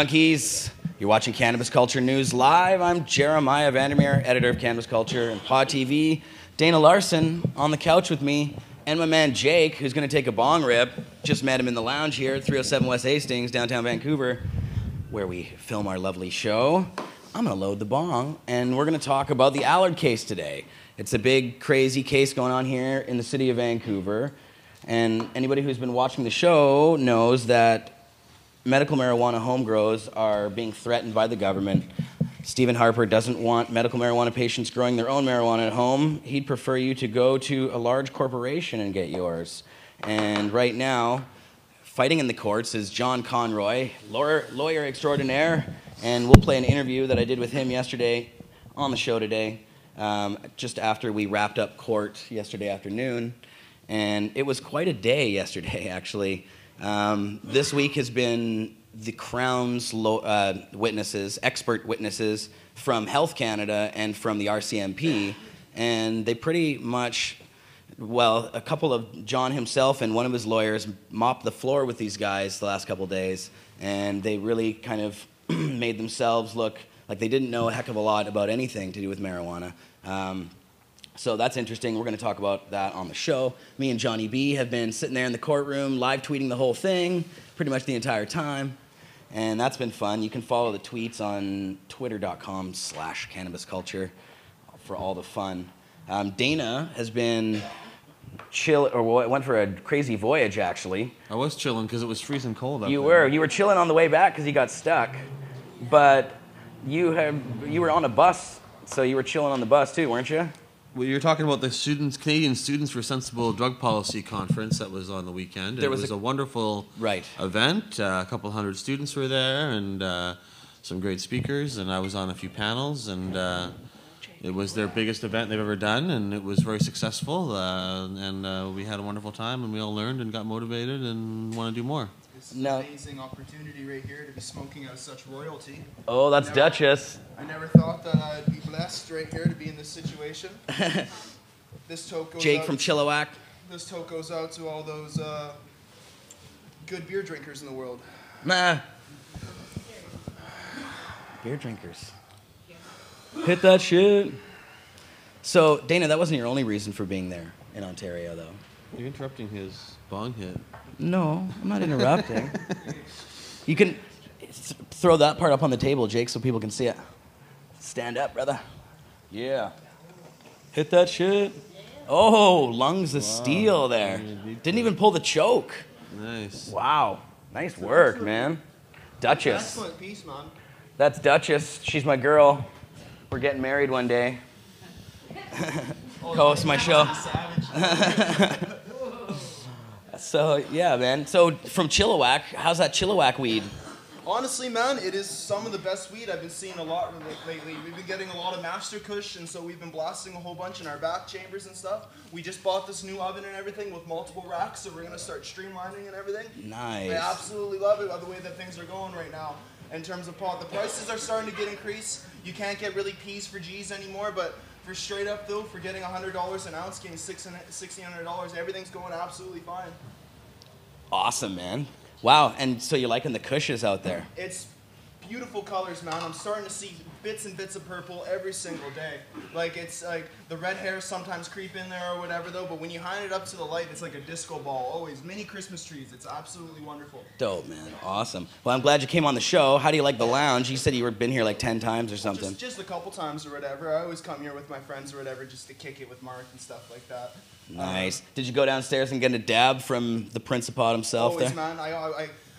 Junkies, you're watching Cannabis Culture News Live. I'm Jeremiah Vandermeer, editor of Cannabis Culture and Pod TV. Dana Larson on the couch with me, and my man Jake, who's going to take a bong rip. Just met him in the lounge here at 307 West Hastings, downtown Vancouver, where we film our lovely show. I'm going to load the bong, and we're going to talk about the Allard case today. It's a big, crazy case going on here in the city of Vancouver. And anybody who's been watching the show knows that medical marijuana home grows are being threatened by the government. Stephen Harper doesn't want medical marijuana patients growing their own marijuana at home. He'd prefer you to go to a large corporation and get yours. And right now, fighting in the courts is John Conroy, lawyer extraordinaire, and we'll play an interview that I did with him yesterday on the show today, just after we wrapped up court yesterday afternoon. And it was quite a day yesterday, actually. This week has been the Crown's witnesses, expert witnesses from Health Canada and from the RCMP, and they pretty much, well, a couple of John himself and one of his lawyers mopped the floor with these guys the last couple of days, and they really kind of made themselves look like they didn't know a heck of a lot about anything to do with marijuana. So that's interesting. We're going to talk about that on the show. Me and Johnny B have been sitting there in the courtroom, live tweeting the whole thing, pretty much the entire time. And that's been fun. You can follow the tweets on twitter.com/cannabisculture for all the fun. Dana has been chill, or went for a crazy voyage, actually. I was chilling because it was freezing cold up You there. were chilling on the way back because you got stuck. But you were on a bus, so you were chilling on the bus too, weren't you? Well, you're talking about the Canadian Students for Sensible Drug Policy Conference that was on the weekend. It was a wonderful event. A couple hundred students were there, and some great speakers, and I was on a few panels, and it was their biggest event they've ever done, and it was very successful, and we had a wonderful time, and we all learned and got motivated and want to do more. This is an amazing opportunity right here to be smoking out such royalty. Oh, that's Duchess. I never thought that I'd be blessed right here to be in this situation. This toke goes Jake out, from Chilliwack. This toke goes out to all those good beer drinkers in the world. Nah. Beer drinkers. Hit that shit. So, Dana, that wasn't your only reason for being there in Ontario, though. You're interrupting his bong hit. No, I'm not interrupting. You can throw that part up on the table, Jake, so people can see it. Stand up, brother. Yeah. Hit that shit. Oh, lungs of steel there. Didn't even pull the choke. Nice. Wow. Nice work, man. Duchess. Excellent piece, man. That's Duchess. She's my girl. We're getting married one day. Co-host my show. So, yeah, man. So, from Chilliwack, how's that Chilliwack weed? Honestly, man, it is some of the best weed I've been seeing a lot lately. We've been getting a lot of Master Kush, and so we've been blasting a whole bunch in our back chambers and stuff. We just bought this new oven and everything with multiple racks, so we're going to start streamlining and everything. Nice. I absolutely love it by the way that things are going right now. In terms of pot, the prices are starting to get increased. You can't get really P's for G's anymore, but for straight up though, for getting $100 an ounce, getting $1,600, everything's going absolutely fine. Awesome, man. Wow, and so you're liking the Kushes out there? It's beautiful colors, man. I'm starting to see bits and bits of purple every single day. Like, it's like the red hairs sometimes creep in there or whatever though, but when you hide it up to the light, it's like a disco ball. Always mini Christmas trees. It's absolutely wonderful. Dope, man. Awesome. Well, I'm glad you came on the show. How do you like the lounge? You said you were been here like 10 times or something. Just a couple times or whatever. I always come here with my friends or whatever just to kick it with Mark and stuff like that. Nice. Did you go downstairs and get a dab from the Principate himself always, there? Man.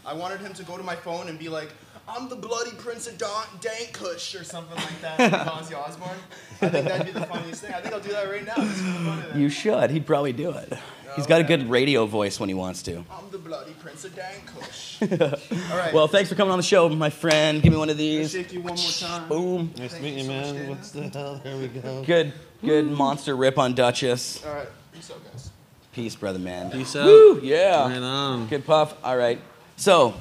I wanted him to go to my phone and be like, I'm the bloody Prince of Dank Kush or something like that, like Ozzy Osbourne. I think that'd be the funniest thing. I think I'll do that right now. Just for the fun of it. You should. He'd probably do it. He's got a good radio voice when he wants to. I'm the bloody Prince of Dank Kush. All right. Well, thanks for coming on the show, my friend. Give me one of I'll these. shake you one more time. Boom. Nice to meet you, man. What's the hell? There we go. Good monster rip on Duchess. All right. Peace out, guys. Peace, brother, man. Peace out. Woo, yeah. Right on. Good puff. All right. So,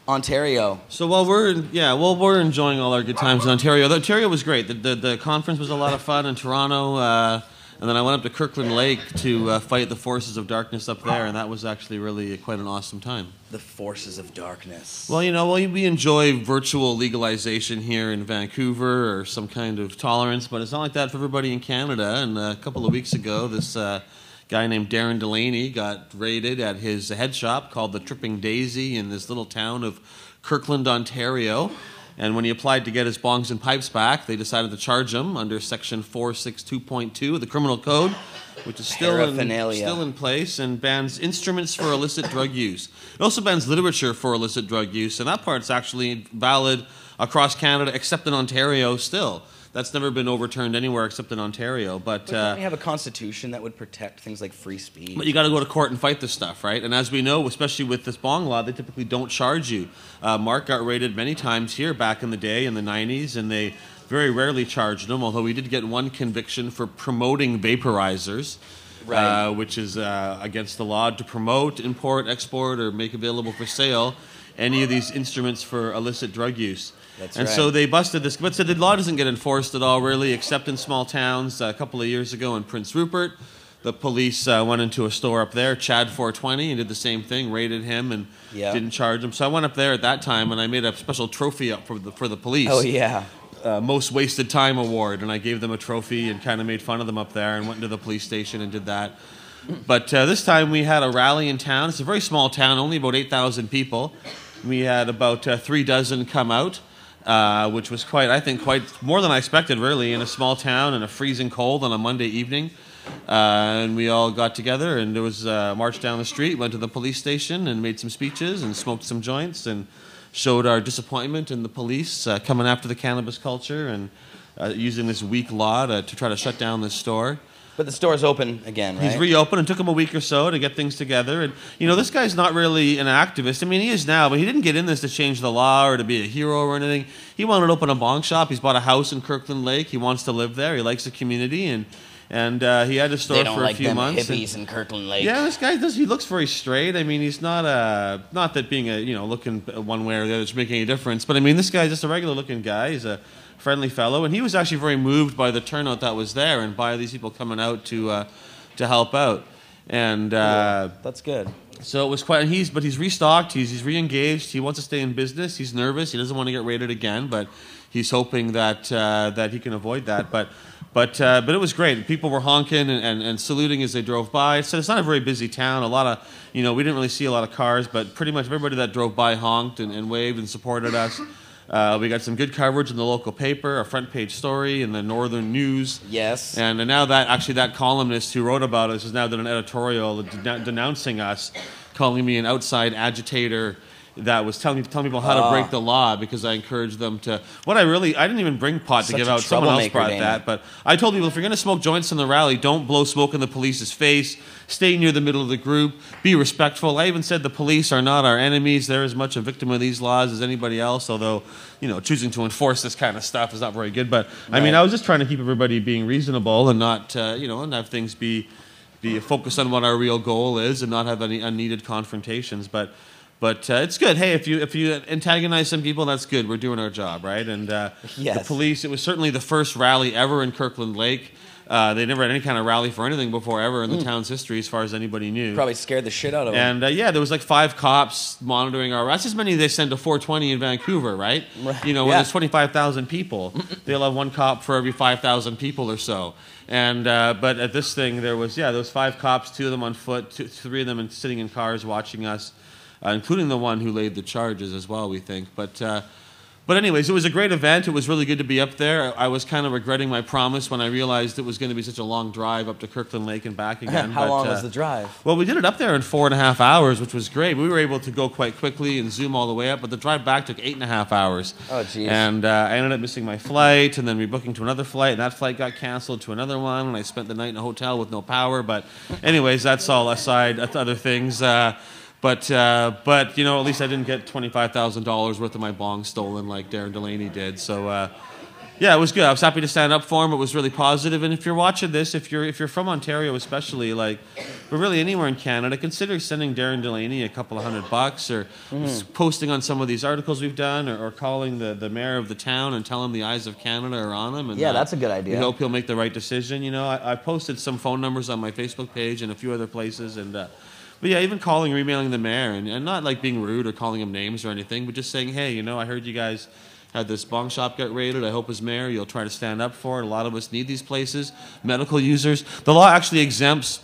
Ontario. So while we're enjoying all our good times in Ontario, Ontario was great. The conference was a lot of fun in Toronto. And then I went up to Kirkland Lake to fight the forces of darkness up there, and that was actually really quite an awesome time. The forces of darkness. Well, we enjoy virtual legalization here in Vancouver or some kind of tolerance, but it's not like that for everybody in Canada. And a couple of weeks ago, this guy named Darren Delaney got raided at his head shop called the Tripping Daisy in this little town of Kirkland, Ontario. And when he applied to get his bongs and pipes back, they decided to charge him under Section 462.2 of the Criminal Code, which is still in place, and bans instruments for illicit drug use. It also bans literature for illicit drug use, and that part's actually valid across Canada, except in Ontario still. That's never been overturned anywhere except in Ontario. But don't we have a constitution that would protect things like free speech? But you got to go to court and fight this stuff, right? And as we know, especially with this bong law, they typically don't charge you. Mark got raided many times here back in the day, in the 90s, and they very rarely charged him, although we did get one conviction for promoting vaporizers, right. Which is against the law to promote, import, export, or make available for sale any of these instruments for illicit drug use. So they busted this, but so the law doesn't get enforced at all, really, except in small towns. A couple of years ago in Prince Rupert, the police went into a store up there, Chad 420, and did the same thing, raided him and didn't charge him. So I went up there at that time, and I made a special trophy up for the police. Oh, yeah. Most Wasted Time Award, and I gave them a trophy and kind of made fun of them up there and went into the police station and did that. But this time we had a rally in town. It's a very small town, only about 8,000 people. We had about 3 dozen come out. Which was quite more than I expected, really, in a small town in a freezing cold on a Monday evening. And we all got together, and there was a march down the street, went to the police station and made some speeches and smoked some joints and showed our disappointment in the police coming after the cannabis culture and using this weak law to try to shut down this store. But the store's open again, right? He's reopened, and took him a week or so to get things together. And, this guy's not really an activist. I mean, he is now, but he didn't get in this to change the law or to be a hero or anything. He wanted to open a bong shop. He's bought a house in Kirkland Lake. He wants to live there. He likes the community, and he had a store for a few months. They don't like them hippies in Kirkland Lake. Yeah, this guy does. He looks very straight. I mean, he's not that being looking one way or the other should make any difference. But I mean, this guy's just a regular looking guy. He's a friendly fellow, and he was actually very moved by the turnout that was there and by these people coming out to help out. And that's good. So it was quite. He's restocked. He's re-engaged. He wants to stay in business. He's nervous. He doesn't want to get raided again, but he's hoping that he can avoid that. But it was great. People were honking and saluting as they drove by. So it's not a very busy town. A lot of we didn't really see a lot of cars, but pretty much everybody that drove by honked and waved and supported us. We got some good coverage in the local paper, a front page story in the Northern News. Yes. And now that columnist who wrote about us has now done an editorial denouncing us, calling me an outside agitator that was telling people how to break the law because I encouraged them to. I didn't even bring pot to give out. Someone else brought that, but I told people if you're going to smoke joints in the rally, don't blow smoke in the police's face. Stay near the middle of the group. Be respectful. I even said the police are not our enemies. They're as much a victim of these laws as anybody else. Although, choosing to enforce this kind of stuff is not very good. But right. I mean, I was just trying to keep everybody being reasonable and not, and have things be focused on what our real goal is and not have any unneeded confrontations. But it's good. Hey, if you antagonize some people, that's good. We're doing our job, right? And yes. The police, it was certainly the first rally ever in Kirkland Lake. They never had any kind of rally for anything before ever in the town's history, as far as anybody knew. Probably scared the shit out of them. And there was like 5 cops monitoring our. That's as many as they send to 420 in Vancouver, right? When there's 25,000 people, they'll have 1 cop for every 5,000 people or so. And but at this thing, there was 5 cops, 2 of them on foot, 3 of them sitting in cars watching us. Including the one who laid the charges as well, we think. But anyways, it was a great event. It was really good to be up there. I was kind of regretting my promise when I realized it was going to be such a long drive up to Kirkland Lake and back again. How long was the drive? Well, we did it up there in 4.5 hours, which was great. We were able to go quite quickly and zoom all the way up, but the drive back took 8.5 hours. Oh, geez. And I ended up missing my flight and then rebooking to another flight, and that flight got canceled to another one, and I spent the night in a hotel with no power. But anyways, that's all aside. That's other things. But at least I didn't get $25,000 worth of my bong stolen like Darren Delaney did. So Yeah, it was good. I was happy to stand up for him. It was really positive. And if you're watching this, if you're from Ontario especially, but really anywhere in Canada, consider sending Darren Delaney a couple of $100 or posting on some of these articles we've done, or calling the mayor of the town and tell him the eyes of Canada are on him. And that's a good idea. We hope he'll make the right decision. I posted some phone numbers on my Facebook page and a few other places, and but yeah, even calling or emailing the mayor, and not being rude or calling him names or anything, but just saying, hey, I heard you guys had this bong shop get raided. I hope as mayor you'll try to stand up for it. A lot of us need these places. Medical users. The law actually exempts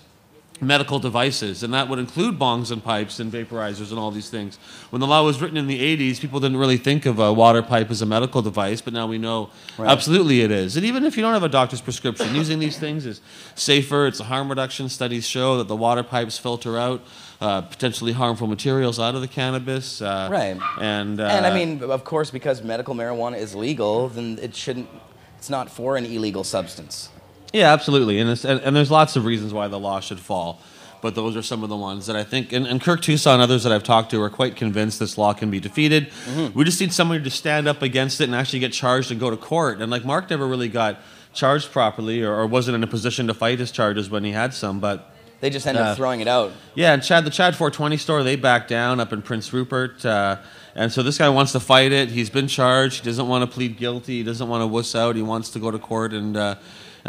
medical devices, and that would include bongs and pipes and vaporizers and all these things. When the law was written in the 80s, people didn't really think of a water pipe as a medical device, but now we know absolutely it is. And even if you don't have a doctor's prescription, using these things is safer. It's a harm reduction. Studies show that the water pipes filter out potentially harmful materials out of the cannabis. And I mean, of course, because medical marijuana is legal, then it's not for an illegal substance. Yeah, absolutely. And there's lots of reasons why the law should fall. But those are some of the ones that I think, and Kirk Tucson and others that I've talked to are quite convinced this law can be defeated. We just need somebody to stand up against it and actually get charged and go to court. And Mark never really got charged properly or wasn't in a position to fight his charges when he had some, but they just ended up throwing it out. Yeah, and the Chad 420 store, they backed down up in Prince Rupert. And so this guy wants to fight it. He's been charged. He doesn't want to plead guilty. He doesn't want to wuss out. He wants to go to court and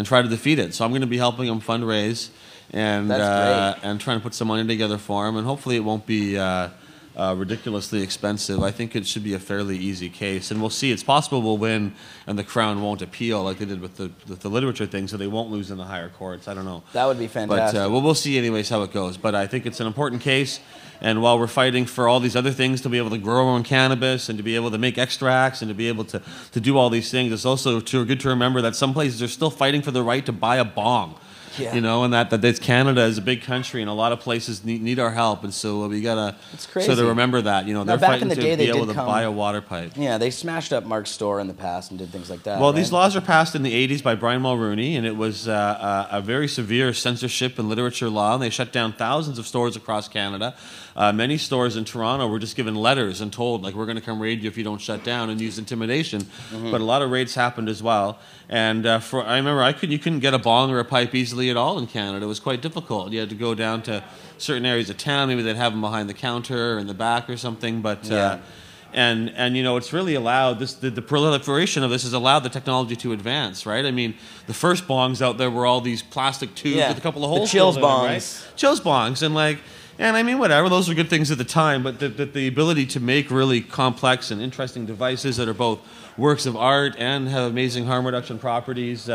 try to defeat it. So I'm going to be helping him fundraise and trying to put some money together for him. And hopefully it won't be ridiculously expensive. I think it should be a fairly easy case. And we'll see. It's possible we'll win and the Crown won't appeal like they did with the literature thing, so they won't lose in the higher courts. I don't know. That would be fantastic. But we'll see anyways how it goes. But I think it's an important case. And while we're fighting for all these other things, to be able to grow our own cannabis and to be able to make extracts and to be able to do all these things, it's also good to remember that some places are still fighting for the right to buy a bong. Yeah. And that Canada is a big country and a lot of places need our help, and so we gotta sort of remember that. They're fighting to be able to buy a water pipe. Yeah, they smashed up Mark's store in the past and did things like that. Well, these laws were passed in the 80s by Brian Mulrooney, and it was a very severe censorship and literature law, and they shut down thousands of stores across Canada. Many stores in Toronto were just given letters and told, we're going to come raid you if you don't shut down, and use intimidation. But a lot of raids happened as well. And I remember you couldn't get a bong or a pipe easily at all in Canada. It was quite difficult. You had to go down to certain areas of town. Maybe they'd have them behind the counter or in the back or something. But and it's really allowed the proliferation of this has allowed the technology to advance, right? I mean, the first bongs out there were all these plastic tubes with a couple of holes. The chills in them, bongs, right? Chills bongs, and I mean, whatever, those were good things at the time, but the ability to make really complex and interesting devices that are both works of art and have amazing harm reduction properties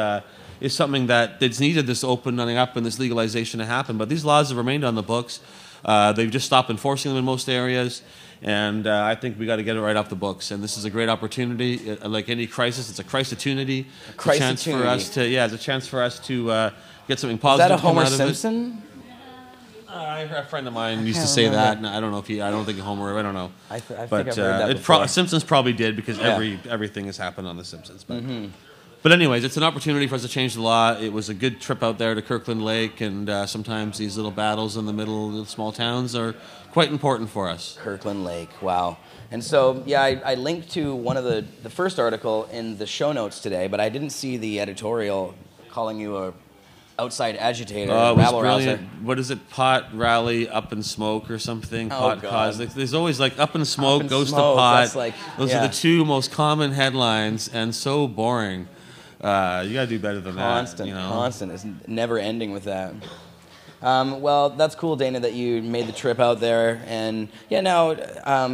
is something that's needed this opening up and this legalization to happen. But these laws have remained on the books. They've just stopped enforcing them in most areas. And I think we got to get it right off the books. And this is a great opportunity. Like any crisis, it's a crisis-opportunity. It's a chance for us to get something positive. Is that a Homer come out Simpson? A friend of mine used to say that. And I don't know I don't think Homer. I don't know. I think I've heard that before. Simpsons probably did because everything has happened on The Simpsons. But anyways, it's an opportunity for us to change the law. It was a good trip out there to Kirkland Lake, and sometimes these little battles in the middle of small towns are quite important for us. Kirkland Lake, wow. And so, I linked to one of the first article in the show notes today, but I didn't see the editorial calling you a outside agitator, rabble rouser. What is it? Pot rally, up in smoke, or something? Pot cause. There's always up in smoke, goes to pot. Those are the two most common headlines, and so boring. You gotta do better than that. Constant. It's never ending with that. Well, that's cool, Dana, that you made the trip out there. And now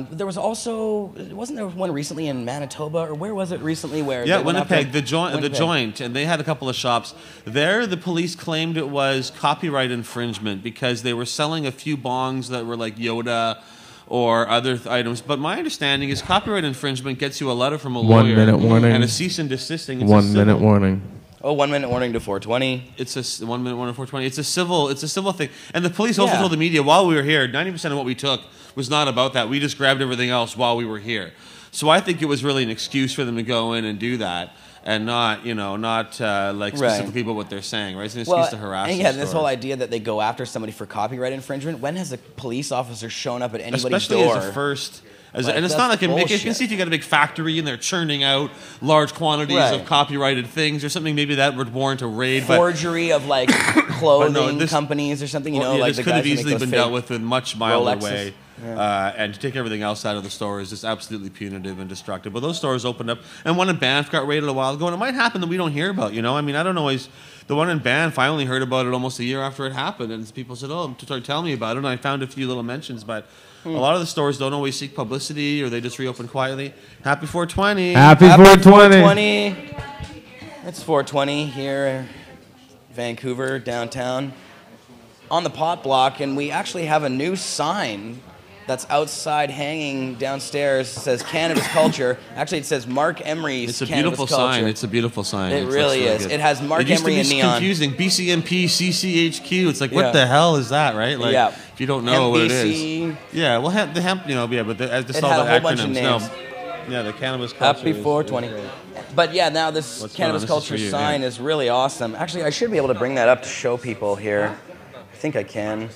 there was also, wasn't there one recently in Manitoba, or where was it recently? Winnipeg, the Joint, and they had a couple of shops there. The police claimed it was copyright infringement because they were selling a few bongs that were like Yoda or other items. But my understanding is copyright infringement gets you a letter from a lawyer 1 minute warning and a cease and desisting. It's 1 minute warning. Oh, 1 minute warning to 420. It's a 1 minute warning to 420. It's a civil thing. And the police also told the media while we were here, 90% of what we took was not about that. We just grabbed everything else while we were here. So I think it was really an excuse for them to go in and do that. And not specifically about what they're saying, right? It's an excuse to harass. And this whole idea that they go after somebody for copyright infringement. When has a police officer shown up at anybody's door? Especially And it's not like you can see if you got a big factory and they're churning out large quantities of copyrighted things or something. Maybe that would warrant a raid. Forgery of like clothing companies or something. This could have easily been dealt with in a much milder way. And to take everything else out of the store is just absolutely punitive and destructive. But those stores opened up, and one in Banff got raided a while ago, and it might happen that we don't hear about. I mean, I don't always. The one in Banff, I only heard about it almost a year after it happened, and people said, "Oh, tell me about it." And I found a few little mentions, but a lot of the stores don't always seek publicity, or they just reopen quietly. Happy 420! Happy 420! 420. It's 420 here, Vancouver downtown, on the Pot Block, and we actually have a new sign that's outside hanging downstairs. It says Cannabis Culture. Actually, it says Mark Emery's Cannabis Culture. It's a beautiful sign. It really is. Good. It has Mark Emery in neon. It's confusing. BCMP, CCHQ. It's like, what the hell is that, right? Like, if you don't know what it is. Yeah, well, the hemp, but just all the acronyms. No, the Cannabis Culture. Happy 420. But yeah, now this Cannabis Culture sign is really awesome. Actually, I should be able to bring that up to show people here. I think I can.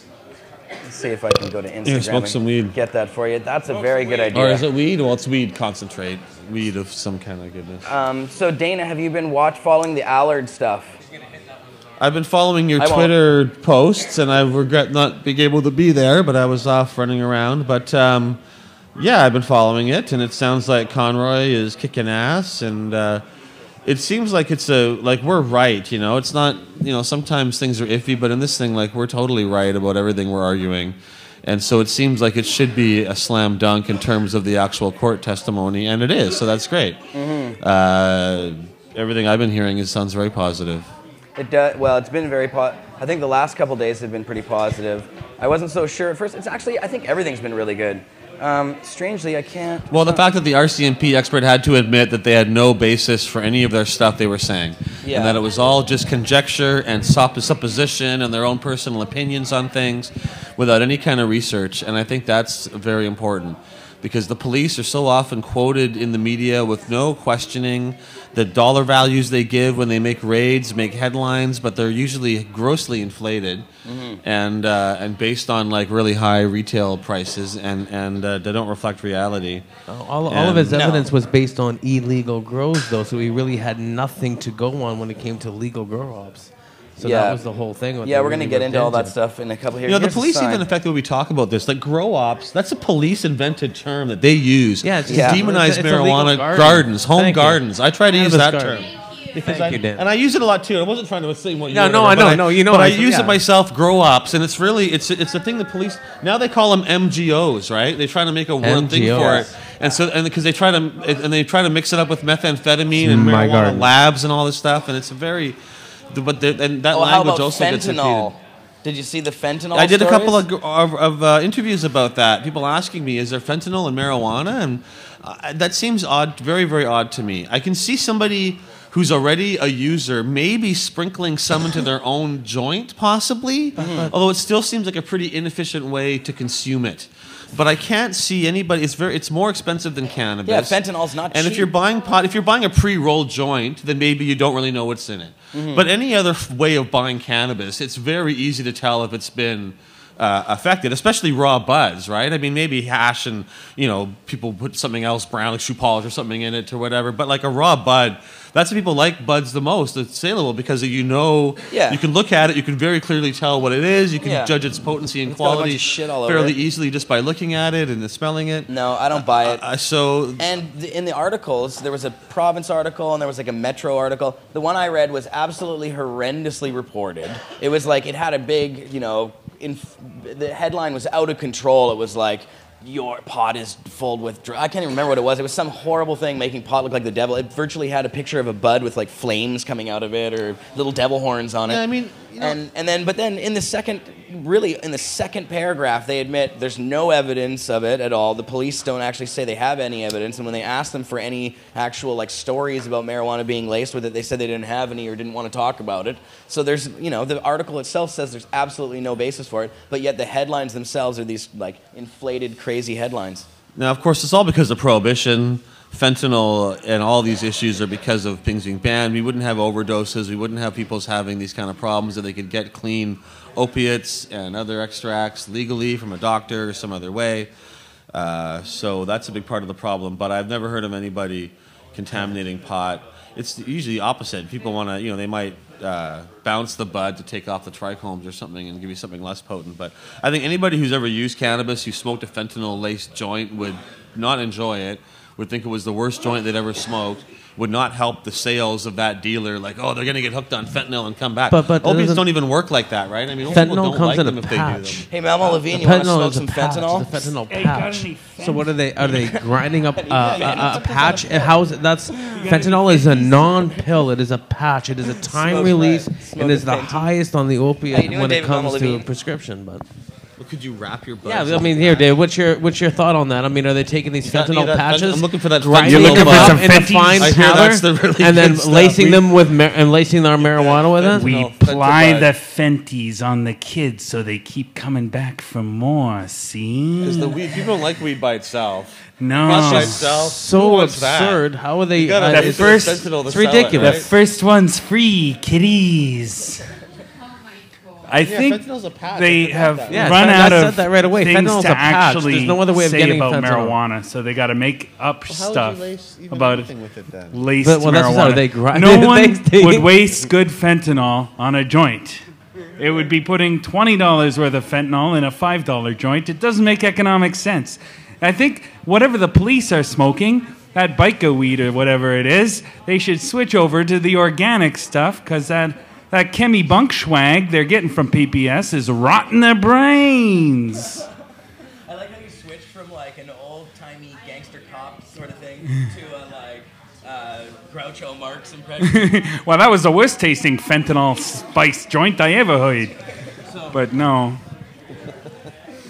Let's see if I can go to Instagram and get that for you. That's a very good idea. Or is it weed? Well, it's weed concentrate. Weed of some kind of goodness. So Dana, have you been following the Allard stuff? I've been following your Twitter posts, and I regret not being able to be there, but I was off running around. But yeah, I've been following it, and it sounds like Conroy is kicking ass, and it seems like we're right, It's not, sometimes things are iffy, but in this thing, we're totally right about everything we're arguing. And so it seems like it should be a slam dunk in terms of the actual court testimony, and it is, so that's great. Mm-hmm. Everything I've been hearing sounds very positive. It does. Well, it's been very I think the last couple days have been pretty positive. I wasn't so sure at first. I think everything's been really good. Strangely, I can't... Well, the fact that the RCMP expert had to admit that they had no basis for any of their stuff they were saying. Yeah. And that it was all just conjecture and supposition and their own personal opinions on things without any kind of research. And I think that's very important because the police are so often quoted in the media with no questioning the dollar values they give when they make raids, make headlines, but they're usually grossly inflated and based on really high retail prices and they don't reflect reality. All of his evidence was based on illegal grows, though, so he really had nothing to go on when it came to legal grow ops. So that was the whole thing. We're going to get into all that stuff in a couple of years. The police even effectively we talk about this. Like grow ops, that's a police-invented term that they use to demonize marijuana gardens, home gardens. I try to use that term. And I use it a lot too. I wasn't trying to say what you I know. But I use it myself, grow ops, and it's really it's the thing the police now they call them MGOs, right? They try to make a word thing for it. And because they try to mix it up with methamphetamine and marijuana labs and all this stuff, and it's a very and that language also fentanyl? Gets repeated. Did you see the fentanyl I did stories? a couple of interviews about that. People asking me, is there fentanyl in marijuana? And that seems odd, very, very odd to me. I can see somebody who's already a user maybe sprinkling some into their own joint, possibly, although it still seems like a pretty inefficient way to consume it. But I can't see anybody. It's more expensive than cannabis. Yeah, fentanyl's not cheap. And if you're buying pot, if you're buying a pre-rolled joint, then maybe you don't really know what's in it. But any other way of buying cannabis, it's very easy to tell if it's been affected, especially raw buds, right? I mean, maybe hash and people put something else, brown, like shoe polish or something in it or whatever. But like a raw bud, that's what people like buds the most. It's saleable because you can look at it, you can very clearly tell what it is. You can judge its potency and quality fairly easily just by looking at it and smelling it. No, I don't buy it. And in the articles, there was a province article and there was like a Metro article. The one I read was absolutely horrendously reported. It was like it had a big, the headline was out of control. It was like, your pot is filled with drugs. I can't even remember what it was. It was some horrible thing making pot look like the devil. It virtually had a picture of a bud with like flames coming out of it or little devil horns on it. Yeah, I mean, but then in the second paragraph, they admit there's no evidence of it at all. The police don't actually say they have any evidence, and when they ask them for any actual like stories about marijuana being laced with it, they said they didn't have any or didn't want to talk about it. So there's, the article itself says there's absolutely no basis for it, but yet the headlines themselves are these like inflated, crazy headlines. Now, of course, it's all because of prohibition. Fentanyl and all these issues are because of things being banned. We wouldn't have overdoses. We wouldn't have people having these kind of problems that they could get clean opiates and other extracts legally from a doctor or some other way. So that's a big part of the problem. But I've never heard of anybody contaminating pot. It's usually the opposite. People want to, they might bounce the bud to take off the trichomes or something and give you something less potent. But I think anybody who's ever used cannabis, who smoked a fentanyl-laced joint, would not enjoy it, would think it was the worst joint they'd ever smoked, would not help the sales of that dealer. Like, oh, they're going to get hooked on fentanyl and come back. But opiates don't even work like that, right? I mean, fentanyl don't comes like in them a if patch. they do them. Hey, Malmo Levine, you want to smoke some fentanyl? The fentanyl patch. So what are they? Are they grinding up a patch? Fentanyl is a non-pill. It is a patch. It is a time release, and is the highest on the opiate when it comes to prescription. But. Could you wrap your butt? Yeah, I mean, here, Dave, what's your thought on that? I mean, are they taking these fentanyl patches? I'm looking for that. You're looking for some in a fine powder, really and then lacing them with lacing our marijuana with it. We apply the Fenties on the kids so they keep coming back for more. See? Because the weed, people don't like weed by itself. No, not by itself. So absurd. How are they? It's ridiculous. The first one's free, kiddies. I think they have run out of right away. things to actually There's no other way of say getting about fentanyl. marijuana, so they got to make up stuff about marijuana. No one would waste good fentanyl on a joint. It would be putting $20 worth of fentanyl in a $5 joint. It doesn't make economic sense. I think whatever the police are smoking, that bica weed or whatever it is, they should switch over to the organic stuff, because that chemi bunk swag they're getting from PPS is rotting their brains. I like how you switched from like an old-timey gangster cop sort of thing to a Groucho Marx impression. Well, that was the worst tasting fentanyl spice joint I ever heard. But no.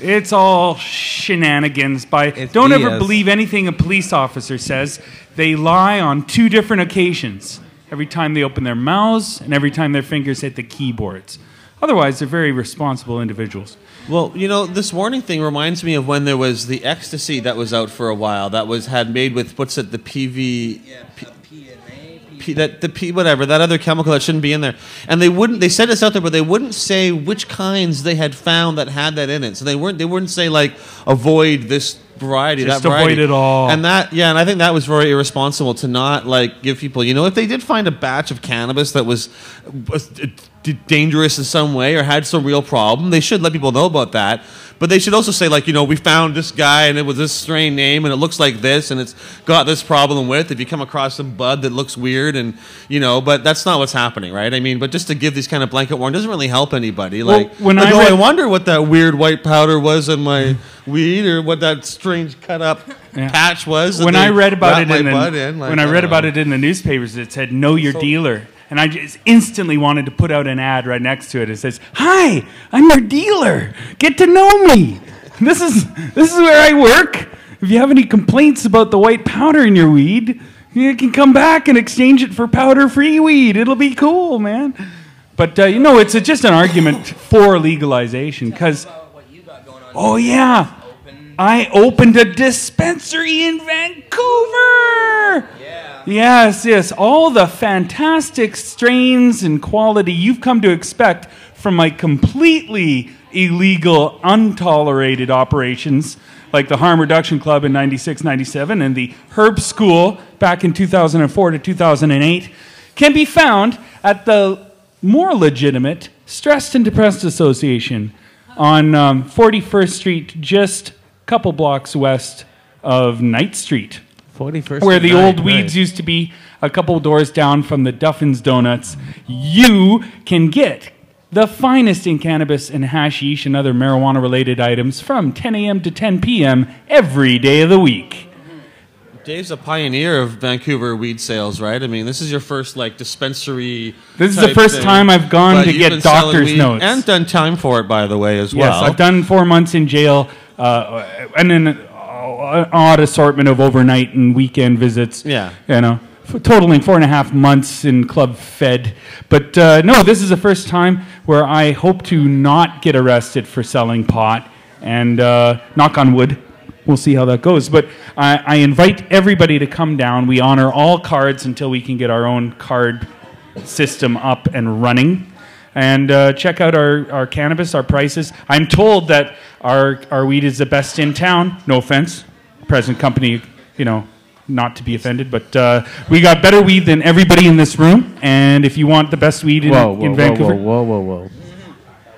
It's all shenanigans. Don't ever believe anything a police officer says. They lie on 2 different occasions. Every time they open their mouths and every time their fingers hit the keyboards. Otherwise, they're very responsible individuals. Well, this warning thing reminds me of when there was the ecstasy that was out for a while. That had made with the PV, whatever, that other chemical that shouldn't be in there. And they said it's out there, but they wouldn't say which kinds they had found that had that in it. So they wouldn't say like avoid this variety, just that variety. Avoid it all. And and I think that was very irresponsible to not like give people, if they did find a batch of cannabis that was dangerous in some way or had some real problem, they should let people know about that. But they should also say, like, we found this guy and it was this strain name and it looks like this and it's got this problem with. If you come across some bud that looks weird and, but that's not what's happening, right? I mean, but just to give these kind of blanket warnings doesn't really help anybody. Like, I wonder what that weird white powder was in my weed or what that strange cut up patch was. When I read about it in the newspapers, it said, know your dealer. And I just instantly wanted to put out an ad right next to it. It says, "Hi, I'm your dealer. Get to know me. This is where I work. If you have any complaints about the white powder in your weed, you can come back and exchange it for powder-free weed. It'll be cool, man." But it's just an argument for legalization. Because, I opened a dispensary in Vancouver. Yes. All the fantastic strains and quality you've come to expect from my completely illegal, untolerated operations, like the Harm Reduction Club in 96, 97, and the Herb School back in 2004 to 2008, can be found at the more legitimate Stressed and Depressed Association on 41st Street, just a couple blocks west of Knight Street. 41st where the old weeds used to be, a couple doors down from the Duffin's Donuts. You can get the finest in cannabis and hashish and other marijuana-related items from 10 a.m. to 10 p.m. every day of the week. Dave's a pioneer of Vancouver weed sales, right? I mean, this is your first dispensary. This is the first time I've gone to get doctor's notes, and done time for it, by the way, as well. Yes, I've done 4 months in jail, and then an odd assortment of overnight and weekend visits. Yeah, totaling 4.5 months in Club Fed. But no, this is the first time where I hope to not get arrested for selling pot. And knock on wood. We'll see how that goes. But I invite everybody to come down. We honor all cards until we can get our own card system up and running. And check out our cannabis, our prices. I'm told that our weed is the best in town. No offense, present company, not to be offended, but we got better weed than everybody in this room. And if you want the best weed in Vancouver, whoa.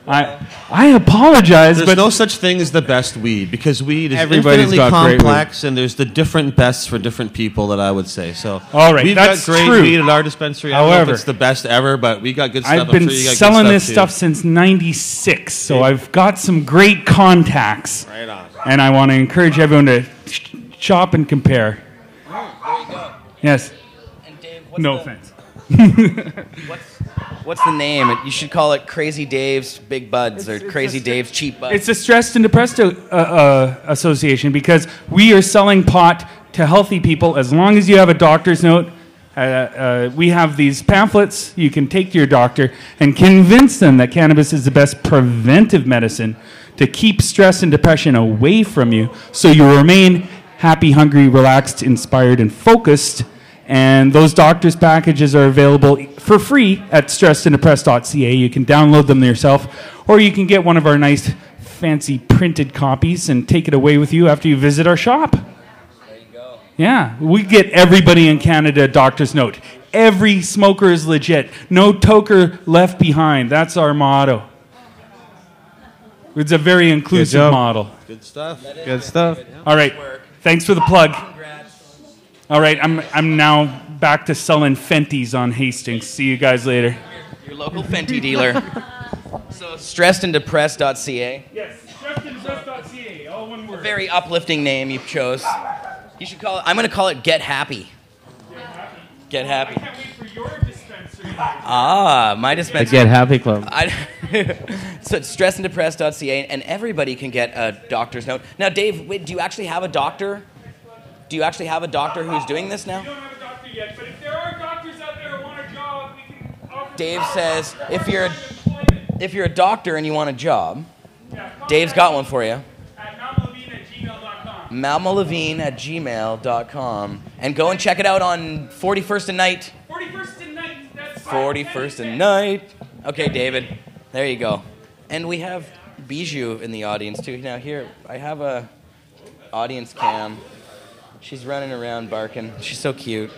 I apologize, there's but no such thing as the best weed, because weed is infinitely complex, and there's the different bests for different people that I would say. So all right, we've that's got great true. weed at our dispensary. I don't know if it's the best ever, but we got good stuff. I've been selling this stuff since '96, so I've got some great contacts. Right on. And I want to encourage everyone to shop and compare. Oh, there you go. Yes. And Dave, no offense. What's the name? You should call it Crazy Dave's Big Buds or Crazy Dave's Cheap Buds. It's a Stressed and Depressed association, because we are selling pot to healthy people as long as you have a doctor's note. We have these pamphlets you can take to your doctor and convince them that cannabis is the best preventive medicine to keep stress and depression away from you, so you remain happy, hungry, relaxed, inspired, and focused. And those doctor's packages are available for free at stressedanddepressed.ca. You can download them yourself, or you can get one of our nice, fancy printed copies and take it away with you after you visit our shop. There you go. Yeah, we get everybody in Canada a doctor's note. Every smoker is legit. No toker left behind. That's our motto. It's a very inclusive model. Good stuff. Good stuff. All right. Thanks for the plug. All right, I'm now back to selling Fenties on Hastings. See you guys later. Your local Fenty dealer. So stressedanddepressed.ca. Yes, stressedanddepressed.ca, all one word. Very uplifting name you chose. You should call it, I'm going to call it Get Happy. Get Happy. I can't wait for your dispensary. My dispensary. The Get Happy Club. So it's stressedanddepressed.ca, and everybody can get a doctor's note. Now, Dave, wait, do you actually have a doctor? Do you actually have a doctor who's doing this now? We don't have a doctor yet, but if there are doctors out there who want a job, we can offer. Dave says if you're a doctor and you want a job, Dave's got one for you. At malmalevine@gmail.com. malmalevine@gmail.com. And go and check it out on 41st and Night. 41st and Night. That's 41st and Night. Okay, David. There you go. And we have Bijou in the audience too. Now here, I have a audience cam. She's running around barking. She's so cute.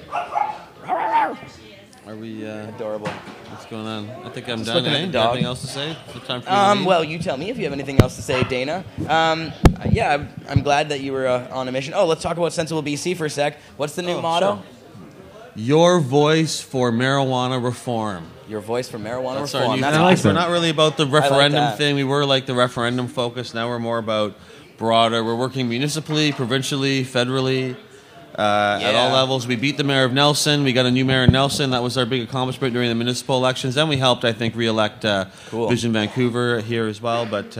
Are we adorable? What's going on? I think I'm Just done. looking at the dog. Anything else to say? Is it time for you to leave? Well, you tell me if you have anything else to say, Dana. Yeah, I'm glad that you were on a mission. Oh, let's talk about Sensible BC for a sec. What's the new motto? Sure. Your voice for marijuana reform. Your voice for marijuana That's reform. Our new That's thing. awesome. We're not really about the referendum that. thing. We were like the referendum focus. Now we're more about broader. We're working municipally, provincially, federally. At all levels. We beat the mayor of Nelson. We got a new mayor in Nelson. That was our big accomplishment during the municipal elections. Then we helped, I think, re-elect Vision Vancouver here as well. But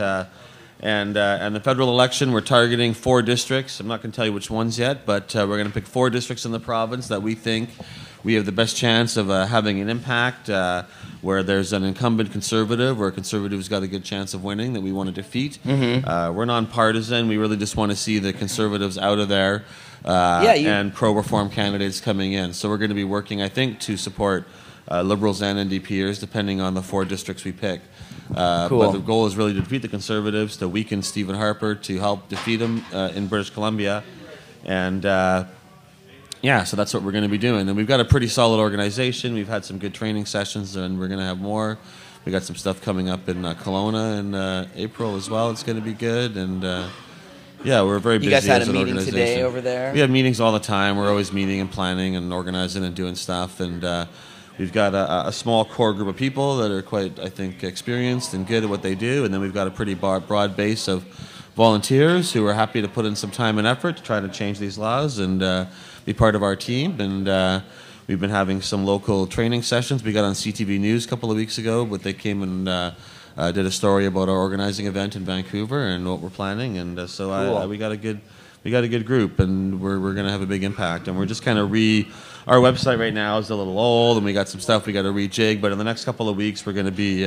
and the federal election, we're targeting 4 districts. I'm not going to tell you which ones yet, but we're going to pick 4 districts in the province that we think we have the best chance of having an impact, where there's an incumbent conservative or a conservative who's got a good chance of winning that we want to defeat. Mm-hmm. We're nonpartisan. We really just want to see the conservatives out of there. And pro-reform candidates coming in. So we're going to be working, I think, to support Liberals and NDPers, depending on the 4 districts we pick. Cool. But the goal is really to defeat the Conservatives, to weaken Stephen Harper, to help defeat him in British Columbia. And, so that's what we're going to be doing. And we've got a pretty solid organization. We've had some good training sessions, and we're going to have more. We got some stuff coming up in Kelowna in April as well. It's going to be good. And... we're very busy. You guys had as a an meeting organization. today over there? We have meetings all the time. We're always meeting and planning and organizing and doing stuff. And we've got a small core group of people that are quite, I think, experienced and good at what they do. And then we've got a pretty broad base of volunteers who are happy to put in some time and effort to try to change these laws and be part of our team. And we've been having some local training sessions. We got on CTV News a couple of weeks ago, but they came and... did a story about our organizing event in Vancouver and what we're planning, and Cool. we got a good group, and we're going to have a big impact. And we're just kind of our website right now is a little old, and we got some stuff we got to rejig. But in the next couple of weeks, we're going to be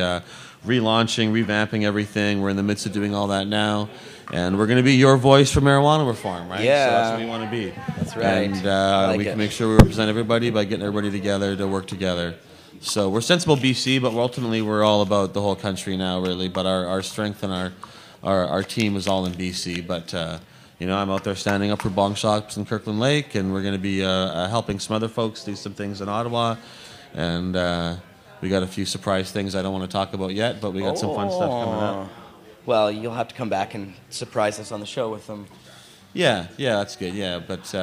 relaunching, revamping everything. We're in the midst of doing all that now, and we're going to be your voice for marijuana reform, right? Yeah. So that's what we want to be. That's right. And I like we it. can make sure we represent everybody by getting everybody together to work together. So we're Sensible BC, but ultimately we're all about the whole country now, really. But our strength and our team is all in BC. But I'm out there standing up for bong shops in Kirkland Lake, and we're going to be helping some other folks do some things in Ottawa, and we got a few surprise things I don't want to talk about yet, but we got some fun stuff coming up. Well, you'll have to come back and surprise us on the show with them. Yeah, that's good. Yeah, but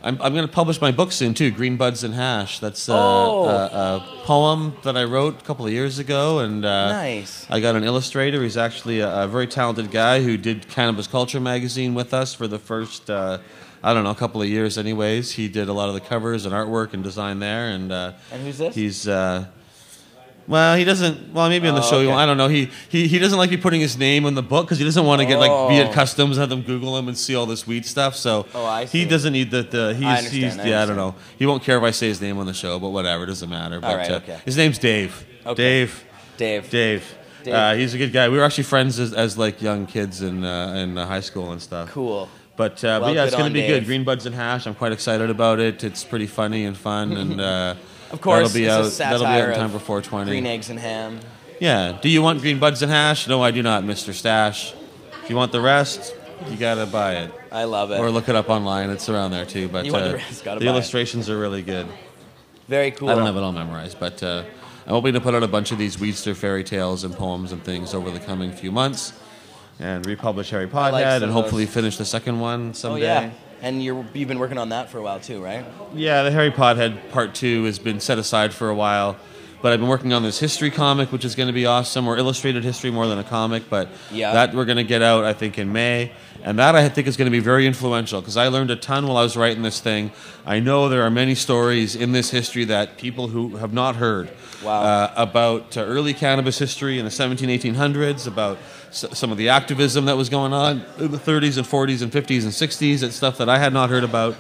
I'm going to publish my book soon too, Green Buds and Hash. That's a poem that I wrote a couple of years ago, and nice. I got an illustrator. He's actually a very talented guy who did Cannabis Culture magazine with us for the first a couple of years. Anyways, he did a lot of the covers and artwork and design there. And who's this? He's he doesn't. Well, maybe on the show. Okay. I don't know. He doesn't like me putting his name on the book because he doesn't want to get like be at customs and have them Google him and see all this weed stuff. So he doesn't need the. I don't know. He won't care if I say his name on the show, but whatever, it doesn't matter. But okay. His name's Dave. Okay. Dave. He's a good guy. We were actually friends as like young kids in high school and stuff. Cool. But yeah, it's going to be good. Green Buds and Hash. I'm quite excited about it. It's pretty funny and fun, and of course, that'll be out in time for 420. Green eggs and ham. Yeah. Do you want Green Buds and Hash? No, I do not, Mr. Stash. If you want the rest, you gotta buy it. I love it. Or look it up online. It's around there too. But the illustrations are really good. Very cool. I don't have it all memorized, but I'm hoping to put out a bunch of these Weedster fairy tales and poems and things over the coming few months, and republish Harry Pothead, and hopefully finish the second one someday. Oh yeah. And you've been working on that for a while too, right? Yeah, the Harry Pothead Part 2 has been set aside for a while, but I've been working on this history comic, which is going to be awesome, or illustrated history more than a comic, but that we're going to get out, I think, in May. And that, I think, is going to be very influential, because I learned a ton while I was writing this thing. I know there are many stories in this history that people who have not heard about early cannabis history in the 1800s, about some of the activism that was going on in the 30s and 40s and 50s and 60s. It's stuff that I had not heard about.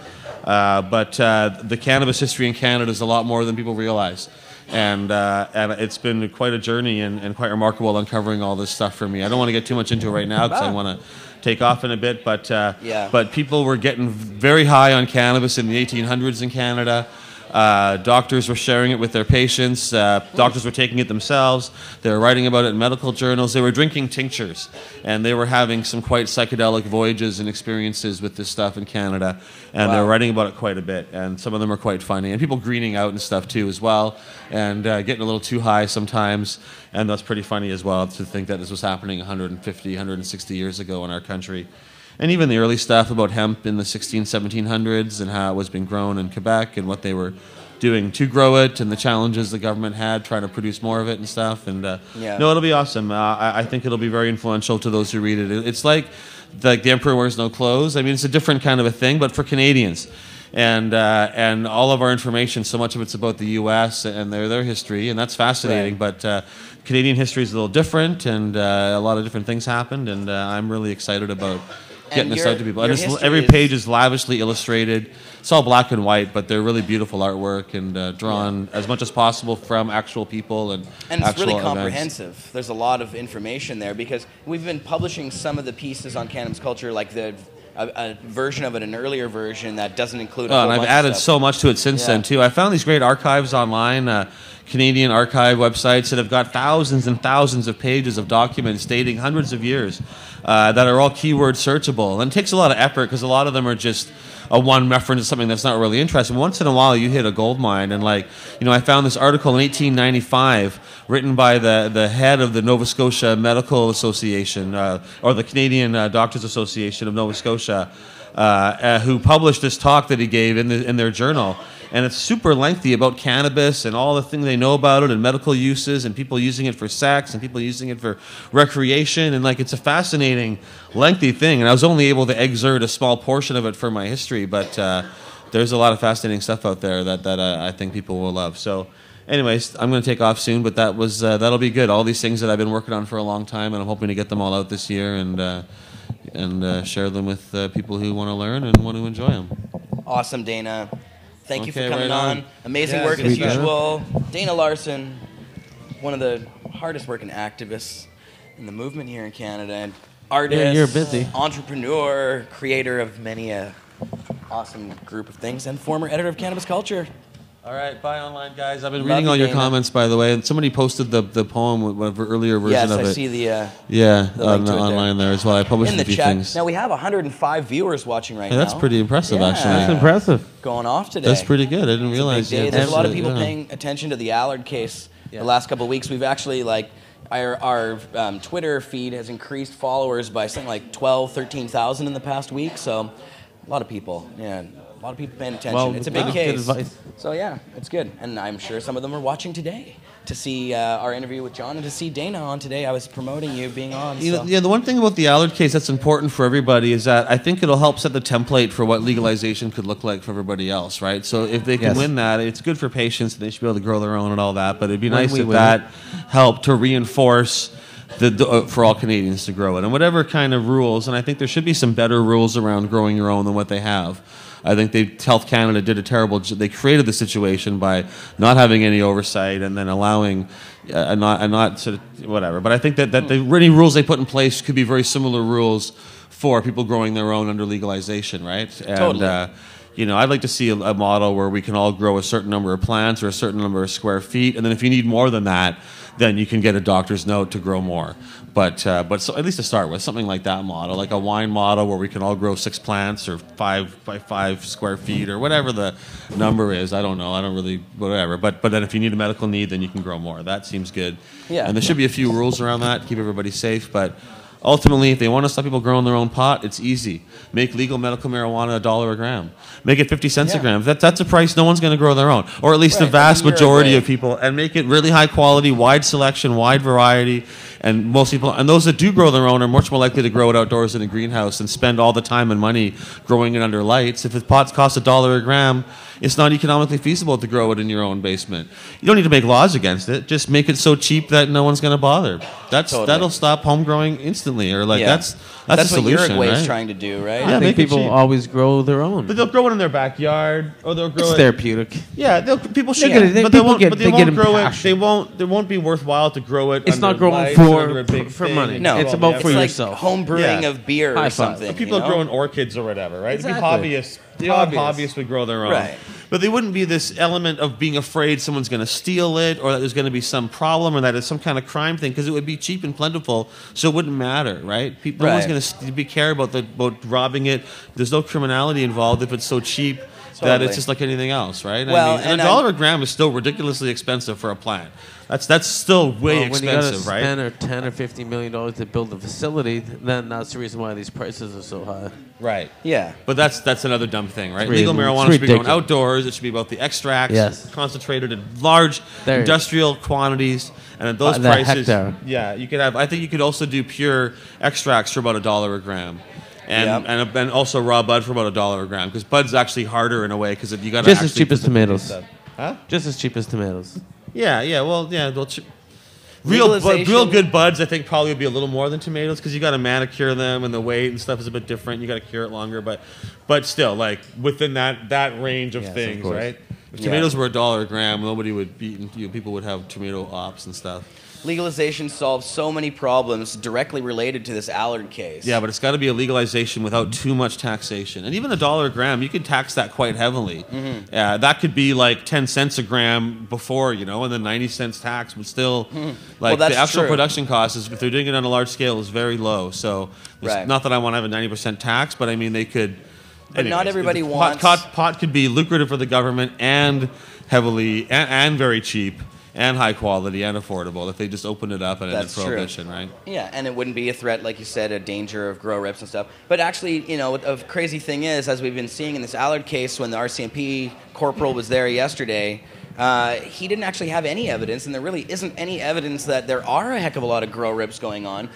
But the cannabis history in Canada is a lot more than people realize. And it's been quite a journey and quite remarkable uncovering all this stuff for me. I don't want to get too much into it right now because I want to take off in a bit. But people were getting very high on cannabis in the 1800s in Canada. Doctors were sharing it with their patients. Doctors were taking it themselves. They were writing about it in medical journals. They were drinking tinctures, and they were having some quite psychedelic voyages and experiences with this stuff in Canada. And they were writing about it quite a bit. And some of them are quite funny. And people greening out and stuff too as well, and getting a little too high sometimes. And that's pretty funny as well to think that this was happening 150, 160 years ago in our country. And even the early stuff about hemp in the 1700s and how it was being grown in Quebec and what they were doing to grow it and the challenges the government had trying to produce more of it and stuff. And no, it'll be awesome. I think it'll be very influential to those who read it. It's like The Emperor Wears No Clothes. I mean, it's a different kind of a thing, but for Canadians. And all of our information, so much of it's about the U.S. and their history, and that's fascinating. Right. But Canadian history is a little different, and a lot of different things happened, and I'm really excited about getting this out to people. And every page is lavishly illustrated. It's all black and white, but they're really beautiful artwork and drawn as much as possible from actual people and it's really comprehensive. Events. There's a lot of information there because we've been publishing some of the pieces on cannabis culture, like a version of it, an earlier version that doesn't include. And I've added so much to it since then too. I found these great archives online. Canadian archive websites that have got thousands and thousands of pages of documents dating hundreds of years that are all keyword searchable. And it takes a lot of effort because a lot of them are just a one reference to something that's not really interesting. Once in a while you hit a gold mine. And I found this article in 1895 written by the head of the Nova Scotia Medical Association or the Canadian Doctors Association of Nova Scotia who published this talk that he gave in their journal. And it's super lengthy about cannabis and all the things they know about it and medical uses and people using it for sex and people using it for recreation. And it's a fascinating, lengthy thing. And I was only able to exert a small portion of it for my history. But there's a lot of fascinating stuff out there that I think people will love. So anyways, I'm going to take off soon. But that'll be good. All these things that I've been working on for a long time. And I'm hoping to get them all out this year and share them with people who want to learn and want to enjoy them. Awesome, Dana. Thank you for coming on. Amazing work as usual. Dana Larson, one of the hardest working activists in the movement here in Canada. And artist, you're busy. Entrepreneur, creator of many a awesome group of things, and former editor of Cannabis Culture. All right, bye online, guys. I've been reading all your comments, by the way, and somebody posted the poem, whatever earlier version of it. Yes, I see the online there as well. I published a few things. Now we have 105 viewers watching right now. That's pretty impressive, actually. That's impressive. Going off today. That's pretty good. I didn't realize. There's a lot of people paying attention to the Allard case the last couple of weeks. We've actually our Twitter feed has increased followers by something like 13,000 in the past week. So a lot of people, a lot of people paying attention. Well, it's a big case. So yeah, it's good. And I'm sure some of them are watching today to see our interview with John and to see Dana on today. I was promoting you being on. The one thing about the Allard case that's important for everybody is that I think it'll help set the template for what legalization could look like for everybody else, right? So if they can win that, it's good for patients. They should be able to grow their own and all that. But it'd be nice if that helped to reinforce for all Canadians to grow it. And whatever kind of rules, and I think there should be some better rules around growing your own than what they have. I think Health Canada did a terrible job. They created the situation by not having any oversight and then allowing not sort of whatever. But I think that any rules they put in place could be very similar rules for people growing their own under legalization, right? And, totally. I'd like to see a model where we can all grow a certain number of plants or a certain number of square feet, and then if you need more than that, then you can get a doctor's note to grow more. But so at least to start with, something like that model, like a wine model where we can all grow 6 plants or 5 by 5 square feet or whatever the number is. I don't know. I don't really, whatever. But then if you need a medical need, then you can grow more. That seems good. Yeah. And there should be a few rules around that to keep everybody safe. But ultimately, if they want to stop people growing their own pot, it's easy. Make legal medical marijuana $1 a gram. Make it 50 cents a gram. That's a price no one's going to grow their own, or at least the vast majority of people, and make it really high quality, wide selection, wide variety. And most people, and those that do grow their own, are much more likely to grow it outdoors in a greenhouse and spend all the time and money growing it under lights. If the pots cost $1 a gram, it's not economically feasible to grow it in your own basement. You don't need to make laws against it. Just make it so cheap that no one's going to bother. That'll stop home growing instantly. Or that's a solution, what Uruguay's right? trying to do, right? I think people always grow their own. But they'll grow it in their backyard, or they'll grow it's therapeutic. Yeah, people should get it, but they won't grow it. It won't be worthwhile to grow it. It's not growing for money. No, it's about for like yourself. Home brewing of beer or something. People are growing orchids or whatever, right? Exactly. It'd be hobbyists would grow their own. Right. But they wouldn't be this element of being afraid someone's going to steal it, or that there's going to be some problem, or that it's some kind of crime thing, because it would be cheap and plentiful, so it wouldn't matter, right? No one's going to care about robbing it. There's no criminality involved if it's so cheap that it's just like anything else, right? Well, and $1 a gram is still ridiculously expensive for a plant. That's still way expensive, right? When you got to spend $10 or $50 million to build a facility, then that's the reason why these prices are so high. Right. Yeah. But that's another dumb thing, right? Legal marijuana should be grown outdoors. It should be about the extracts, concentrated in large industrial quantities, and at those prices, you could have. I think you could also do pure extracts for about $1 a gram. And also raw bud for about $1 a gram, because bud's actually harder in a way, because you got just as cheap as tomatoes. Huh? Just as cheap as tomatoes. Real good buds, I think, probably would be a little more than tomatoes, because you got to manicure them, and the weight and stuff is a bit different. You got to cure it longer, but still, like within that range of things, right? If tomatoes were $1 a gram, nobody would be. People would have tomato ops and stuff. Legalization solves so many problems directly related to this Allard case. Yeah, but it's got to be a legalization without too much taxation. And even $1 a gram, you could tax that quite heavily. Mm-hmm. That could be like 10 cents a gram before, and then 90 cents tax, but still, the actual production cost, if they're doing it on a large scale, is very low. So it's not that I want to have a 90% tax, but I mean, they could. But anyways, not everybody wants. Pot could be lucrative for the government and heavily and very cheap. And high quality and affordable if they just open it up and ended prohibition, right? Yeah, and it wouldn't be a threat, like you said, a danger of grow rips and stuff. But actually, a crazy thing is, as we've been seeing in this Allard case, when the RCMP corporal was there yesterday, he didn't actually have any evidence, and there really isn't any evidence that there are a heck of a lot of grow rips going on.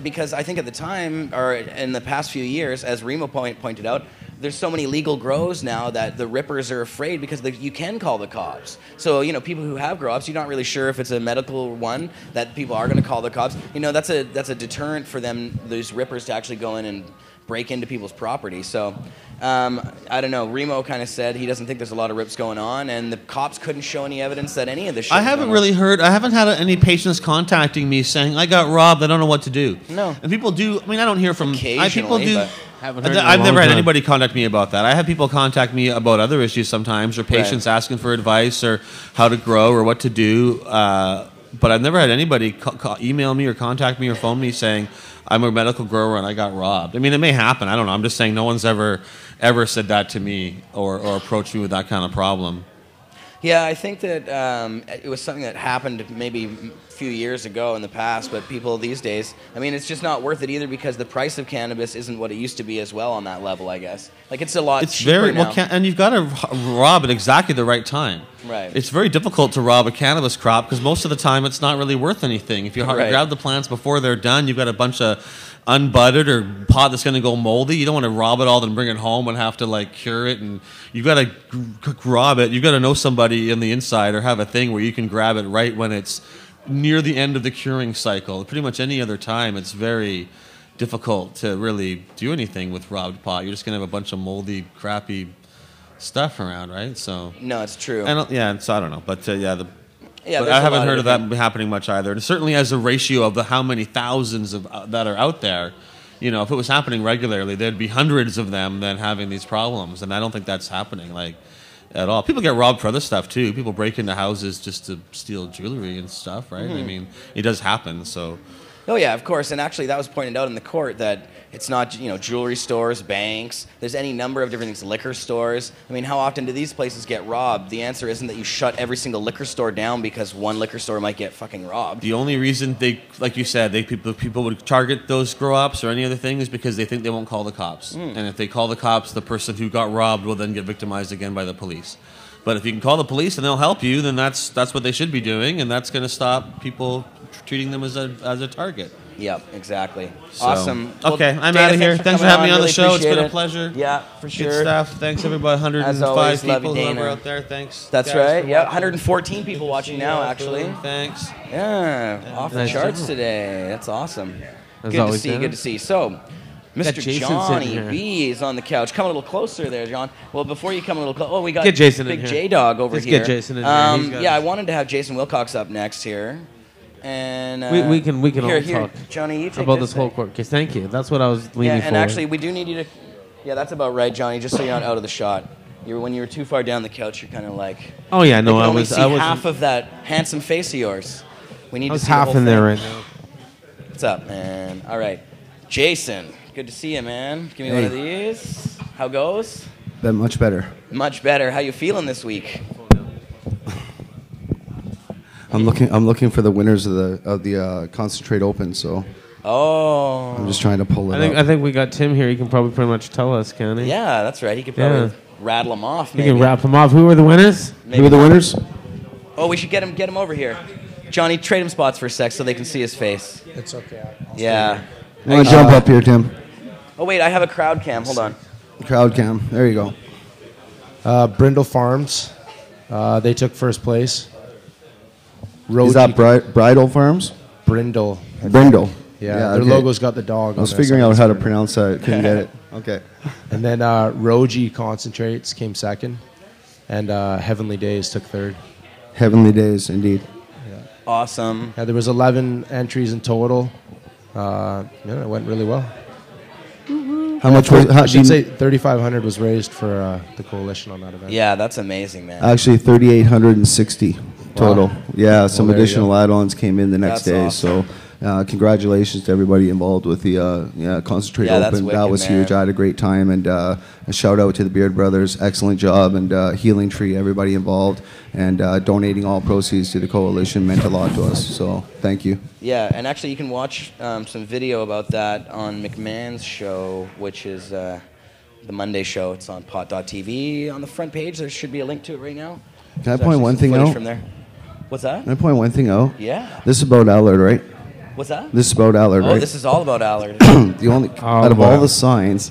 Because I think at the time, or in the past few years, as Remo pointed out, there's so many legal grows now that the rippers are afraid because you can call the cops. So, people who have grow ups, you're not really sure if it's a medical one that people are going to call the cops. That's a deterrent for them, those rippers, to actually go in and break into people's property. So, I don't know. Remo kind of said he doesn't think there's a lot of rips going on, and the cops couldn't show any evidence that any of this shit I haven't had any patients contacting me saying, I got robbed, I don't know what to do. No. And people do, I don't hear from... Occasionally, I've never had anybody contact me about that. I have people contact me about other issues sometimes, or patients asking for advice or how to grow or what to do. But I've never had anybody email me or contact me or phone me saying, I'm a medical grower and I got robbed. I mean, it may happen. I don't know. I'm just saying no one's ever said that to me or approached me with that kind of problem. Yeah, I think that it was something that happened maybe a few years ago in the past, but people these days, I mean, it's just not worth it either because the price of cannabis isn't what it used to be as well on that level, I guess. Like, it's a lot cheaper now. And you've got to rob at exactly the right time. Right. It's very difficult to rob a cannabis crop because most of the time it's not really worth anything. If you grab the plants before they're done, you've got a bunch of unbudded or pot that's going to go moldy. You don't want to rob it all and bring it home and have to like cure it, and you've got to rob it. You've got to know somebody in the inside or have a thing where you can grab it right when it's near the end of the curing cycle. Pretty much any other time, it's very difficult to really do anything with robbed pot. You're just going to have a bunch of moldy, crappy stuff around, right? So no, it's true. So I don't know, but but I haven't heard of that happening much either. And certainly as a ratio of how many thousands of that are out there, you know, if it was happening regularly, there'd be hundreds of them then having these problems. And I don't think that's happening like at all. People get robbed for other stuff too. People break into houses just to steal jewelry and stuff, right? I mean, it does happen. So. Oh yeah, of course. And actually, that was pointed out in the court that it's not, jewelry stores, banks. There's any number of different things, liquor stores. I mean, how often do these places get robbed? The answer isn't that you shut every single liquor store down because one liquor store might get fucking robbed. The only reason like you said, people would target those grow-ups or any other thing is because they think they won't call the cops. And if they call the cops, the person who got robbed will then get victimized again by the police. But if you can call the police and they'll help you, then that's what they should be doing, and that's going to stop people treating them as a target. Yep, exactly. So, awesome. Okay, well, I'm out of here. Thanks for having me on the show. It's been a pleasure. Yeah, for sure. Good stuff. Thanks, everybody. 105 always, people who are out there. Thanks. That's right. Yeah, 114 people watching now, actually. Thanks. Yeah, off the charts today. That's awesome. Good to see. Good to see. So, Mr. Johnny B is on the couch. Come a little closer there, John. Well, before you come a little closer, we got Big J-Dog over here. Get Jason in here. Yeah, I wanted to have Jason Wilcox up next here. And we can all talk. Johnny, you take about this whole court case. Thank you. That's what I was leaning for. And actually, we do need you to. Yeah, that's about right, Johnny. Just so you're not out of the shot. When you were too far down the couch, you're kind of like. Oh yeah, no, I was half of that handsome face of yours. We need to see half the whole in thing. there right now. What's up, man? All right, Jason. Good to see you, man. Give me one of these. How goes? Been much better. Much better. How you feeling this week? I'm looking for the winners of the Concentrate Open, so. Oh. I'm just trying to pull it up. I think we got Tim here. He can probably pretty much tell us, can he? Yeah, that's right. He could probably rattle them off. Maybe. He can wrap them off. Who are the winners? Who are the winners? Oh, we should get him over here. Johnny, trade him spots for a sec so they can see his face. It's okay. Yeah. I'm gonna jump up here, Tim. Oh wait, I have a crowd cam. Hold on. Crowd cam. There you go. Brindle Farms. They took first place. Is that Bridal Farms? Brindle. Brindle. Yeah, their logo's got the dog on it. I was figuring out how to pronounce that. Couldn't get it. Okay. And then Roji Concentrates came second. And Heavenly Days took third. Heavenly Days, indeed. Yeah. Awesome. Yeah, there was 11 entries in total. It went really well. How much was? I should say 3,500 was raised for the coalition on that event. Yeah, that's amazing, man. Actually, 3,860 total. Wow. Yeah, some additional add-ons came in the next day. Awesome. So, congratulations to everybody involved with the Concentrate Open. Wicked, that was huge. I had a great time, and a shout out to the Beard Brothers. Excellent job, and Healing Tree, everybody involved, and donating all proceeds to the coalition meant a lot to us. So, thank you. Yeah, and actually, you can watch some video about that on McMahon's show, which is the Monday show. It's on pot.tv. On the front page, there should be a link to it right now. Can I point one thing out? From there. What's that? Can I point one thing out? Yeah. This is about Allard, right? What's that? This is about Allard, right? Oh, this is all about Allard. The only out of all the signs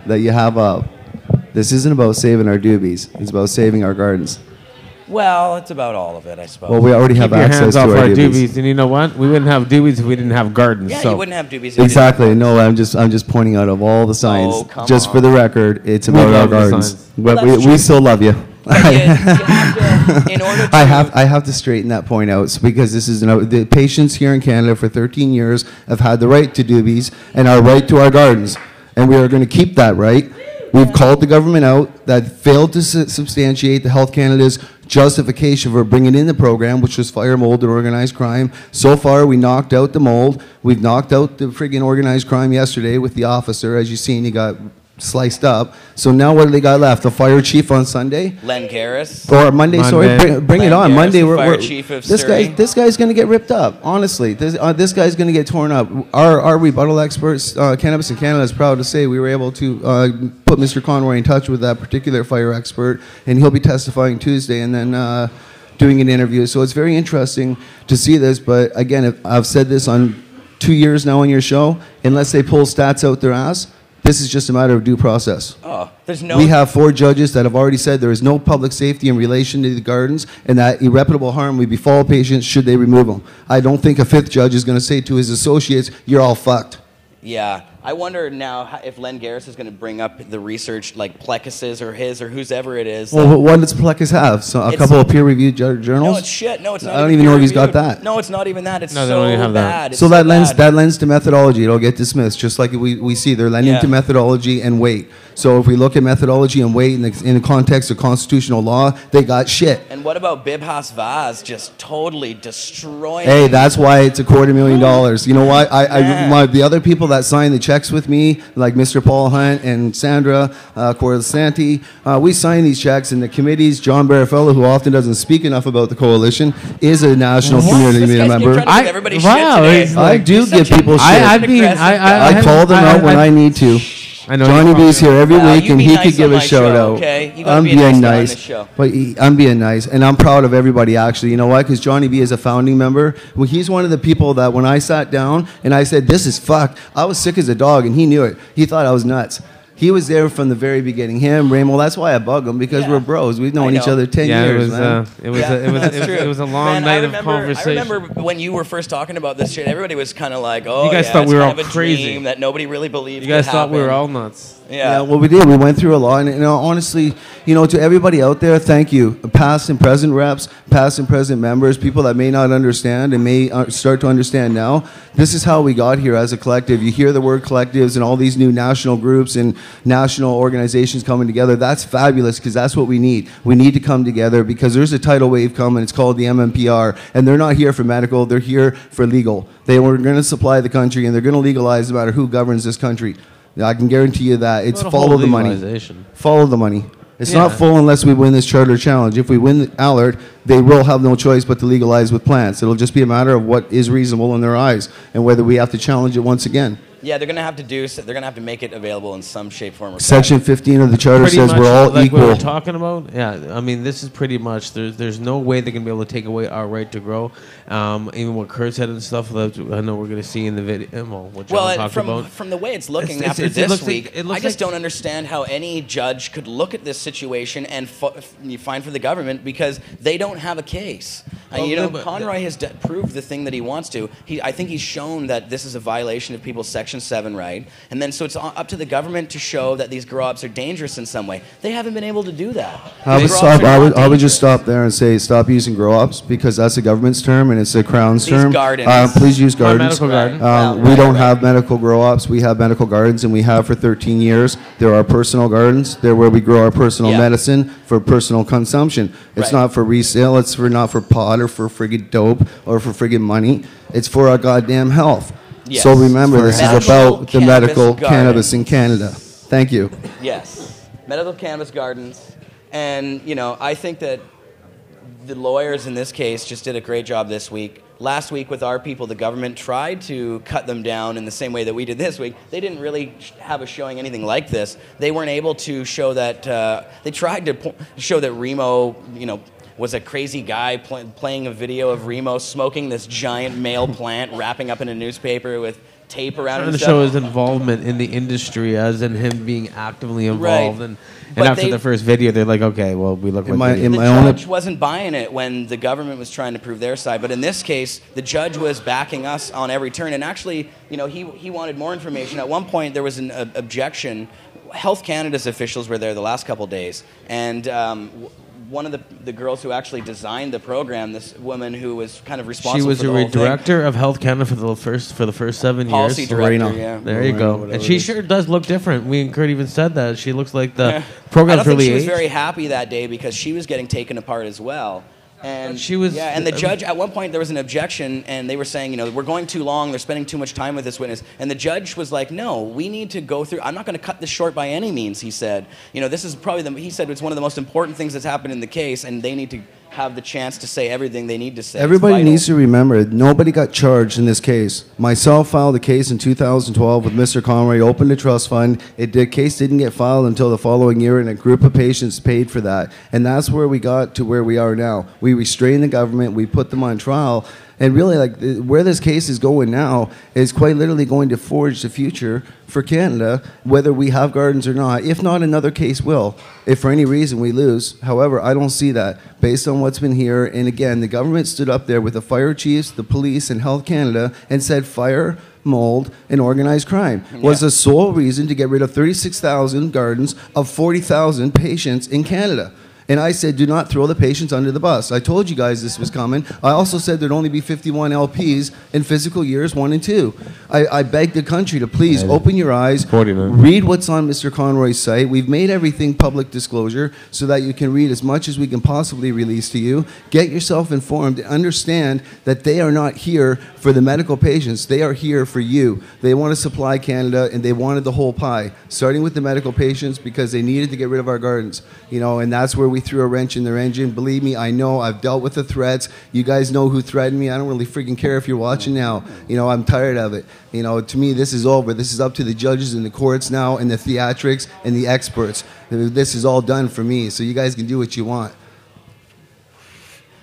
that you have up, this isn't about saving our doobies. It's about saving our gardens. Well, it's about all of it, I suppose. Well, we already have access to our doobies. And you know what? We wouldn't have doobies if we didn't have gardens. Yeah, so. you wouldn't have doobies. Exactly. No, I'm just pointing out of all the signs. Oh, come just on. for the record, it's about our gardens. Well, we still love you. In order to I have to straighten that point out because this is the patients here in Canada for 13 years have had the right to doobies and our right to our gardens. and we are going to keep that right. We've called the government out that failed to substantiate the Health Canada's justification for bringing in the program, which was fire, mold, and organized crime. So far, we knocked out the mold. We've knocked out the friggin' organized crime yesterday with the officer. As you've seen, he got sliced up. So now what do they got left? The fire chief on Sunday? Len Garris. Or Monday, sorry. Bring it on. Garris, Monday, fire chief of Surrey. This guy's going to get ripped up. Honestly, this guy's going to get torn up. Our rebuttal experts, Cannabis in Canada, is proud to say we were able to put Mr. Conroy in touch with that particular fire expert, and he'll be testifying Tuesday and then doing an interview. So it's very interesting to see this. But again, I've said this on 2 years now on your show. Unless they pull stats out their ass, this is just a matter of due process. Oh, there's no. We have 4 judges that have already said there is no public safety in relation to the gardens, and that irreparable harm would befall patients should they remove them. I don't think a 5th judge is going to say to his associates, "You're all fucked." Yeah, I wonder now if Len Garris is going to bring up the research, like Plekis's or his or whoever it is. Well, what does Plekis have? So a couple of peer-reviewed journals? No, it's shit. No, it's not. I don't even know if he's got that. No, it's not even that. It's No, they don't even have that. bad. It's So that bad. lends to methodology. It'll get dismissed, just like we see. They're lending to methodology and weight. So if we look at methodology and weight in the context of constitutional law, they got shit. And what about Bibhas Vaz just totally destroying? Hey, that's why it's $250,000. You know what? The other people that signed the checks with me, like Mr. Paul Hunt and Sandra Corsanti, we signed these checks, and the committees, John Barrafello, who often doesn't speak enough about the coalition, is a national community member. I do give people shit. I call them out when I need to. I know Johnny B's here every week, and he nice could give on a my shout show, out. okay? You I'm gotta be being nice nice, on this show. but I'm being nice, and I'm proud of everybody. Actually, you know why? Because Johnny B is a founding member. Well, he's one of the people that when I sat down and I said, "This is fucked," I was sick as a dog, and he knew it. He thought I was nuts. He was there from the very beginning. Him, Raymond. That's why I bug him, because we're bros. We've known each other 10 years. It was a long night of conversation. I remember when you were first talking about this shit. Everybody was kind of like, "Oh, you guys thought we were all crazy. Dream that nobody really believed." You guys thought we were all nuts. Yeah. Well, we did. We went through a lot, and honestly, to everybody out there, thank you, past and present reps, past and present members, people that may not understand and may start to understand now. This is how we got here as a collective. You hear the word collectives and all these new national groups and national organizations coming together. That's fabulous, because that's what we need. We need to come together because there's a tidal wave coming. It's called the MMPR, and they're not here for medical. They're here for legal. They were going to supply the country, and they're going to legalize no matter who governs this country. I can guarantee you that. It's follow the money. Follow the money. It's not full unless we win this charter challenge. If we win the Allard, they will have no choice but to legalize with plants. It'll just be a matter of what is reasonable in their eyes and whether we have to challenge it once again. Yeah, they're gonna have to make it available in some shape, form, or Section 15 of the charter pretty says we're all like equal. What we're talking about, yeah. I mean, this is pretty much. There's no way they're gonna be able to take away our right to grow. Even what Kurt said and stuff. I know we're gonna see in the video. What John talked about. From the way it's looking after this week, I just don't understand how any judge could look at this situation and fine for the government because they don't have a case. Conroy has proved the thing that he wants to. I think he's shown that this is a violation of people's Section 7 right, and then so it's up to the government to show that these grow-ops are dangerous in some way. They haven't been able to do that. I would just stop there and say stop using grow-ops because that's the government's term and it's the Crown's term. Gardens. Please use gardens. Medical garden. We don't have medical grow-ops. We have medical gardens, and we have for 13 years. There are personal gardens. They're where we grow our personal medicine for personal consumption. It's not for resale. It's not for pot or for friggin' dope or for friggin' money. It's for our goddamn health. Yes. So remember, this is about the medical gardens. cannabis in Canada. Thank you. Yes, medical cannabis gardens, and I think that the lawyers in this case just did a great job this week. Last week with our people, the government tried to cut them down in the same way that we did this week. They didn't really have us showing anything like this. They weren't able to show that. They tried to show that Remo, was a crazy guy playing a video of Remo smoking this giant male plant, wrapping up in a newspaper with tape around him. Trying to show his involvement in the industry, as in him being actively involved. Right. And after the first video, they're like, okay, well, we look like the judge wasn't buying it when the government was trying to prove their side. But in this case, the judge was backing us on every turn. And actually, he wanted more information. At one point, there was an objection. Health Canada's officials were there the last couple days. And one of the girls who actually designed the program, this woman who was kind of responsible. She was for the whole director of Health Canada for the first 7 years. Policy director, yeah. There you go. And she sure does look different. Me and Kurt even said that. She looks like the program's really aged. She was very happy that day because she was getting taken apart as well. And she was, and the judge, at one point there was an objection, and they were saying, we're going too long, they're spending too much time with this witness. And the judge was like, no, we need to go through, I'm not going to cut this short by any means, he said. This is probably, he said it's one of the most important things that's happened in the case, and they need to have the chance to say everything they need to say. Everybody needs to remember, nobody got charged in this case. Myself filed a case in 2012 with Mr. Conroy, opened a trust fund. The case didn't get filed until the following year, and a group of patients paid for that. And that's where we got to where we are now. We restrained the government, we put them on trial, and really, where this case is going now is quite literally going to forge the future for Canada, whether we have gardens or not. If not, another case will, if for any reason we lose. However, I don't see that based on what's been here. And again, the government stood up there with the fire chiefs, the police, and Health Canada and said fire, mold, and organized crime was the sole reason to get rid of 36,000 gardens of 40,000 patients in Canada. And I said, do not throw the patients under the bus. I told you guys this was coming. I also said there'd only be 51 LPs in fiscal years 1 and 2. I begged the country to please open your eyes, read what's on Mr. Conroy's site. We've made everything public disclosure so that you can read as much as we can possibly release to you. Get yourself informed and understand that they are not here for the medical patients. They are here for you. They want to supply Canada, and they wanted the whole pie, starting with the medical patients because they needed to get rid of our gardens. And that's where we threw a wrench in their engine. Believe me, I know. I've dealt with the threats. You guys know who threatened me. I don't really freaking care if you're watching now. I'm tired of it. To me, this is over. This is up to the judges and the courts now, and the theatrics and the experts. This is all done for me, so you guys can do what you want.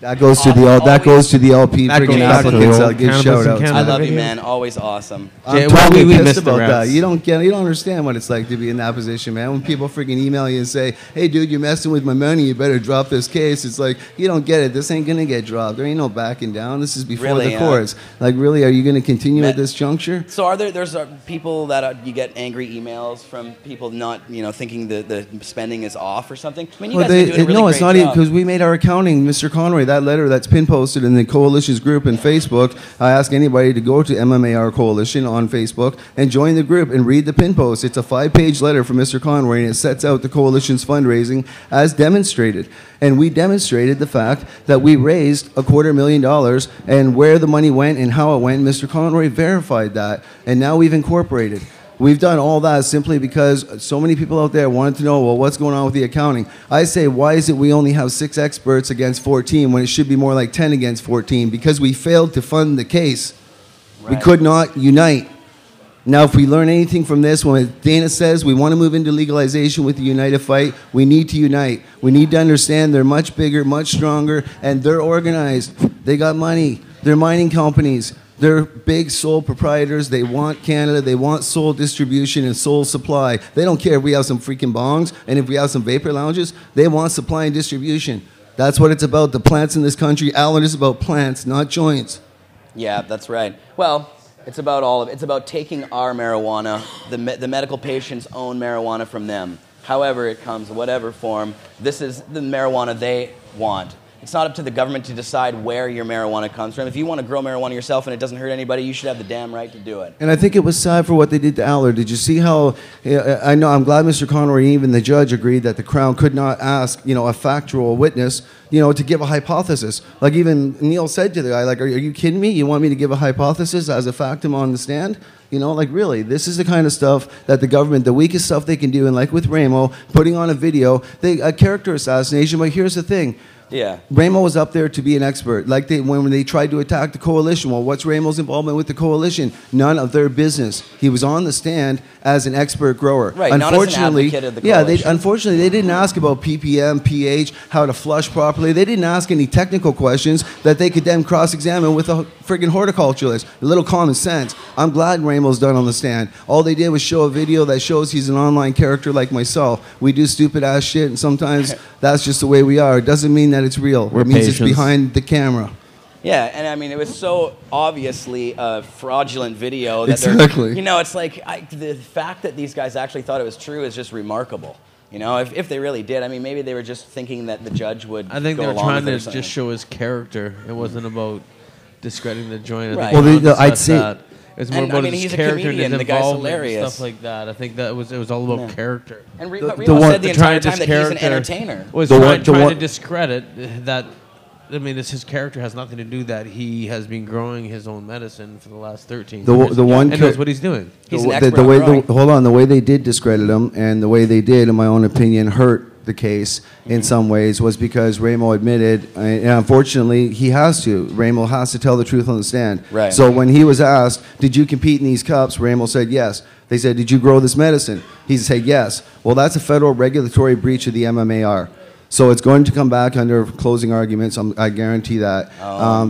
That goes to the LP freaking applicants. I'll give shout outs. I love you, man. Always awesome. I'm totally pissed about that. You don't understand what it's like to be in that position, man. When people freaking email you and say, "Hey, dude, you're messing with my money. You better drop this case." It's like, you don't get it. This ain't gonna get dropped. There ain't no backing down. This is before the courts. Really, are you gonna continue at this juncture? So there's people that you get angry emails from people not thinking the spending is off or something. I mean, you guys are doing a really great job. No, it's not even because we made our accounting, Mr. Conroy. That letter that's pin posted in the Coalition's group in Facebook, I ask anybody to go to MMAR Coalition on Facebook and join the group and read the pin post. It's a 5-page letter from Mr. Conroy, and it sets out the Coalition's fundraising as demonstrated. And we demonstrated the fact that we raised $250,000, and where the money went and how it went, Mr. Conroy verified that, and now we've incorporated. We've done all that simply because so many people out there wanted to know, well, what's going on with the accounting? I say, why is it we only have 6 experts against 14 when it should be more like 10 against 14? Because we failed to fund the case. Right. We could not unite. Now, if we learn anything from this, when Dana says we want to move into legalization with the United Fight, we need to unite. We need to understand they're much bigger, much stronger, and they're organized. They got money. They're mining companies. They're big sole proprietors. They want Canada. They want sole distribution and sole supply. They don't care if we have some freaking bongs and if we have some vapor lounges. They want supply and distribution. That's what it's about. The plants in this country. Alan is about plants, not joints. Yeah, that's right. Well, it's about all of it. It's about taking our marijuana, the medical patients' own marijuana from them. However it comes, whatever form, this is the marijuana they want. It's not up to the government to decide where your marijuana comes from. If you want to grow marijuana yourself and it doesn't hurt anybody, you should have the damn right to do it. And I think it was sad for what they did to Allard. Did you see how, I'm glad Mr. Conroy, even the judge, agreed that the Crown could not ask, a factual witness, to give a hypothesis. Like even Neil said to the guy, are you kidding me? You want me to give a hypothesis as a factum on the stand? Really, this is the kind of stuff that the government, the weakest stuff they can do, and like with Ramo, putting on a video, a character assassination, but here's the thing. Yeah. Ramo was up there to be an expert. When they tried to attack the Coalition, well, what's Ramo's involvement with the Coalition? None of their business. He was on the stand as an expert grower. Right, not as an advocate of the Coalition. Unfortunately, they didn't ask about ppm, pH, how to flush properly. They didn't ask any technical questions that they could then cross-examine with a friggin' horticulturalist. A little common sense. I'm glad Ramo's done on the stand. All they did was show a video that shows he's an online character like myself. We do stupid-ass shit, and sometimes that's just the way we are. It doesn't mean that it's real. It means it's behind the camera. Yeah, and I mean, it was so obviously a fraudulent video that exactly. It's like the fact that these guys actually thought it was true is just remarkable. You know, if they really did, I mean, maybe they were just thinking that the judge would. I think go they were along trying with to it just show his character. It wasn't about discrediting the joint. Right. Well, I'd say that. It's more about his he's a character comedian. and The his guy's involvement and hilarious. stuff like that. I think that it was all about character. And Remo said the entire time that he's an entertainer. Was trying to discredit that. I mean, his character has nothing to do that he has been growing his own medicine for the last 13 years. And knows what he's doing. He's an expert on growing. Hold on, the way they did discredit him and the way they did, in my own opinion, hurt the case in some ways was because Ramo admitted, and unfortunately he has to. Ramo has to tell the truth on the stand. Right. So when he was asked, did you compete in these cups? Ramo said yes. They said, did you grow this medicine? He said yes. Well, that's a federal regulatory breach of the MMAR. So it's going to come back under closing arguments. I guarantee that.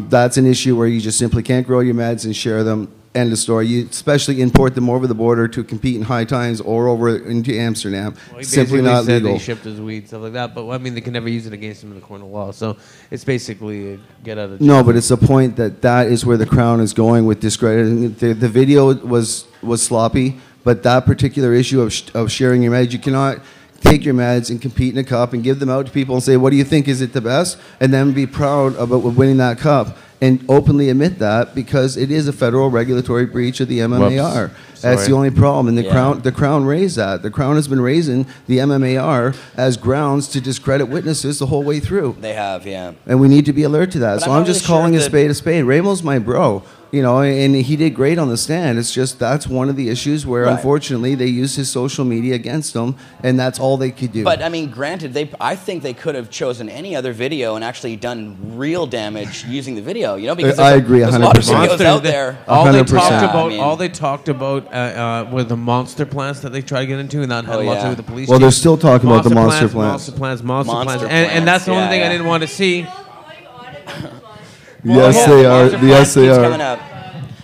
That's an issue where you just simply can't grow your meds and share them. End of story. You especially import them over the border to compete in High Times or over into Amsterdam. Well, Simply not said legal. He shipped his weed, stuff like that. But I mean, they can never use it against him in the court of law. So it's basically a get out of jail. No, but it's the point that is where the Crown is going with discrediting. The video was sloppy, but that particular issue of sharing your meds, you cannot take your meds and compete in a cup and give them out to people and say, what do you think, is it the best? And then be proud about winning that cup and openly admit that, because it is a federal regulatory breach of the MMAR. That's the only problem. And the Crown raised that. The Crown has been raising the MMAR as grounds to discredit witnesses the whole way through. They have, yeah. And we need to be alert to that. But so I'm just calling a spade a spade. Ramo's my bro. You know, and he did great on the stand. It's just that's one of the issues where, unfortunately, they used his social media against him, and that's all they could do. But I mean, granted, I think they could have chosen any other video and actually done real damage using the video. You know, because I agree 100%. There's a lot of videos out there. All they talked about were the monster plants that they tried to get into, and that had a lot to do with the police. Well, they're still talking about the monster plants. And that's the only thing I didn't want to see. Yes, they are. Yes, they are. Coming up.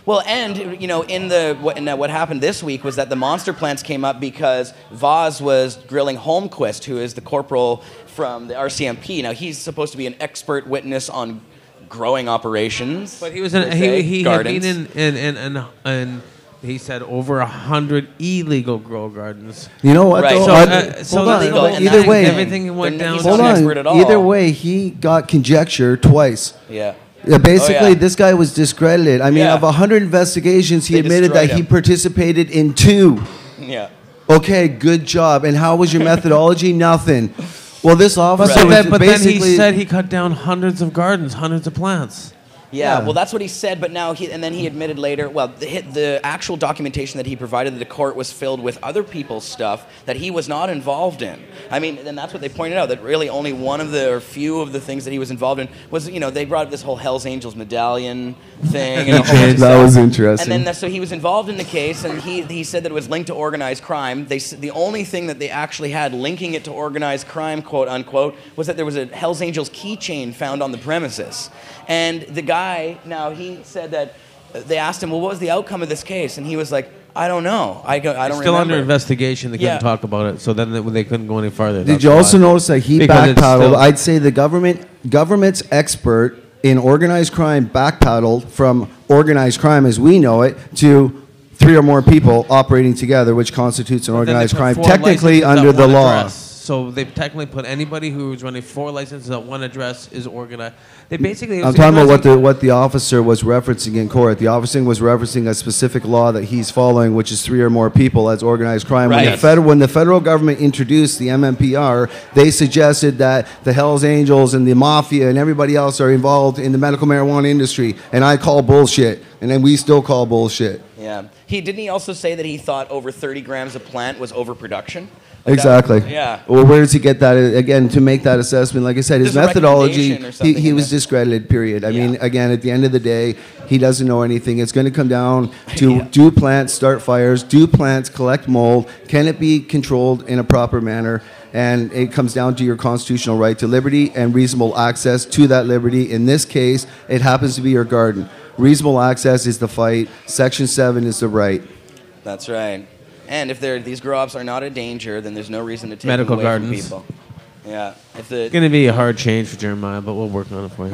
Well, and you know, what happened this week was that the monster plants came up because Voss was grilling Holmquist, who is the corporal from the RCMP. Now he's supposed to be an expert witness on growing operations. But he was he had been in he said over 100 illegal grow gardens. You know what? Right. So either way, everything went down. Hold on. Either way, he got conjecture twice. Yeah. Yeah, basically, this guy was discredited. I mean, of 100 investigations, he admitted that he participated in 2. Yeah. Okay, good job. And how was your methodology? Nothing. Well, this officer but then he said he cut down hundreds of gardens, hundreds of plants. Yeah, well, that's what he said, but now then he admitted later, well, the actual documentation that he provided to the court was filled with other people's stuff that he was not involved in. I mean, and that's what they pointed out, that really only one of the, or few of the things that he was involved in was, you know, they brought up this whole Hells Angels medallion thing. And that was interesting. And then, so he was involved in the case, and he said that it was linked to organized crime. The only thing that they actually had linking it to organized crime, quote unquote, was that there was a Hells Angels keychain found on the premises. And the guy, now he said that they asked him, well, what was the outcome of this case? And he was like, I don't know. I don't remember. Still under investigation. They couldn't talk about it. So then they couldn't go any farther. Did you also notice that he backpedaled? I'd say the government's expert in organized crime backpedaled from organized crime as we know it to 3 or more people operating together, which constitutes an organized crime, technically under the law. So they technically put anybody who was running 4 licenses at one address is organized. They basically. I'm talking about what the officer was referencing in court. The officer was referencing a specific law that he's following, which is 3 or more people as organized crime. Right. When the federal government introduced the MMPR, they suggested that the Hells Angels and the Mafia and everybody else are involved in the medical marijuana industry, and I call bullshit, and then we still call bullshit. Yeah. Didn't he also say that he thought over 30 grams of plant was overproduction? Exactly. Yeah. Well, where does he get that? Again, to make that assessment, like I said, his methodology, he was discredited, period. I mean, again, at the end of the day, he doesn't know anything. It's going to come down to do plants start fires? Do plants collect mold? Can it be controlled in a proper manner? And it comes down to your constitutional right to liberty and reasonable access to that liberty. In this case, it happens to be your garden. Reasonable access is the fight. Section 7 is the right. That's right. And if these grow-ups are not a danger, then there's no reason to take medical them away gardens. from people. Yeah. It's going to be a hard change for Jeremiah, but we'll work on it for you.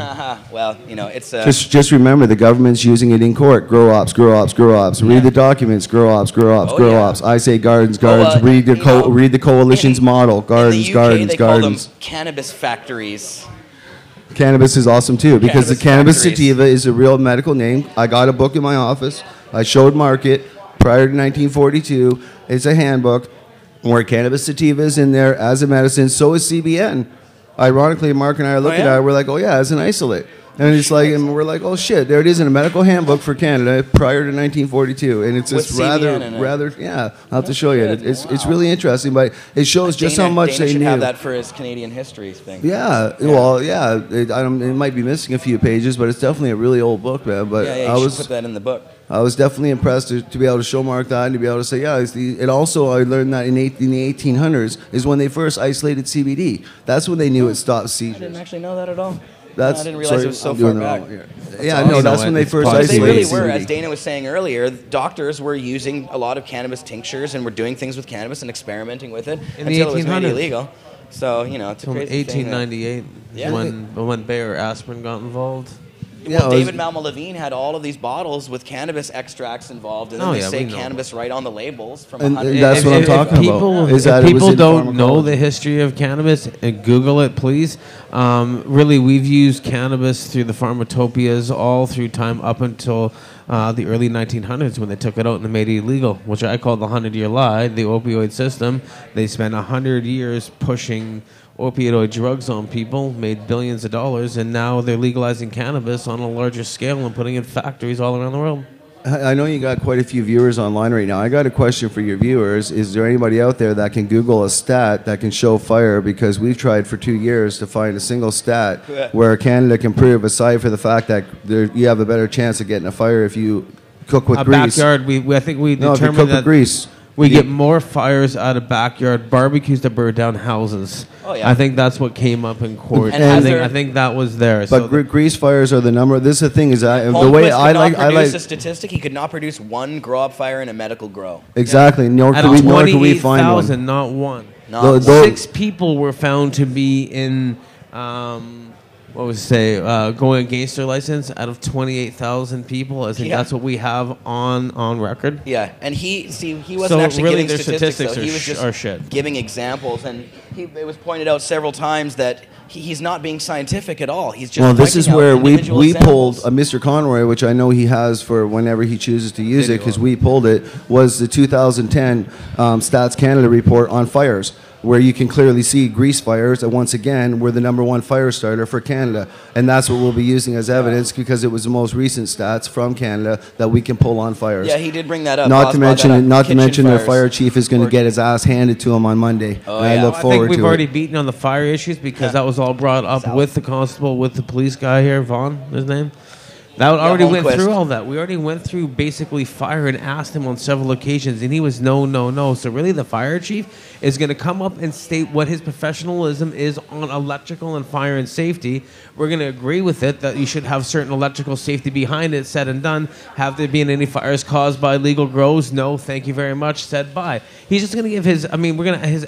Well, you know, it's... Just remember, the government's using it in court. Grow ops, grow ops, grow ops. Read the documents. Grow ops, grow ops, grow ops. I say gardens, gardens. Read the coalition's model. Gardens, gardens, they gardens. Call them cannabis factories. Cannabis is awesome too, because the cannabis sativa is a real medical name. I got a book in my office. I showed Mark it prior to 1942. It's a handbook where cannabis sativa is in there as a medicine. So is CBN. Ironically, Mark and I are looking at it. We're like, oh yeah, as an isolate. And it's like, and we're like, oh shit, there it is in a medical handbook for Canada prior to 1942, and it's just rather, yeah. I'll have to show you. It's really interesting, but it shows just how much they knew. Should have that for his Canadian history thing. Yeah, well, yeah. It might be missing a few pages, but it's definitely a really old book, man. But I should put that in the book. I was definitely impressed to be able to show Mark that and to be able to say, yeah. And also, I learned that in the 1800s is when they first isolated CBD. That's when they knew it stopped seizures. I didn't actually know that at all. I didn't realize it was so far back. Yeah, no, that's when they first isolated. They really were, as Dana was saying earlier. Doctors were using a lot of cannabis tinctures and were doing things with cannabis and experimenting with it until it was made illegal. So it's a crazy thing. 1898, when Bayer Aspirin got involved. Well, David Malma Levine had all of these bottles with cannabis extracts involved, and then they say cannabis right on the labels. And that's what I'm talking about. If people don't know the history of cannabis, Google it, please. Really, we've used cannabis through the pharmacopoeias all through time up until the early 1900s when they took it out and they made it illegal, which I call the 100-year lie, the opioid system. They spent 100 years pushing opioid drugs on people, made billions of dollars, and now they're legalizing cannabis on a larger scale and putting it in factories all around the world. I know you got quite a few viewers online right now. I got a question for your viewers. Is there anybody out there that can Google a stat that can show fire? Because we've tried for 2 years to find a single stat where Canada can prove, aside for the fact that you have a better chance of getting a fire if you cook with grease. Backyard, I think we determined if you cook with grease. We get more fires out of backyard barbecues that burn down houses. Oh, yeah. I think that's what came up in court. And I think that was there. But so grease fires are the number. This is the thing is the way I like a statistic. He could not produce one grow-up fire in a medical grow. Exactly. Nor could we find one. Not one. 6 people were found to be in. Going against their license out of 28,000 people. I think that's what we have on record. Yeah, and he wasn't actually really giving statistics. He was just giving examples, and it was pointed out several times that he's not being scientific at all. He's just this is where we pulled a Mr. Conroy, which I know he has for whenever he chooses to use it, because we pulled it, was the 2010 Stats Canada report on fires, where you can clearly see grease fires, and once again, we're the #1 fire starter for Canada. And that's what we'll be using as evidence, because it was the most recent stats from Canada that we can pull on fires. Yeah, he did bring that up. Not to mention their fire chief is going to get his ass handed to him on Monday. I look forward to it. I think we've already beaten on the fire issues, because that was all brought up with the constable, with the police guy here, Vaughn, his name. That already went through all that. We already went through basically fire and asked him on several occasions, and he was no. So really the fire chief is going to come up and state what his professionalism is on electrical and fire and safety. We're going to agree with it that you should have certain electrical safety behind it, said and done. Have there been any fires caused by legal grows? No, thank you very much, said bye. He's just going to give his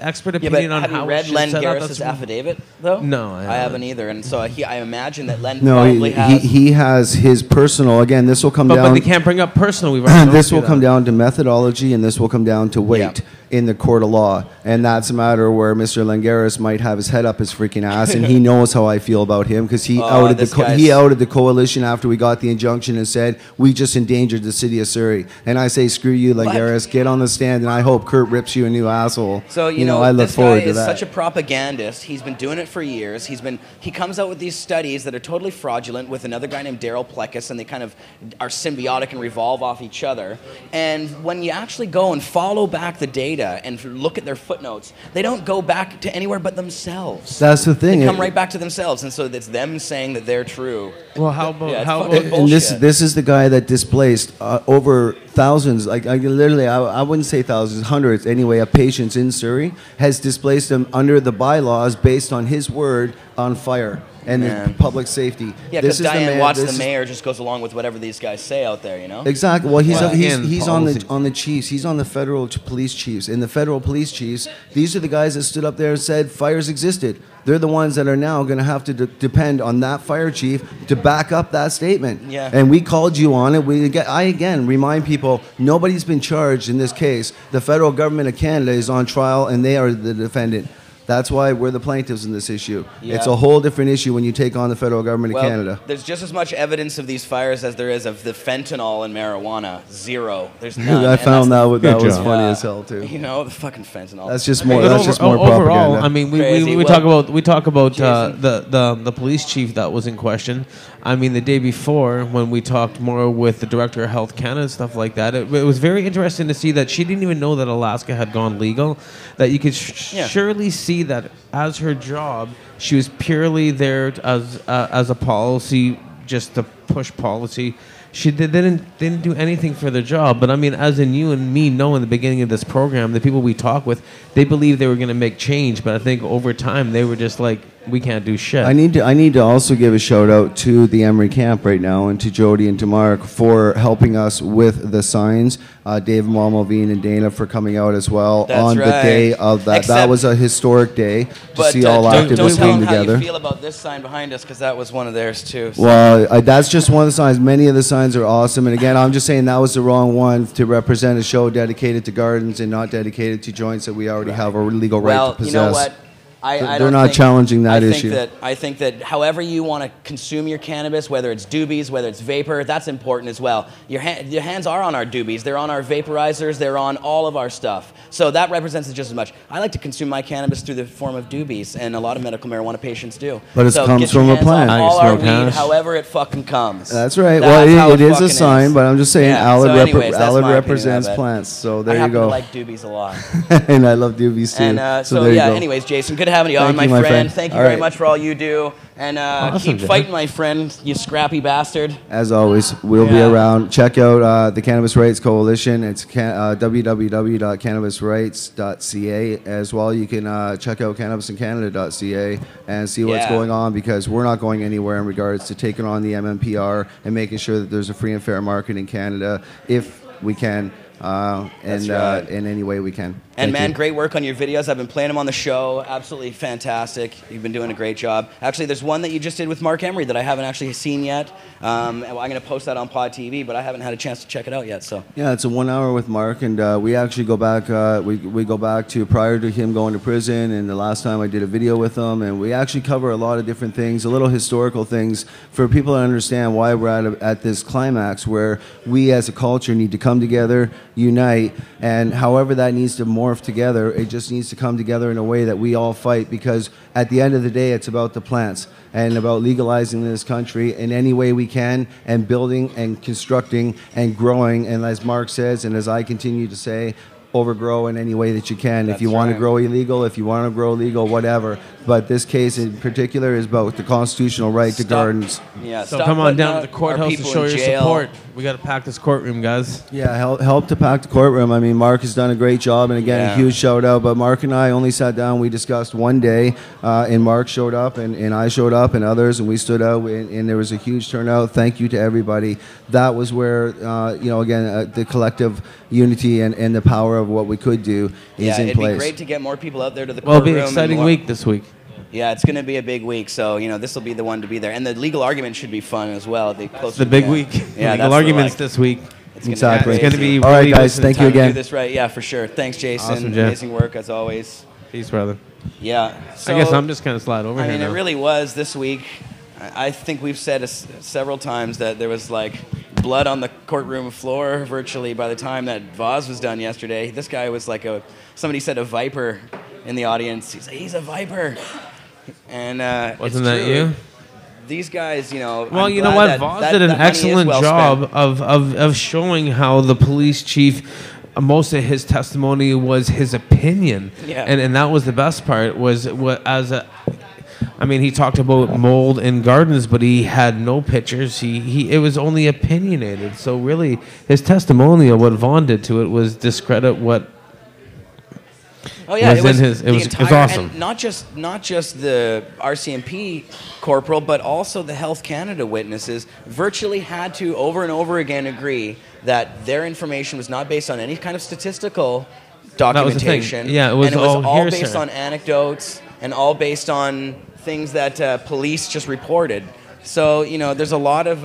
expert opinion on how. Have you read Len Garris' affidavit, though? No, I haven't either. And so I imagine that Len probably has. He has his personal. Again, this will come down. But they can't bring up personal. This will come down to methodology, and this will come down to weight in the court of law. And that's a matter where Mr. Langaris might have his head up his freaking ass, and he knows how I feel about him, because he outed the coalition after we got the injunction and said we just endangered the city of Surrey. And I say, screw you, Langaris, get on the stand, and I hope Kurt rips you a new asshole. So I look forward to that. This guy is such a propagandist. He's been doing it for years. He comes out with these studies that are totally fraudulent with another guy named Daryl Plekas, and they kind of are symbiotic and revolve off each other. And when you actually go and follow back the data and look at their footnotes, they don't go back to anywhere but themselves. That's the thing. They come right back to themselves, and so it's them saying that they're true. Well, how about and this is the guy that displaced over thousands, I wouldn't say thousands, hundreds anyway, of patients in Surrey, has displaced them under the bylaws based on his word on fire. and the public safety. Yeah, because Diane Watts, the mayor, just goes along with whatever these guys say out there, you know? Exactly. Well, he's on the chiefs. He's on the federal police chiefs. And the federal police chiefs, these are the guys that stood up there and said fires existed. They're the ones that are now going to have to depend on that fire chief to back up that statement. Yeah. And we called you on it. I again remind people, nobody's been charged in this case. The federal government of Canada is on trial, and they are the defendant. That's why we're the plaintiffs in this issue. Yeah. It's a whole different issue when you take on the federal government of Canada. There's just as much evidence of these fires as there is of the fentanyl in marijuana. Zero. There's none. I found that was funny as hell too. You know, the fucking fentanyl. That's just more. That's just more overall, propaganda. I mean, we talk about the police chief that was in question. I mean, the day before when we talked more with the director of Health Canada and stuff like that, it was very interesting to see that she didn't even know that Alaska had gone legal. That you could surely see that as her job, she was purely there as a policy, just to push policy. She didn't do anything for the job. But I mean, as in you and me know in the beginning of this program, the people we talk with, they believed they were going to make change. But I think over time they were just like, we can't do shit. I need to also give a shout out to the Emery camp right now, and to Jody and to Mark for helping us with the signs. Dave Malmovine and Dana for coming out as well. That's on right. The day of that. That was a historic day to see all activists don't come together. How you feel about this sign behind us, because that was one of theirs too. So. Well, that's just one of the signs. Many of the signs are awesome, and again, I'm just saying that was the wrong one to represent a show dedicated to gardens and not dedicated to joints that we already have a legal right to possess. You know what? They're not challenging that issue. I think that however you want to consume your cannabis, whether it's doobies, whether it's vapor, that's important as well. Your hands are on our doobies. They're on our vaporizers. They're on all of our stuff. So that represents it just as much. I like to consume my cannabis through the form of doobies, and a lot of medical marijuana patients do. But it comes from a plant. All our weed, however it fucking comes. That's right. It is a sign, but I'm just saying Alad represents plants. So there you go. I like doobies a lot. And I love doobies too. And so yeah, anyways, Jason, good having you on, my friend. Thank you very much for all you do. And keep fighting, my friend, you scrappy bastard. As always, we'll be around. Check out the Cannabis Rights Coalition. It's www.cannabisrights.ca. As well, you can check out cannabisincanada.ca and see what's going on, because we're not going anywhere in regards to taking on the MMPR and making sure that there's a free and fair market in Canada if we can. In any way we can. And man, great work on your videos. I've been playing them on the show. Absolutely fantastic. You've been doing a great job. Actually, there's one that you just did with Mark Emery that I haven't actually seen yet. I'm going to post that on Pod TV, but I haven't had a chance to check it out yet. So yeah, it's a 1 hour with Mark, and we actually go back. We go back to prior to him going to prison, and the last time I did a video with him, and we actually cover a lot of different things, a little historical things for people to understand why we're at this climax where we as a culture need to come together, unite, and however that needs to morph together, it just needs to come together in a way that we all fight, because at the end of the day, it's about the plants and about legalizing this country in any way we can, and building and constructing and growing, and as Mark says, and as I continue to say, overgrow in any way that you can. If you want to grow illegal, if you want to grow legal, whatever. But this case in particular is about the constitutional right to gardens. Yeah, so come on down to the courthouse to show your support. We got to pack this courtroom, guys. Yeah, help to pack the courtroom. I mean, Mark has done a great job, and again, a huge shout out. But Mark and I only sat down. We discussed one day, and Mark showed up, and I showed up, and others, and we stood out, and there was a huge turnout. Thank you to everybody. That was where, again, the collective unity and the power of what we could do is in place. It'd be great to get more people out there to the courtroom. Well, it'll be an exciting week this week. Yeah, it's going to be a big week, so this will be the one to be there, and the legal argument should be fun as well. It's the big week. Yeah, legal arguments this week. Exactly. It's going to be. All right, guys. Thank you again. Do this right, yeah, for sure. Thanks, Jason. Awesome, amazing work as always. Peace, brother. Yeah. So, I guess I'm just kind of slide over here. I mean, now. It really was this week. I think we've said several times that there was like blood on the courtroom floor virtually by the time that Vaz was done yesterday. This guy was like somebody said a viper in the audience. He's like, he's a viper. And wasn't that you? These guys, Well, you know what? Vaz did an excellent job of showing how the police chief, most of his testimony was his opinion. Yeah. And that was the best part. He talked about mold in gardens, but he had no pictures. It was only opinionated. So really, his testimonial, what Vaughn did to it, was discredit what Oh yeah, it was awesome. And not just the RCMP corporal, but also the Health Canada witnesses virtually had to over and over again agree that their information was not based on any kind of statistical documentation. Yeah, it was all based on anecdotes and all based on things that police just reported. So there's a lot of.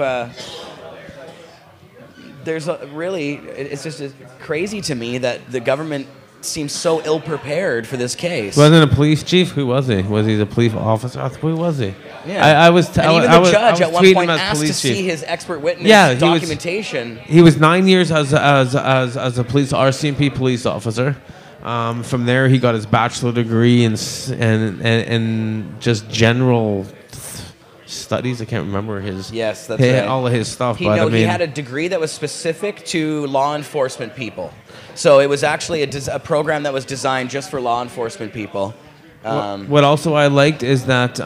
It's just crazy to me that the government seems so ill-prepared for this case. Wasn't a police chief? Who was he? Was he the police officer? Who was he? Yeah. I was. And even the judge at one point asked to see his expert witness documentation. He was 9 years as a police RCMP police officer. From there, he got his bachelor degree in just general studies. I can't remember his. Yes, that's right. All of his stuff. He had a degree that was specific to law enforcement people. So it was actually a program that was designed just for law enforcement people. What also I liked is that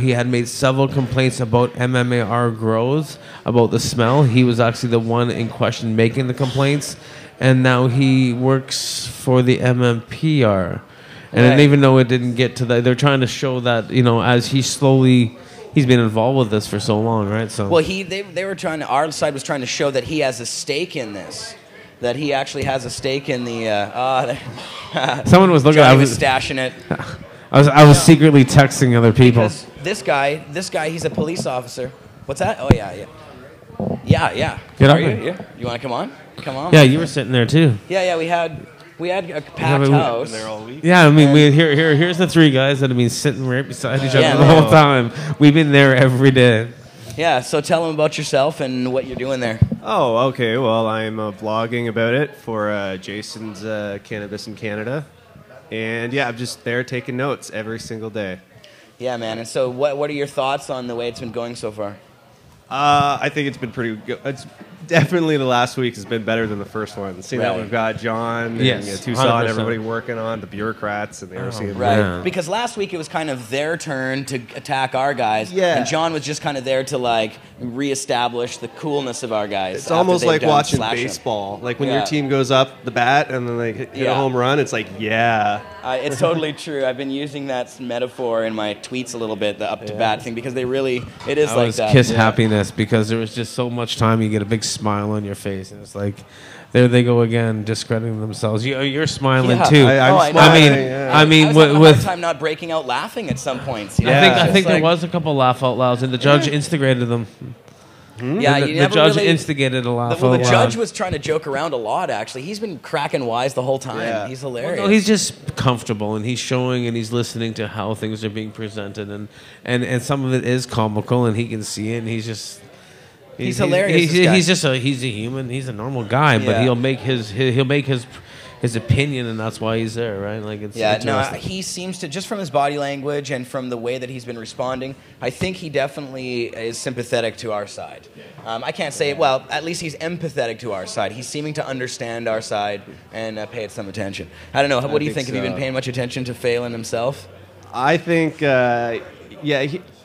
he had made several complaints about MMAR grows, about the smell. He was actually the one in question making the complaints, and now he works for the MMPR. And I didn't even know it didn't get to that. They're trying to show that, as he's been involved with this for so long, right? So they were trying to. Our side was trying to show that he has a stake in this. That he actually has a stake in the. Someone was looking. I was stashing it. I was secretly texting other people. Because this guy, he's a police officer. What's that? Oh yeah. Get up here. Yeah. You want to come on? Come on. Yeah, you were sitting there too. Yeah. We had a packed house. There all week. Yeah, I mean, here's the three guys that have been sitting right beside each other the whole time. We've been there every day. Yeah, so tell them about yourself and what you're doing there. Oh, okay. Well, I'm vlogging about it for Jason's Cannabis in Canada. And yeah, I'm just there taking notes every single day. Yeah, man. And so what are your thoughts on the way it's been going so far? I think it's been pretty good. It's definitely the last week has been better than the first one. Seeing that we've got John and Tucson, 100%. Everybody working on the bureaucrats and the RCMP. Right. Yeah. Because last week it was kind of their turn to attack our guys. Yeah. And John was just kind of there to reestablish the coolness of our guys. It's almost like watching baseball. Like when your team goes up the bat and then they hit a home run, it's like, it's totally true. I've been using that metaphor in my tweets a little bit, the up to bat thing, because it is like that. Kiss happiness, because there was just so much time you get a big smile on your face, and it's like, there they go again, discrediting themselves. You're smiling too. I'm smiling. I mean, I was having a hard time not breaking out laughing at some points. I think there was a couple laugh out louds, and the judge instigated them. Yeah, the judge instigated a laugh. The judge was trying to joke around a lot. Actually, he's been cracking wise the whole time. Yeah. He's hilarious. Well, no, he's just comfortable, and he's showing and he's listening to how things are being presented, and some of it is comical, and he can see it, and he's just. He's hilarious. He's a human. He's a normal guy, but he'll make his opinion, and that's why he's there, right? Like he seems to, just from his body language and from the way that he's been responding, I think he definitely is sympathetic to our side. I can't say, well, at least he's empathetic to our side. He's seeming to understand our side and pay it some attention. I don't know. What do you think? Have you been paying much attention to Phelan himself? I think.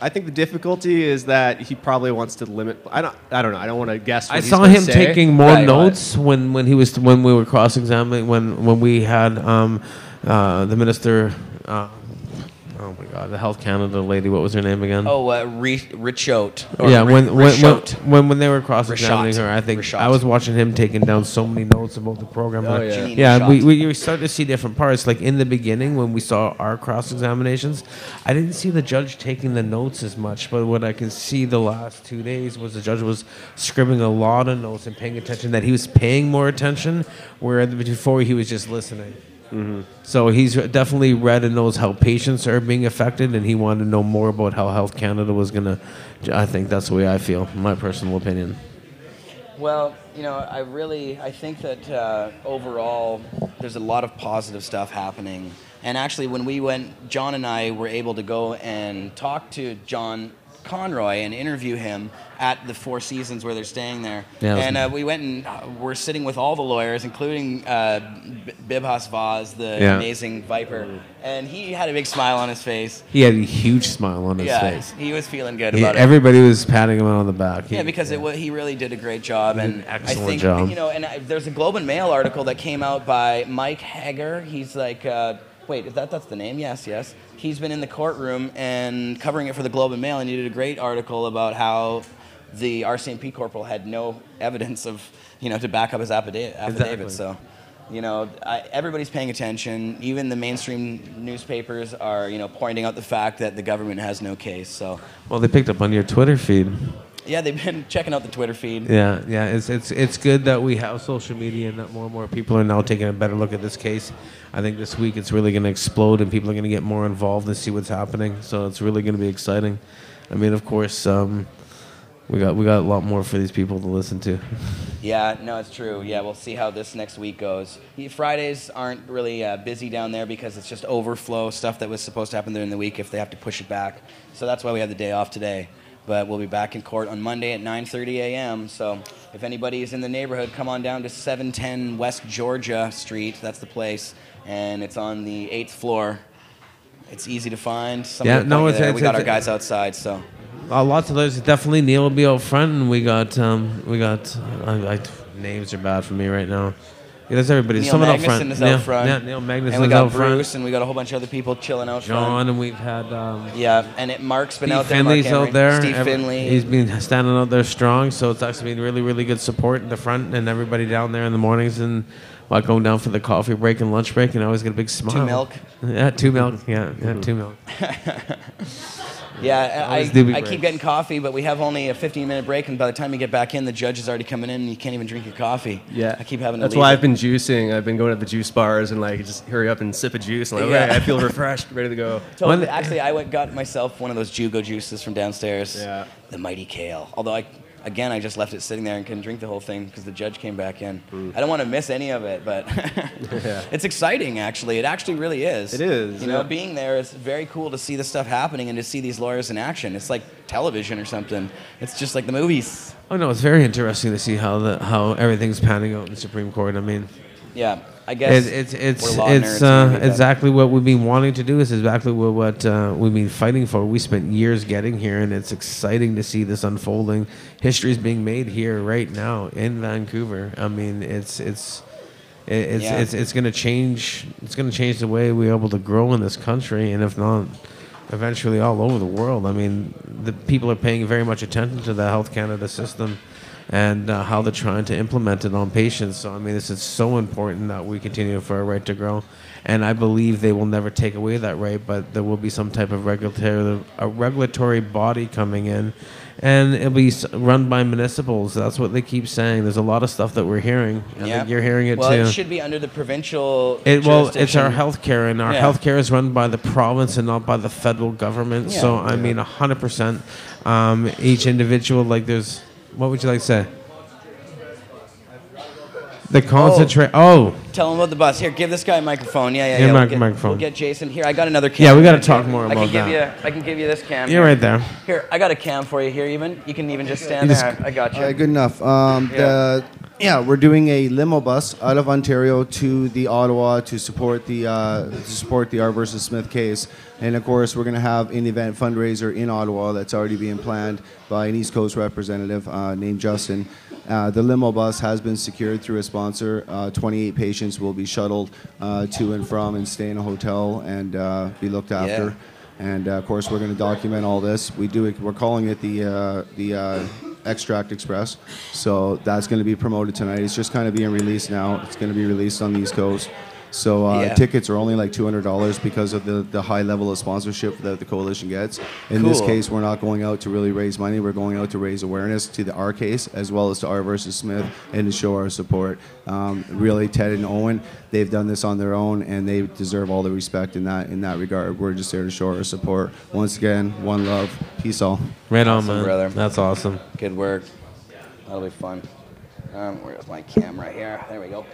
I think the difficulty is that he probably wants to limit. I don't know. I don't want to guess. I saw him taking more notes when we were cross-examining when we had the minister. Oh my God, the Health Canada lady. What was her name again? Oh, Richotte. Yeah, when they were cross-examining her, I think I was watching him taking down so many notes about the program. Oh, we started to see different parts. Like in the beginning, when we saw our cross-examinations, I didn't see the judge taking the notes as much. But what I can see the last 2 days was the judge was scribbling a lot of notes and paying attention. That he was paying more attention, where before he was just listening. Mm-hmm. So he's definitely read and knows how patients are being affected, and he wanted to know more about how Health Canada was going to. I think that's the way I feel, my personal opinion. Well, I think that overall there's a lot of positive stuff happening And actually, when we went, John and I were able to go and talk to John Conroy and interview him at the Four Seasons where they're staying there. Yeah, and we went and we're sitting with all the lawyers, including Bibhas Vaz, the amazing Viper. And he had a big smile on his face. He had a huge smile on his face. He was feeling good about it. Everybody was patting him on the back. Because he really did a great job. And excellent job. There's a Globe and Mail article that came out by Mike Hager. He's like, wait, that's the name? Yes. He's been in the courtroom and covering it for the Globe and Mail, and he did a great article about how the RCMP corporal had no evidence of, to back up his affidavit. Exactly. So, everybody's paying attention. Even the mainstream newspapers are, pointing out the fact that the government has no case. So, well, they picked up on your Twitter feed. Yeah, they've been checking out the Twitter feed. Yeah. It's good that we have social media and that more and more people are now taking a better look at this case. I think this week it's really going to explode and people are going to get more involved and see what's happening. So it's really going to be exciting. I mean, of course, we got a lot more for these people to listen to. Yeah, no, it's true. Yeah, we'll see how this next week goes. Fridays aren't really busy down there because it's just overflow stuff that was supposed to happen during the week if they have to push it back. So that's why we have the day off today. But we'll be back in court on Monday at 9:30 a.m. So if anybody is in the neighborhood, come on down to 710 West Georgia Street. That's the place. And it's on the 8th floor. It's easy to find. We got our guys outside, so. Lots of those. Definitely Neil will be out front, and we got names are bad for me right now. Yeah, that's everybody. Neil Someone Magnuson out front. Is out front. Yeah, Neil Magnuson and we got out Bruce, front. And we got a whole bunch of other people chilling out front. John, and we've had... and Mark's been Steve out there. Finley's out there. Steve Finley. He's been standing out there strong, so it's actually been really, really good support in the front and everybody down there in the mornings and while going down for the coffee break and lunch break, and I always get a big smile. 2 milk. Yeah, 2 milk. Yeah, 2 milk. Yeah, I keep getting coffee, but we have only a 15-minute break, and by the time you get back in, the judge is already coming in, and you can't even drink your coffee. Yeah, I keep having to That's why I've been juicing. I've been going to the juice bars and just hurry up and sip a juice. And okay, I feel refreshed, ready to go. Totally. Actually, I got myself one of those Jugo juices from downstairs. Yeah. The Mighty Kale. Although I just left it sitting there and couldn't drink the whole thing because the judge came back in. I don't want to miss any of it, but it's exciting, actually. It actually really is. It is. Being there, it's very cool to see this stuff happening and to see these lawyers in action. It's like television or something. It's just like the movies. Oh, no, it's very interesting to see how everything's panning out in the Supreme Court. I mean... Yeah, I guess it's exactly what we've been wanting to do. Is exactly what we've been fighting for. We spent years getting here, and it's exciting to see this unfolding. History is being made here right now in Vancouver. I mean, it's going to change. It's going to change the way we're able to grow in this country, and if not, eventually all over the world. I mean, the people are paying very much attention to the Health Canada system. And how they're trying to implement it on patients. So, I mean, this is so important that we continue for our right to grow. And I believe they will never take away that right, but there will be some type of regulatory body coming in. And it'll be run by municipals. That's what they keep saying. There's a lot of stuff that we're hearing. I think you're hearing it too. Well, it should be under the provincial jurisdiction. It's our healthcare, and our healthcare is run by the province and not by the federal government. So, I mean, 100%. Each individual, there's... What would you like to say? The concentrate. Oh. Tell him about the bus. Here, give this guy a microphone. Yeah. Microphone. We'll get Jason. Here, I got another cam. Yeah, we got to talk more about that. I can give you this cam. You're right there. Here, I got a cam for you here even. You can even just stand there. I got you. Good enough. We're doing a limo bus out of Ontario to the Ottawa to support the R versus Smith case. And of course, we're going to have an event fundraiser in Ottawa that's already being planned by an East Coast representative named Justin. The limo bus has been secured through a sponsor. 28 patients will be shuttled to and from and stay in a hotel and be looked after. Yeah. And of course, we're going to document all this. We're calling it the Extract Express. So that's going to be promoted tonight. It's just kind of being released now. It's going to be released on the East Coast. So tickets are only like $200 because of the high level of sponsorship that the coalition gets. In this case, we're not going out to really raise money. We're going out to raise awareness to the R case as well as to R versus Smith and to show our support. Really, Ted and Owen, they've done this on their own, and they deserve all the respect in that regard. We're just there to show our support. Once again, one love. Peace all. Right on, man. Brother. That's awesome. Good work. That'll be fun. Where's my camera here? There we go.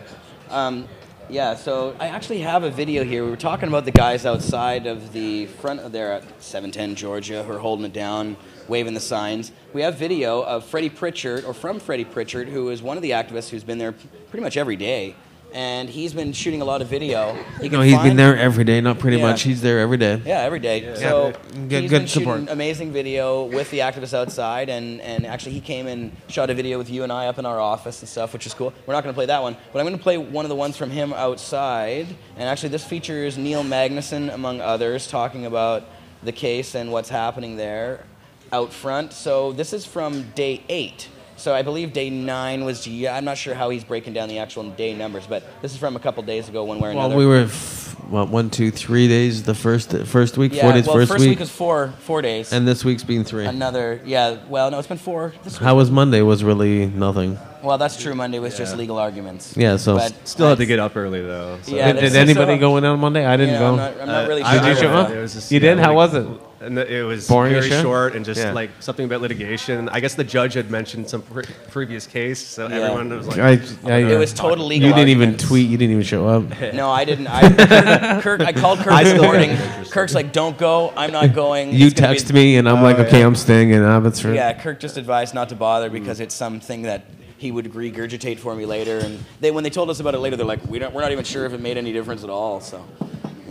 Yeah, so I actually have a video here. We were talking about the guys outside of the front of there at 710 Georgia who are holding it down, waving the signs. We have video of Freddie Pritchard, or from Freddie Pritchard, who is one of the activists who's been there pretty much every day. And he's been shooting a lot of video. He's been there every day, not pretty much. He's there every day. Yeah, every day. Yeah. So Good he's been support. shooting amazing video with the activists outside, and actually he came and shot a video with you and I up in our office and stuff, which is cool. We're not going to play that one, but I'm going to play one of the ones from him outside. And actually this features Neil Magnuson, among others, talking about the case and what's happening there out front. So this is from day 8. So I believe day 9 was, I'm not sure how he's breaking down the actual day numbers, but this is from a couple days ago, one way or another. Well, we were, 1, 2, 3 days the first week, 4 days first week. First week was 4 days. And this week's been 3. No, it's been 4 this week. How was Monday? Was really nothing. Well, that's true. Monday was just legal arguments. Yeah, so still had to get up early though. So. Yeah, did anybody go in on Monday? I didn't go. I'm not really sure. Did you show up? You did? How was it? And it was boring very short and just like something about litigation. I guess the judge had mentioned some previous case, so everyone was like, it was total legal. You didn't arguments. even tweet. You didn't even show up. No, I didn't. I called Kirk this morning. Kirk's like, "Don't go. I'm not going." You text me, and I'm like, "Okay, I'm staying." And Abbotsford. Yeah, Kirk just advised not to bother because it's something that he would regurgitate for me later. And when they told us about it later, they're like, "We're not even sure if it made any difference at all." So.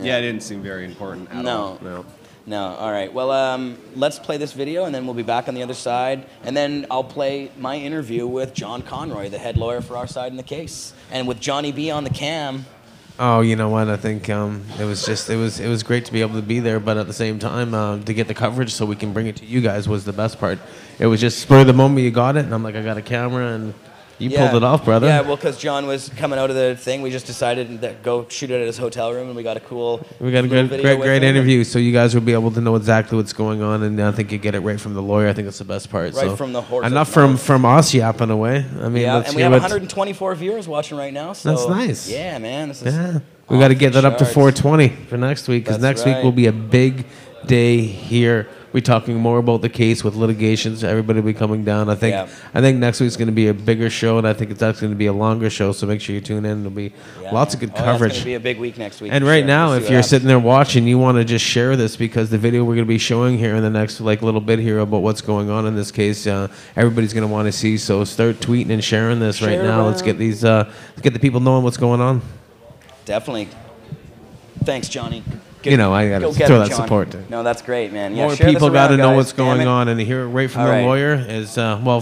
Yeah, it didn't seem very important at all. No. All right. Well, let's play this video, and then we'll be back on the other side. And then I'll play my interview with John Conroy, the head lawyer for our side in the case, and with Johnny B on the cam. Oh, you know what? I think it was great to be able to be there, but at the same time, to get the coverage so we can bring it to you guys was the best part. It was just spur of the moment you got it, and I'm like, I got a camera, and you pulled it off, brother. Yeah, well, because John was coming out of the thing, we just decided to go shoot it at his hotel room, and we got a great interview, so you guys will be able to know exactly what's going on, and I think you get it right from the lawyer. I think that's the best part. Right from the horse. And not from us yapping away. I mean, and we have 124 viewers watching right now. So that's nice. Yeah, man. We got to get that up to 420 for next week, because next week will be a big day here. We're talking more about the case with litigations. Everybody will be coming down. I think next week's going to be a bigger show, and I think it's actually going to be a longer show. So make sure you tune in. It'll be lots of good coverage. It's going to be a big week next week. And right now, if you're sitting there watching, you want to just share this, because the video we're going to be showing here in the next little bit here about what's going on in this case, everybody's going to want to see. So start tweeting and sharing this right now. Let's get these, let's get the people knowing what's going on. Definitely. Thanks, Johnny. I got to throw that support there. No, that's great, man. More people got to know what's going on, and to hear it right from the lawyer is,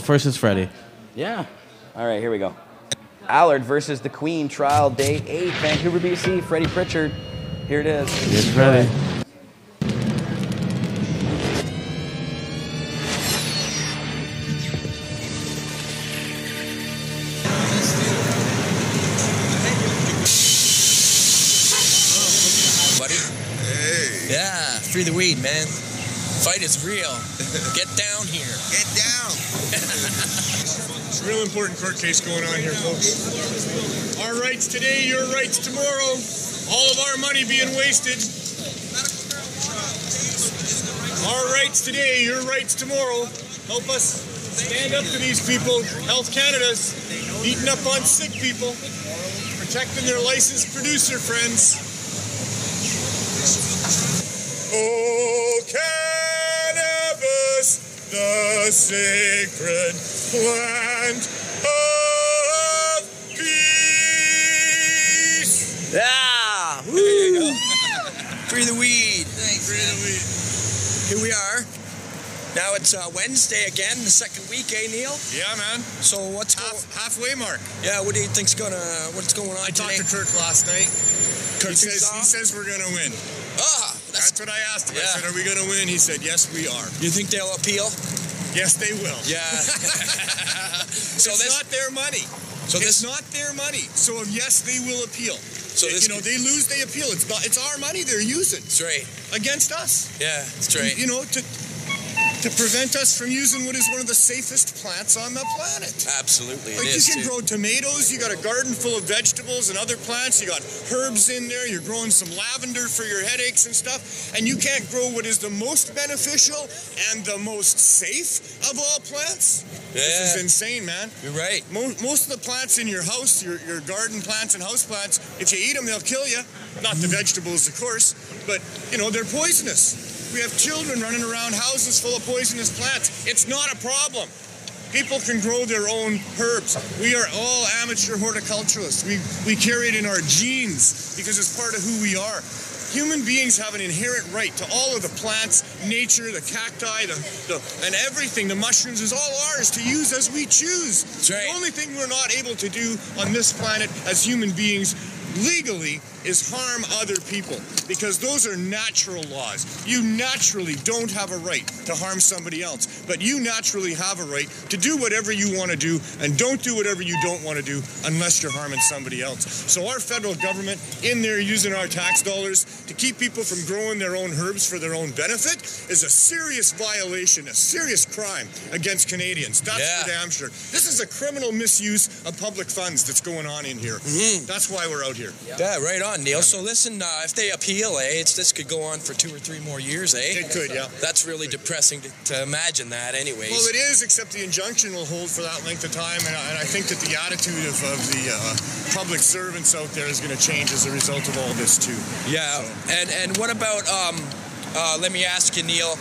first is Freddie. Yeah. All right, here we go. Allard versus the Queen, trial day 8, Vancouver, BC. Freddie Pritchard. Here it is. Here's Freddie. Yeah, free the weed, man. Fight is real. Get down here. Get down. It's a real important court case going on here, folks. Our rights today, your rights tomorrow. All of our money being wasted. Our rights today, your rights tomorrow. Help us stand up to these people. Health Canada's beating up on sick people, protecting their licensed producer friends. Oh, cannabis, the sacred plant of peace. Yeah! Woo! Free the weed. Thanks. Free the weed. Here we are. Now it's Wednesday again, the second week, Neil? Yeah, man. So what's halfway mark? Yeah, what do you think's what's going on? I talked to Kirk last night. He says we're gonna win. That's what I asked him. I said, "Are we gonna win?" He said, "Yes, we are." You think they'll appeal? Yes, they will. Yeah. So it's not their money. It's not their money. So yes, they will appeal. So they lose, they appeal. It's our money they're using. That's right. Against us. Yeah, that's right. to prevent us from using what is one of the safest plants on the planet. Absolutely, like you can grow tomatoes, you got a garden full of vegetables and other plants, you got herbs in there, you're growing some lavender for your headaches and stuff, and you can't grow what is the most beneficial and the most safe of all plants? Yeah. This is insane, man. You're right. Most of the plants in your house, your garden plants and house plants, if you eat them, they'll kill you. Not the vegetables, of course, but, you know, they're poisonous. We have children running around houses full of poisonous plants. It's not a problem. People can grow their own herbs. We are all amateur horticulturalists. We carry it in our genes because it's part of who we are. Human beings have an inherent right to all of the plants, nature, the cacti, and everything, the mushrooms, is all ours to use as we choose. That's right. The only thing we're not able to do on this planet as human beings legally is harm other people, because those are natural laws. You naturally don't have a right to harm somebody else, but you naturally have a right to do whatever you want to do, and don't do whatever you don't want to do unless you're harming somebody else. So our federal government in there using our tax dollars to keep people from growing their own herbs for their own benefit is a serious violation, a serious crime against Canadians. That's for damn sure. This is a criminal misuse of public funds that's going on in here. That's why we're out here. Yeah, right on, Neil. So listen, if they appeal, this could go on for 2 or 3 more years, It could, yeah. That's really depressing to imagine that anyways. Well, it is, except the injunction will hold for that length of time, and I think that the attitude of the public servants out there is going to change as a result of all this, too. Yeah, so. And what about, let me ask you, Neil,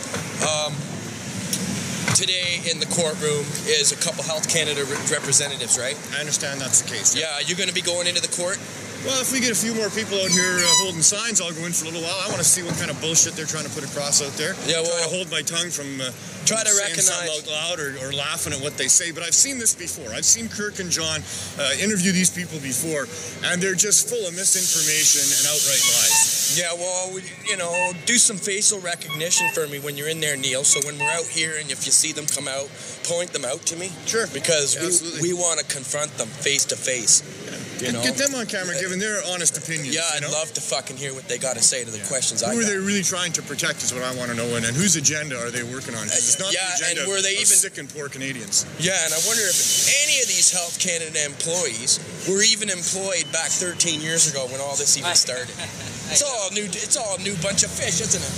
today in the courtroom is a couple Health Canada representatives, right? I understand that's the case. Yeah, you're going to be going into the court? Well, if we get a few more people out here holding signs, I'll go in for a little while. I want to see what kind of bullshit they're trying to put across out there. Yeah, well, try to hold my tongue from try to saying recognize something out loud or laughing at what they say. But I've seen this before. I've seen Kirk and John interview these people before, and they're just full of misinformation and outright lies. Yeah, well, do some facial recognition for me when you're in there, Neil. So when we're out here and if you see them come out, point them out to me. Sure. Because we want to confront them face to face. Get them on camera giving their honest opinions. Yeah, I'd love to fucking hear what they got to say to the questions I got. Who are they really trying to protect is what I want to know, and whose agenda are they working on? It's not the agenda of sick and poor Canadians. Yeah, and I wonder if any of these Health Canada employees were even employed back 13 years ago when all this even started. It's all a new bunch of fish, isn't it?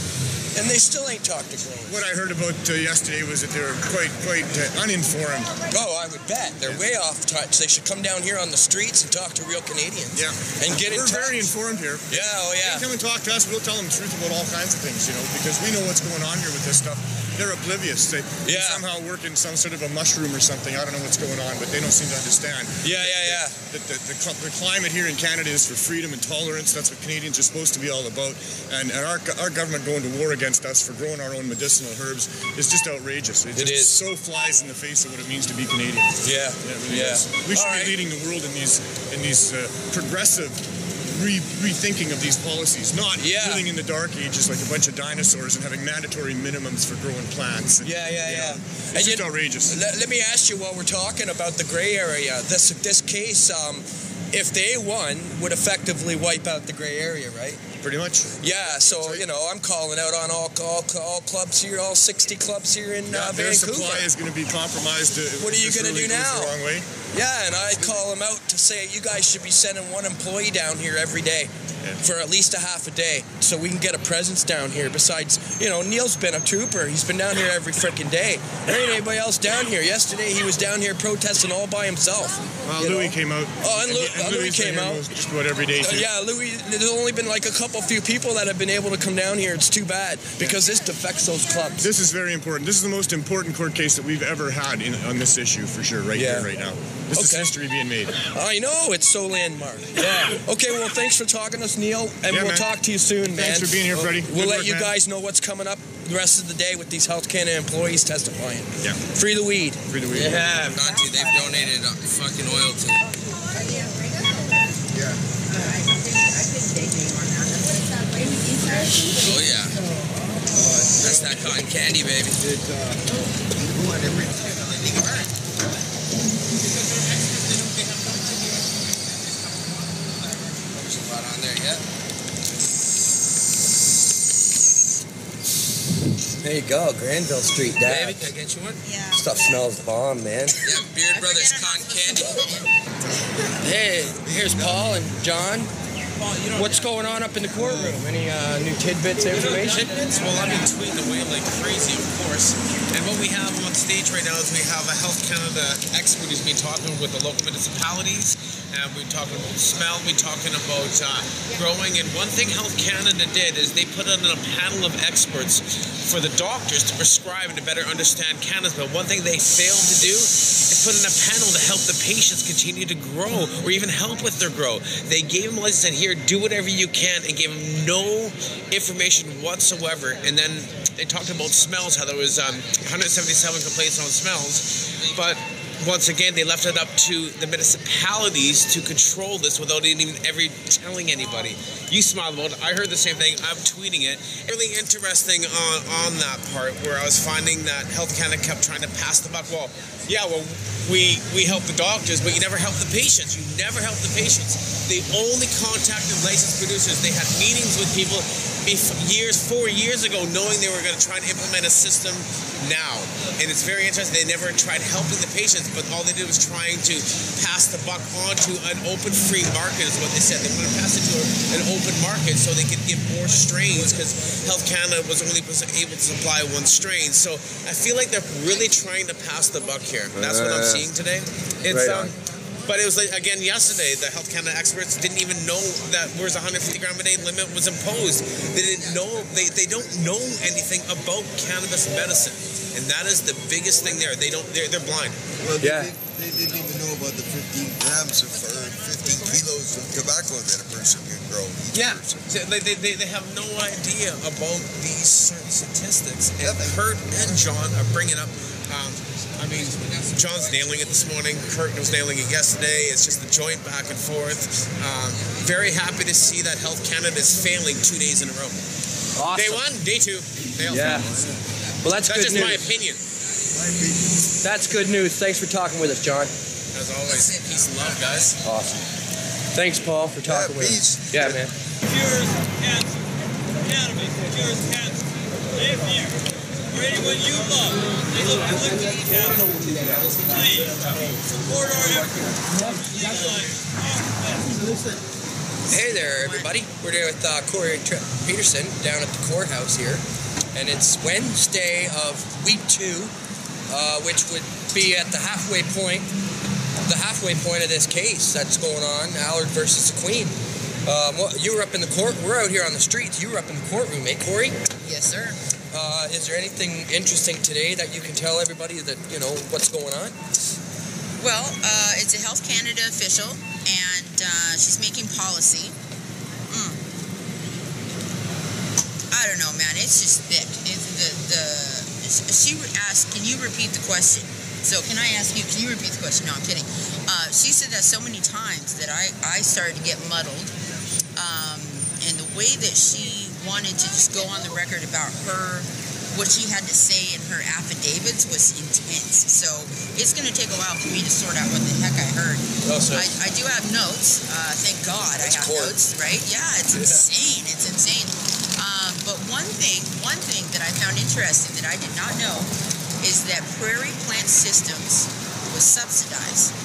And they still ain't talked to growers. What I heard about yesterday was that they were quite uninformed. Oh, I would bet. They're way off touch. They should come down here on the streets and talk to real Canadians. Yeah. And get in touch. We're very informed here. Yeah, oh yeah. They come and talk to us, we'll tell them the truth about all kinds of things, because we know what's going on here with this stuff. They're oblivious. They somehow work in some sort of a mushroom or something. I don't know what's going on, but they don't seem to understand. Yeah. The climate here in Canada is for freedom and tolerance. That's what Canadians are supposed to be all about. And our government going to war against us for growing our own medicinal herbs is just outrageous. It just so flies in the face of what it means to be Canadian. Yeah. It really is. We should be leading the world in these progressive rethinking of these policies, not living in the dark ages like a bunch of dinosaurs and having mandatory minimums for growing plants. And, it's just outrageous. Let me ask you while we're talking about the gray area. This case, if they won, would effectively wipe out the gray area, right? Pretty much. Yeah, so, I'm calling out on all clubs here, all 60 clubs here in Vancouver. Their supply is going to be compromised. What are you going to do now? The wrong way. Yeah, and I'd call them out to say, you guys should be sending one employee down here every day for at least a half a day so we can get a presence down here. Besides, Neil's been a trooper. He's been down here every freaking day. There ain't anybody else down here. Yesterday, he was down here protesting all by himself. Well, Louis came out. Oh, and Louis came out. Just about every day, too. Yeah, Louis, there's only been like a few people that have been able to come down here. It's too bad because this affects those clubs. This is very important. This is the most important court case that we've ever had on this issue for sure, here, right now. This is history being made. I know, it's so landmark. Yeah. Okay, well, thanks for talking to us, Neil, and we'll talk to you soon, man. Thanks for being here, Freddie. We'll let you guys know what's coming up the rest of the day with these Health Canada employees testifying. Yeah. Free the weed. Free the weed. Yeah. Not to. They've donated fucking oil to. Oh yeah. That's that cotton candy, baby. There's a lot on there yet. There you go, Granville Street, Dad. Baby, can I get you one? Yeah. Stuff smells bomb, man. Yeah, Beard Brothers cotton candy. Hey, here's Paul and John. What's going on up in the courtroom? Any new tidbits, information? Tidbits? Well, I've been tweeting away like crazy, of course. And what we have on stage right now is we have a Health Canada expert who's been talking with the local municipalities. And we're talking about smell, we're talking about growing. And one thing Health Canada did is they put in a panel of experts for the doctors to prescribe and to better understand cannabis. But one thing they failed to do is put in a panel to help the patients continue to grow or even help with their grow. They gave them a license and here, do whatever you can, and gave them no information whatsoever. And then they talked about smells, how there was 177 complaints on smells. But once again, they left it up to the municipalities to control this without even ever telling anybody. You smiled about it. I heard the same thing. I'm tweeting it. Really interesting on that part where I was finding that Health Canada kept trying to pass the buck. Well, yeah, well, we help the doctors, but you never help the patients. You never help the patients. They only contacted licensed producers. They had meetings with people 4 years ago, knowing they were going to try to implement a system now. And it's very interesting. They never tried helping the patients, but all they did was trying to pass the buck onto an open free market is what they said. They want to pass it to an open market so they could give more strains because Health Canada was only able to supply one strain. So I feel like they're really trying to pass the buck here. That's what I'm seeing today. It's but it was like, again, yesterday, the Health Canada experts didn't even know that where's 150 gram a day limit was imposed. They didn't know, they don't know anything about cannabis medicine. And that is the biggest thing there. They're blind. Well, they didn't even know about the 15 grams or 15 kilos of tobacco that a person can grow. Yeah, so they have no idea about these certain statistics. And Kurt and John are bringing up, I mean, John's nailing it this morning. Kurt was nailing it yesterday. It's just the joint back and forth. Very happy to see that Health Canada is failing 2 days in a row. Awesome. Day one, day two. Yeah. Well, that's good just news. my opinion. That's good news. Thanks for talking with us, John. As always, peace and love, guys. Awesome. Thanks, Paul, for talking with us. Yeah, man. Cures cancer. Cannabis cures cancer. Live here. For anyone you love, they look to cannabis. Please support our efforts. Hey there, everybody. We're there with Corey Peterson down at the courthouse here. And it's Wednesday of week 2, which would be at the halfway point of this case that's going on, Allard versus the Queen. You were up in the court. We're out here on the streets. You were up in the courtroom, eh, Corey? Yes, sir. Is there anything interesting today that you can tell everybody that, you know, what's going on? Well, it's a Health Canada official, and she's making policy. I don't know, man. It's just thick. She asked, "Can you repeat the question?" So, can I ask you? Can you repeat the question? No, I'm kidding. She said that so many times that I started to get muddled, and the way that she wanted to just go on the record about what she had to say in her affidavits was intense. So it's going to take a while for me to sort out what the heck I heard. I do have notes. Thank God I have notes, right? Yeah, it's insane. It's insane. But one thing that I found interesting that I did not know is that Prairie Plant Systems was subsidized.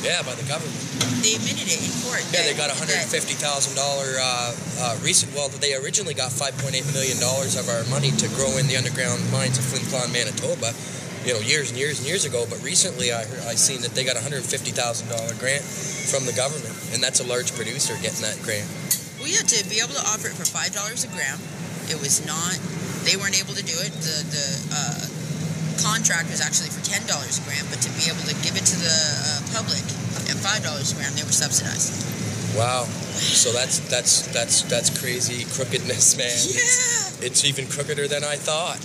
Yeah, by the government. They admitted it in court. Yeah, they got $150,000 recent. Well, they originally got $5.8 million of our money to grow in the underground mines of Flin Flon, Manitoba, you know, years and years and years ago. But recently I seen that they got a $150,000 grant from the government, and that's a large producer getting that grant. Well, yeah, to be able to offer it for $5 a gram, it was not, they weren't able to do it. The contract was actually for $10 a gram, but to be able to give it to the public at $5 a gram, they were subsidized. Wow. So that's crazy crookedness, man. Yeah. It's even crookeder than I thought.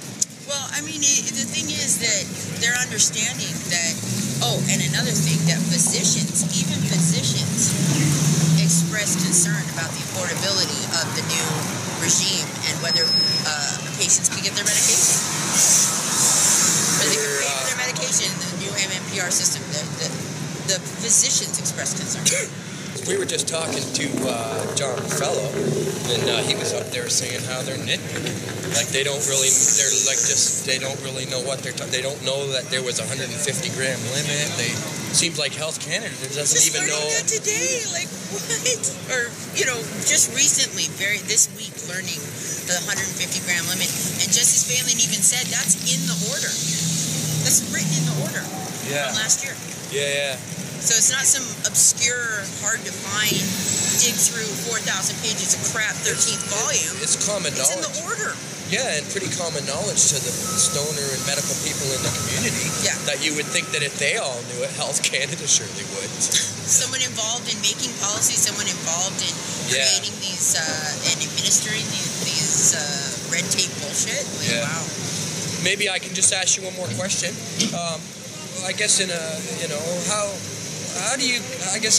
Well, I mean, the thing is that they're understanding that, and another thing, that even physicians express concern about the affordability of the new regime and whether patients can get their medication. Whether they can pay for their medication in the new MMPR system. The physicians express concern. we were just talking to John Fellow, and he was up there saying how they're nitpicking. Like they don't really know what they don't know that there was a 150 gram limit. Seems like Health Canada doesn't even know. That today, like what? Or just recently, this week, learning the 150 gram limit, and Justice Phelan even said that's in the order. That's written in the order from last year. Yeah. So it's not some obscure, hard to find, dig through 4,000 pages of crap 13th volume. It's common knowledge. It's in the order. Yeah, and pretty common knowledge to the stoner and medical people in the community. Yeah. That you would think that if they all knew it, Health Canada surely would. Someone involved in making policy, someone involved in creating these and administering these red tape bullshit. Like, wow. Maybe I can just ask you one more question. I guess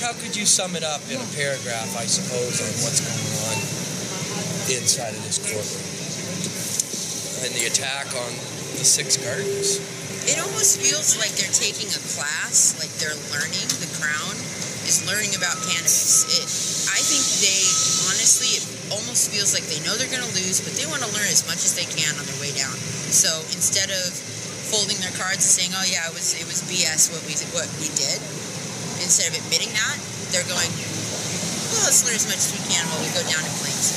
how could you sum it up in a paragraph, I suppose, on what's going on inside of this courtroom and the attack on the 6 gardens? It almost feels like they're taking a class, like they're learning. The Crown is learning about cannabis. I think it almost feels like they know they're going to lose, but they want to learn as much as they can on their way down. So instead of folding their cards and saying, "Oh yeah, it was BS what we did," instead of admitting that, they're going, "Well, let's learn as much as we can while we go down in flames."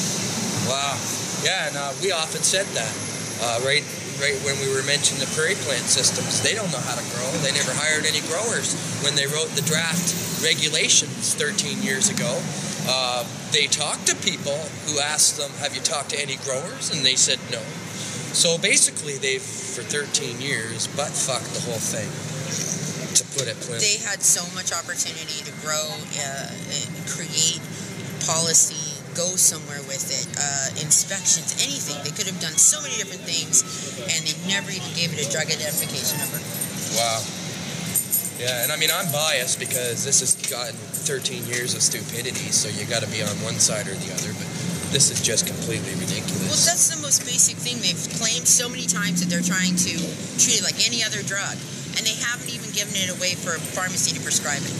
Wow. Yeah, and we often said that. Right when we were mentioning the prairie plant systems, they don't know how to grow. They never hired any growers when they wrote the draft regulations 13 years ago. They talked to people who asked them, "Have you talked to any growers?" And they said no. So basically, they've, for 13 years, butt-fucked the whole thing, to put it plainly. They had so much opportunity to grow, create policy, go somewhere with it, inspections, anything. They could have done so many different things, and they never even gave it a drug identification number. Wow. Yeah, and I mean, I'm biased because this has gotten 13 years of stupidity, so you got to be on one side or the other, but this is just completely ridiculous. Well, that's the most basic thing. They've claimed so many times that they're trying to treat it like any other drug, and they haven't even given it away for a pharmacy to prescribe it.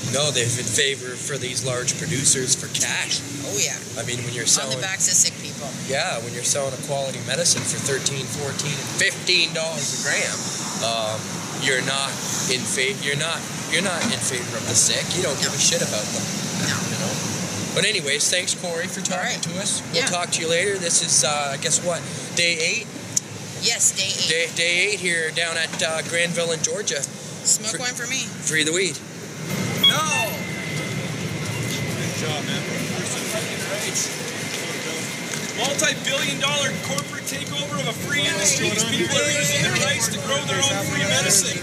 No, they've in favor for these large producers for cash. Oh, yeah. I mean, when you're selling... On the backs of sick people. Yeah, when you're selling a quality medicine for $13, $14, and $15 a gram, you're not in favor of the sick. You don't give a shit about them. No. You know? But anyways, thanks, Corey, for talking to us. We'll talk to you later. This is, guess what, day 8? Yes, day 8. Day 8 here down at Granville in Georgia. Smoke one for me. Free the weed. No! Good job, man. Multi-billion-dollar corporate takeover of a free industry. These people are using their rights to grow their own free medicine.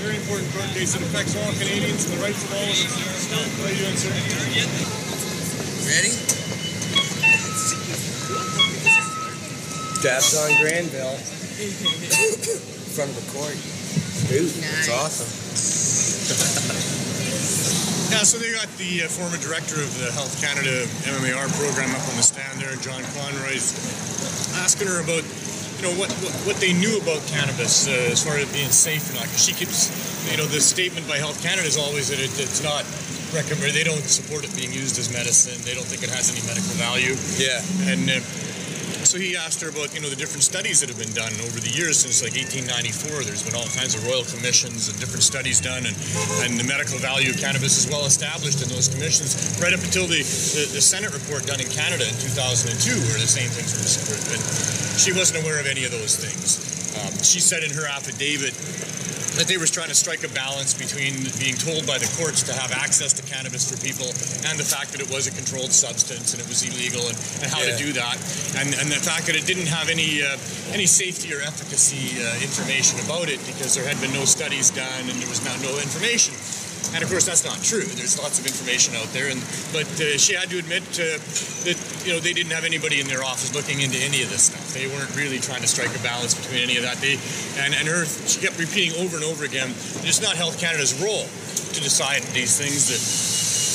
Very important court case that affects all Canadians and the rights of all of us. How are you doing, sir? Ready? Dabs on Granville. From the court. Dude, nice. It's awesome. Yeah, so they got the former director of the Health Canada MMAR program up on the stand there, John Conroy's asking her about, what they knew about cannabis as far as being safe or not. Because she keeps, the statement by Health Canada is always that it's not recommended. They don't support it being used as medicine. They don't think it has any medical value. Yeah. And so he asked her about, the different studies that have been done over the years since like 1894. There's been all kinds of royal commissions and different studies done, and the medical value of cannabis is well established in those commissions, right up until the Senate report done in Canada in 2002, where the same things were discovered. But she wasn't aware of any of those things. She said in her affidavit that they were trying to strike a balance between being told by the courts to have access to cannabis for people and the fact that it was a controlled substance and it was illegal and how to do that, and the fact that it didn't have any safety or efficacy information about it because there had been no studies done and there was no information. And of course, that's not true. There's lots of information out there, but she had to admit that they didn't have anybody in their office looking into any of this stuff. They weren't really trying to strike a balance between any of that. She kept repeating over and over again, it's not Health Canada's role to decide these things. That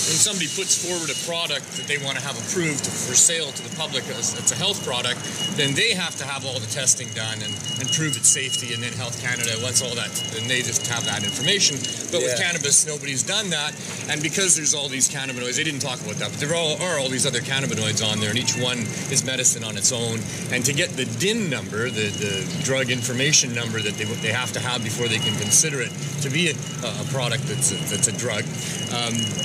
when somebody puts forward a product that they want to have approved for sale to the public as it's a health product, then they have to have all the testing done and prove its safety, and then Health Canada, once all that, then they just have that information. But with cannabis, nobody's done that, and because there's all these cannabinoids, they didn't talk about that, but there are all these other cannabinoids on there, and each one is medicine on its own, and to get the DIN number, the drug information number that they have to have before they can consider it to be a product that's a drug,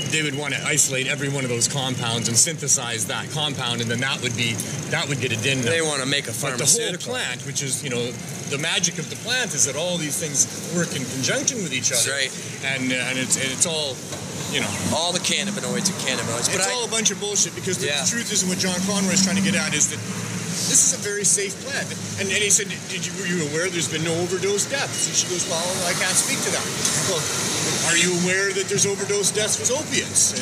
they would want to isolate every one of those compounds and synthesize that compound, and then that would get a DIN number. They want to make a pharmaceutical. But the whole plant, which is, the magic of the plant is that all these things work in conjunction with each other. That's right. And it's all, all the cannabinoids and cannabinoids. It's all a bunch of bullshit, because the truth is, and what John Conroy is trying to get at is that this is a very safe plant. And he said, were you aware there's been no overdose deaths? And she goes, well, I can't speak to that. Well, are you aware that there's overdose deaths with opiates?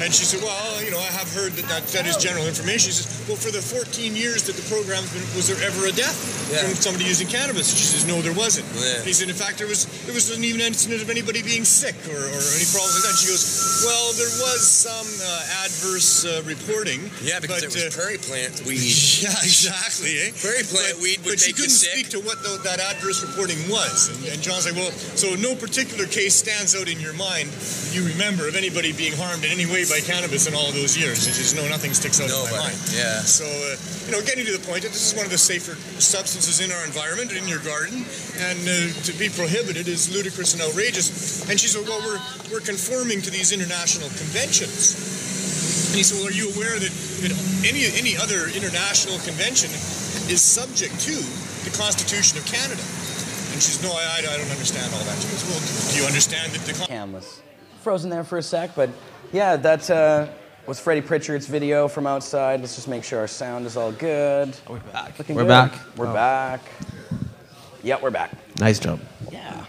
And she said, well, I have heard that is general information. She says, well, for the 14 years that the program's been, was there ever a death from somebody using cannabis? She says, no, there wasn't. Yeah. He said, in fact, there wasn't even an incident of anybody being sick or any problem like that. And she goes, well, there was some adverse reporting. Yeah, because it was prairie plant weed. Yeah, exactly. Prairie plant weed would make you sick. But she couldn't speak to what that adverse reporting was. And John's like, well, so no particular case stands out in your mind, you remember, of anybody being harmed in any way by cannabis in all those years. And she says, no, nothing sticks out in my mind. Yeah. So, getting to the point that this is one of the safer substances in our environment, in your garden, and to be prohibited is ludicrous and outrageous. And she said, well, we're conforming to these international conventions. And he said, well, are you aware that any other international convention is subject to the Constitution of Canada? And she says, no, I don't understand all that. She goes, well, do you understand that the... Cam was frozen there for a sec, but yeah, that was Freddie Pritchard's video from outside. Let's just make sure our sound is all good. Are we back? We're back. We're back. Yeah, we're back. Nice job. Yeah.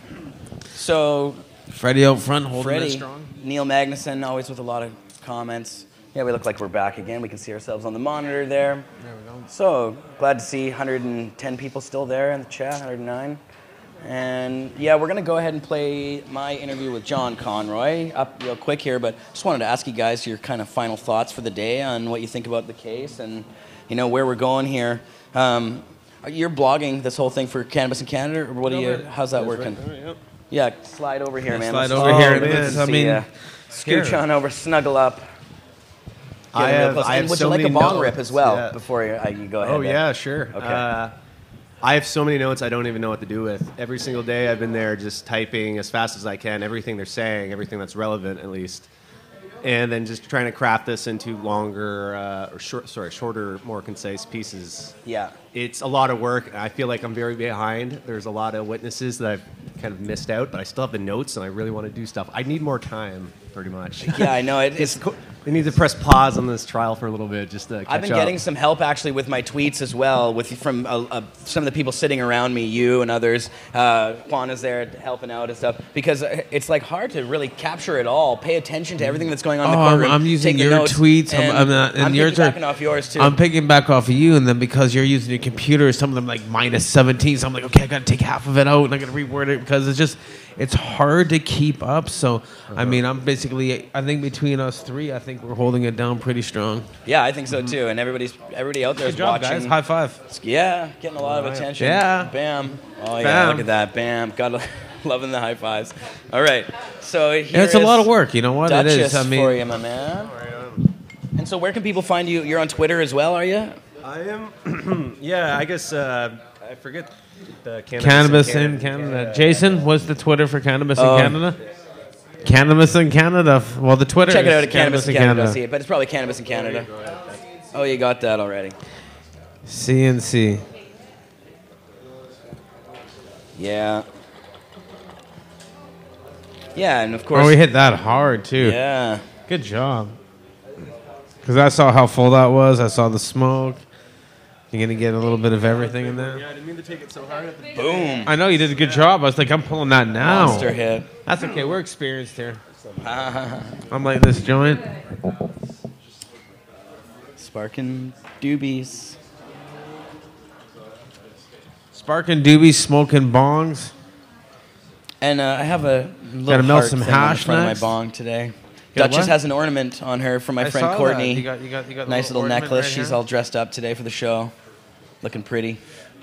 So... Freddie out front, holding it strong. Neil Magnuson, always with a lot of comments. Yeah, we look like we're back again. We can see ourselves on the monitor there. There we go. So, glad to see 110 people still there in the chat, 109. And yeah, we're going to go ahead and play my interview with John Conroy up real quick here, but just wanted to ask you guys your kind of final thoughts for the day on what you think about the case and, where we're going here. You're blogging this whole thing for Cannabis in Canada, or what how's that working? Right. Yeah, slide over here, man. Slide over here. Scooch on over, snuggle up. Would you like a bong rip as well before you go ahead? Oh, yeah, sure. Okay. I have so many notes I don't even know what to do with. Every single day I've been there just typing as fast as I can, everything they're saying, everything that's relevant at least. And then just trying to craft this into longer, shorter, more concise pieces. Yeah. It's a lot of work. I feel like I'm very behind. There's a lot of witnesses that I've kind of missed out, but I still have the notes and I really want to do stuff. I need more time, pretty much. Yeah, I know. We need to press pause on this trial for a little bit just to catch I've been getting some help actually with my tweets as well, from some of the people sitting around me, you and others. Juan is there helping out and stuff, because it's like hard to really capture it all, pay attention to everything that's going on in the courtroom. I'm using your tweets, I'm picking off yours too. I'm picking back off of you, and then because you're using your computer, some of them like -17, so I'm like, okay, I got to take half of it out, and I got to reword it, because it's hard to keep up. So, I mean, I think between us three, I think we're holding it down pretty strong. Yeah, I think so too. And everybody out there is watching. Guys. High five. Yeah, getting a lot of attention. Yeah. Bam. Oh, yeah, look at that. Bam. God, loving the high fives. All right. So it's a lot of work. You know what? Duchess it is. I mean, for you, my man. And so where can people find you? You're on Twitter as well, are you? I am. Yeah, I guess I forget. Cannabis in Canada. Jason, what's the Twitter for Cannabis in Canada? Cannabis in Canada. Well, the Twitter. Check it out at Cannabis in Canada. See it, but it's probably Cannabis in Canada. Oh, you got that already. CNC. Yeah. Yeah, and of course. Oh, we hit that hard too. Yeah. Good job. Because I saw how full that was. I saw the smoke. You're going to get a little bit of everything in there. Yeah, I didn't mean to take it so hard at the Boom. I know you did a good job. I was like, I'm pulling that now. Monster hit. That's okay. We're experienced here. I'm like this joint. Sparking doobies. Sparking doobies, smoking bongs. And I have a little heart some thing hash in front next. of my bong today. Duchess has an ornament on her from my friend Courtney. You got nice little necklace. Right. She's all dressed up today for the show, looking pretty.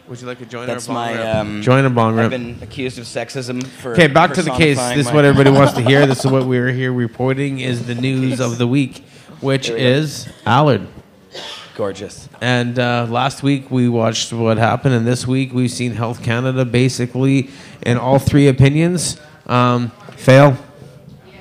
Would you like to join That's our bong my rip? Join a bong rip. I've been accused of sexism for. Okay, back to the case. This is what everybody wants to hear. This is what we're here reporting is the news of the week, which is Allard. Gorgeous. And last week we watched what happened, and this week we've seen Health Canada basically, in all three opinions, fail.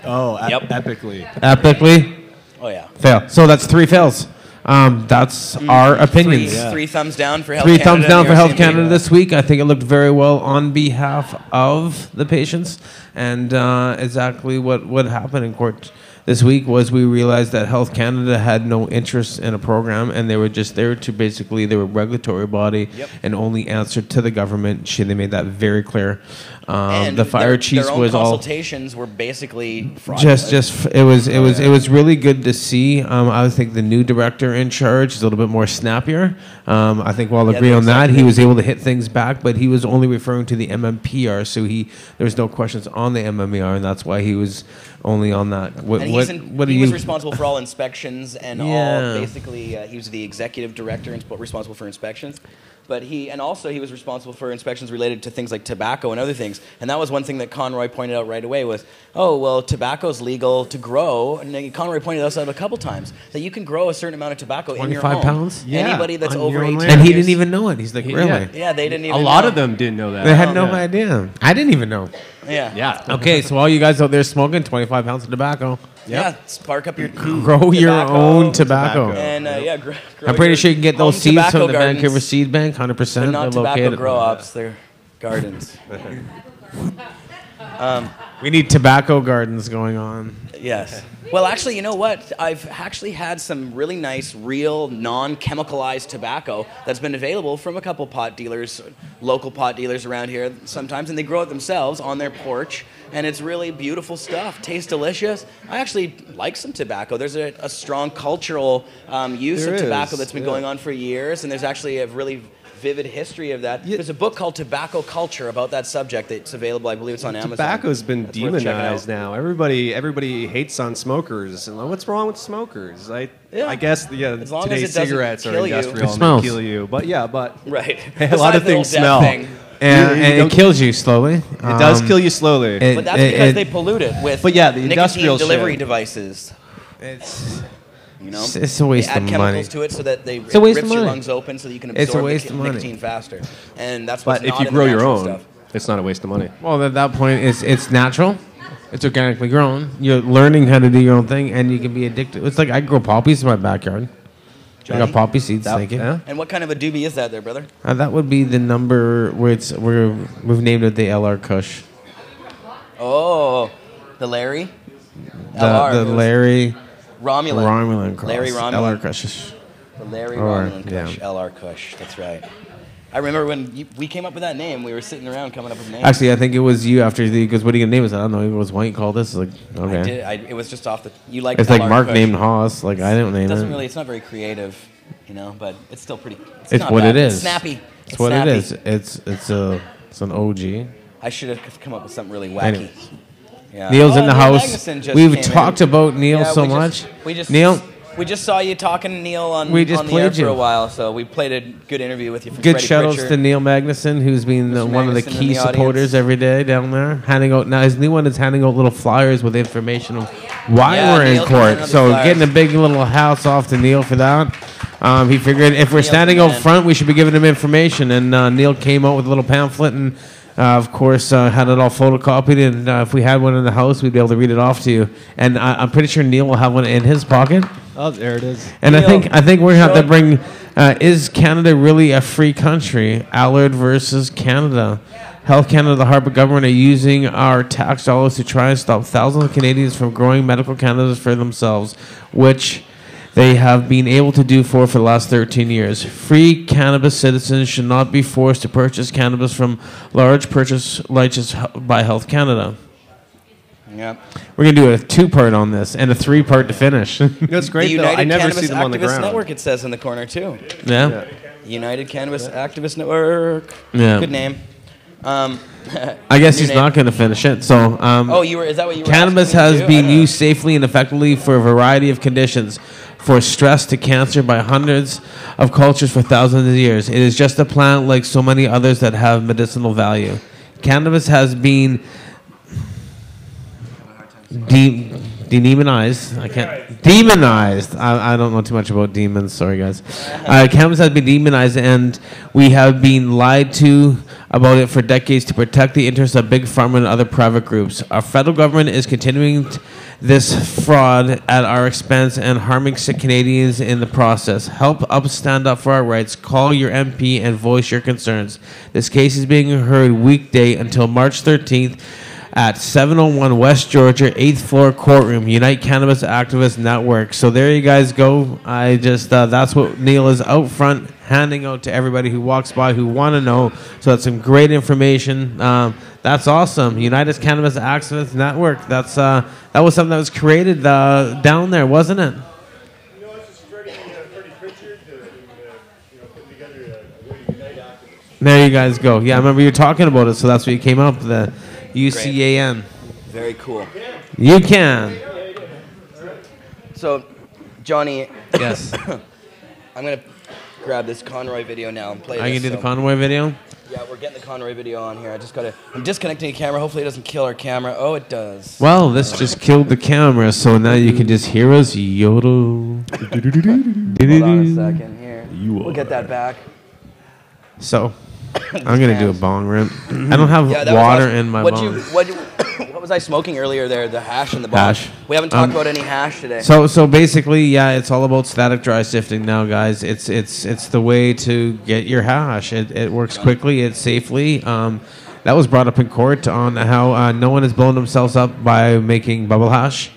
Oh, epically. Epically. Oh yeah. Fail. So that's 3 fails. That's our opinions. Three thumbs down for Health 3 Canada. thumbs down for Health Canada this week. I think it looked very well on behalf of the patients, and exactly what happened in court this week was we realized that Health Canada had no interest in a program, and they were just there to basically, they were a regulatory body and only answered to the government. They made that very clear. And the fire chief their own was all consultations were basically fraudulent. it was really good to see. I think the new director in charge is a little bit more snappier. I think we'll agree on that. He was able to hit things back, but he was only referring to the MMPR, so there was no questions on the MMER, and that's why he was only on that. He was responsible for all inspections and all. Basically, he was the executive director and responsible for inspections. But he was responsible for inspections related to things like tobacco and other things. And that was one thing that Conroy pointed out right away was, tobacco's legal to grow. And Conroy pointed us out a couple times that you can grow a certain amount of tobacco in your home. 25 pounds? Yeah. Anybody that's over 18 And he didn't even know it. He's like, really? Yeah, they didn't even know. A lot of them didn't know that. They had no idea. I didn't even know. Yeah. Okay, so all you guys out there smoking 25 pounds of tobacco. Yeah, spark up your grow your own tobacco. And grow I'm pretty sure you can get those seeds from the gardens. Vancouver Seed Bank, 100%. They're not tobacco grow-ops, they're gardens. We need tobacco gardens going on. Yes. Well, actually, you know what? I've actually had some really nice, real, non-chemicalized tobacco that's been available from a couple pot dealers, local pot dealers around here sometimes, and they grow it themselves on their porch, and it's really beautiful stuff. Tastes delicious. I actually like some tobacco. There's a strong cultural use of tobacco that's been going on for years, and there's actually a really vivid history of that. There's a book called Tobacco Culture about that subject that's available. I believe it's on Amazon. Tobacco's been demonized now. Everybody hates on smokers. And what's wrong with smokers? I guess as long today's as it cigarettes are industrial it smells. and they kill you. But right. A lot of things smell. And it kills you slowly. It does kill you slowly. But that's because they pollute it with the industrial delivery devices. It's a waste of money. Add chemicals to it so that they rips your lungs open so that you can absorb the nicotine faster. And that's what's if you grow your own, it's not a waste of money. Well, at that point, it's natural. It's organically grown. You're learning how to do your own thing, and you can be addicted. It's like I grow poppies in my backyard. I got poppy seeds. Thank you. And what kind of a doobie is that there, brother? That would be the number we've named it the LR Kush. Oh, the Larry? The Larry... Romulan Cross. Larry Romulan. LR Kush. The Larry Romulan Kush. LR Kush. That's right. I remember when we came up with that name. We were sitting around coming up with names. Actually, I think it was you after because what are you gonna name it? I don't know. It was why you call this. Like, okay. It was just off the. You like. It's LR like Mark Kush. named Haas. Like I didn't name it. Doesn't really. It's not very creative, but it's still pretty. It's not what bad. it is. It's snappy. It's what snappy. it is. It's an OG. I should have come up with something really wacky. Anyways. Yeah. Neil's in the house. We've talked in. about Neil so much. Neil. We just saw you talking to Neil on the air for a while, so we played a good interview with you from Good Freddie shout-outs Pritchard. to Neil Magnuson, who's been one of the key supporters every day down there. Handing out now his new one is handing out little flyers with information of why we're in court. So getting a big little house off to Neil for that. He figured if we're standing out front, we should be giving him information. And Neil came out with a little pamphlet and, of course, had it all photocopied. And if we had one in the house, we'd be able to read it off to you. And I'm pretty sure Neil will have one in his pocket. Oh, there it is. And Neil, I think we're going to have to bring, is Canada really a free country? Allard versus Canada. Health Canada, the Harper government are using our tax dollars to try and stop thousands of Canadians from growing medical cannabis for themselves, which they have been able to do for the last 13 years. Free cannabis citizens should not be forced to purchase cannabis from large purchase licenses by Health Canada. Yeah. We're going to do a 2-part on this and a 3-part to finish. That's great, the United I never Cannabis see them on the Activist ground. Network, it says in the corner, too. Yeah. United Cannabis Activist Network. Yeah. Good name. I guess he's not going to finish it. So, is that what you were cannabis asking me has to do? been used safely and effectively for a variety of conditions, for stress to cancer by hundreds of cultures for thousands of years. It is just a plant like so many others that have medicinal value. Cannabis has been demonized. Demonized. I don't know too much about demons. Sorry, guys. Cannabis has been demonized, and we have been lied to about it for decades to protect the interests of big pharma and other private groups. Our federal government is continuing this fraud at our expense and harming sick Canadians in the process. Help us stand up for our rights. Call your MP and voice your concerns. This case is being heard weekday until March 13th. At 701 West Georgia, 8th floor courtroom, Unite Cannabis Activist Network. So there you guys go. I just, that's what Neil is out front handing out to everybody who walks by who want to know. So that's some great information. That's awesome. United Cannabis Activist Network. That was something that was created down there, wasn't it? There you guys go. Yeah, I remember you were talking about it, so that's what you came up with, the UCAN. Very cool. You can. So, Johnny. Yes. I'm going to grab this Conroy video now and play I this. can do the Conroy video? Yeah, we're getting the Conroy video on here. I'm disconnecting the camera. Hopefully it doesn't kill our camera. Oh, it does. Well, this just killed the camera, so now you can just hear us yodel. Hold on a second here. We'll get that back. So, I'm going to do a bong rip. I don't have water in my bong. What was I smoking earlier there? The hash in the bong. Hash. We haven't talked about any hash today. So basically, yeah, it's all about static dry sifting now, guys. It's the way to get your hash. It works quickly, it's safely. That was brought up in court on how no one has blown themselves up by making bubble hash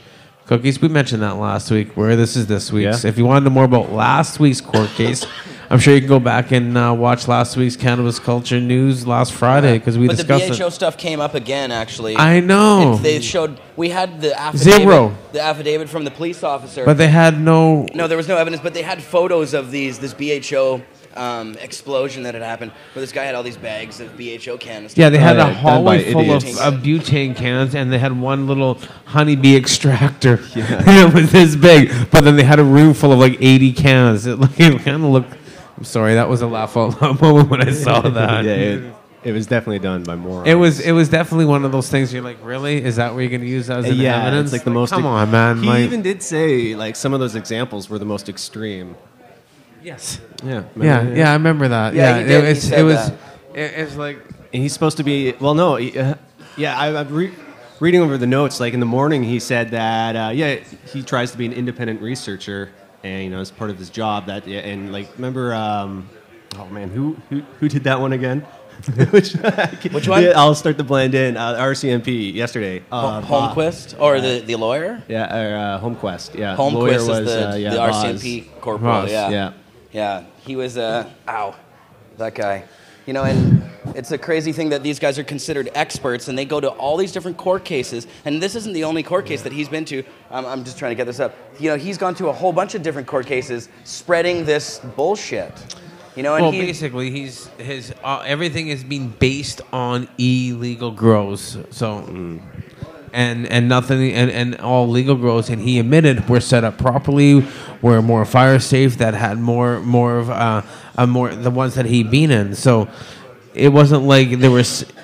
cookies. We mentioned that last week, where this is this week's. Yeah. If you want to know more about last week's court case, I'm sure you can go back and watch last week's Cannabis Culture News last Friday, because we discussed it. But the BHO stuff came up again, actually. I know. They showed, we had the affidavit. Zero. The affidavit from the police officer. But they had no... No, there was no evidence, but they had photos of this BHO explosion that had happened, where this guy had all these bags of BHO cans. Yeah, they had a hallway full of butane cans, and they had one little honeybee extractor. Yeah. It was this big, but then they had a room full of like 80 cans. It kind of looked... I'm sorry, that was a laugh out loud moment when I saw that. Yeah, it was definitely done by morons. It was definitely one of those things you're like, really? Is that what you're going to use as an evidence? It's like the most... Come on, man. He even did say like some of those examples were the most extreme. Yes. Yeah. Yeah, I remember that. Yeah, it's like... And he's supposed to be... Well, no. I'm reading over the notes. Like in the morning, he said that, he tries to be an independent researcher. And as part of his job, and like remember, who did that one again? Which one? Yeah, I'll start to blend in. RCMP yesterday. Holmquist or the lawyer? Yeah, Holmquist. Yeah, Holmquist lawyer is was the RCMP corporal. Yeah. He was that guy. And it's a crazy thing that these guys are considered experts, and they go to all these different court cases. And this isn't the only court case that he's been to. I'm just trying to get this up. He's gone to a whole bunch of different court cases spreading this bullshit. Basically, his everything is being based on illegal grows. So. And nothing, and all legal grows, and he admitted we're set up properly, we're more fire safe, that had more of the ones that he'd been in. So it wasn't like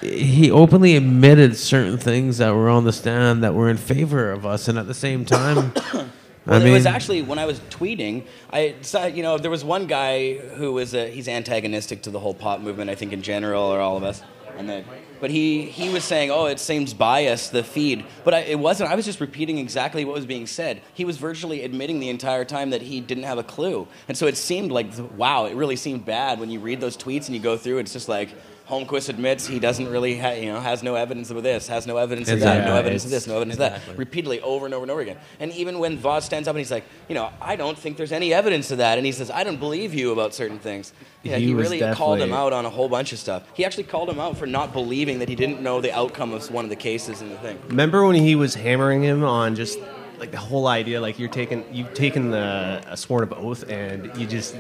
he openly admitted certain things that were on the stand that were in favor of us, and at the same time. It was actually when I was tweeting. I saw, there was one guy who was he's antagonistic to the whole pot movement, I think in general, or all of us, But he was saying, it seems biased, the feed. But it wasn't. I was just repeating exactly what was being said. He was virtually admitting the entire time that he didn't have a clue. And so it seemed like, wow, it really seemed bad when you read those tweets and you go through. It's just like, Holmquist admits he doesn't really, has no evidence of this, has no evidence of that, no evidence of this, no evidence of that, repeatedly over and over and over again. And even when Voss stands up and he's like, I don't think there's any evidence of that, and he says, I don't believe you about certain things. Yeah, he really called him out on a whole bunch of stuff. He actually called him out for not believing that he didn't know the outcome of one of the cases in the thing. Remember when he was hammering him on just like the whole idea, like you've taken a sworn of oath, and you just...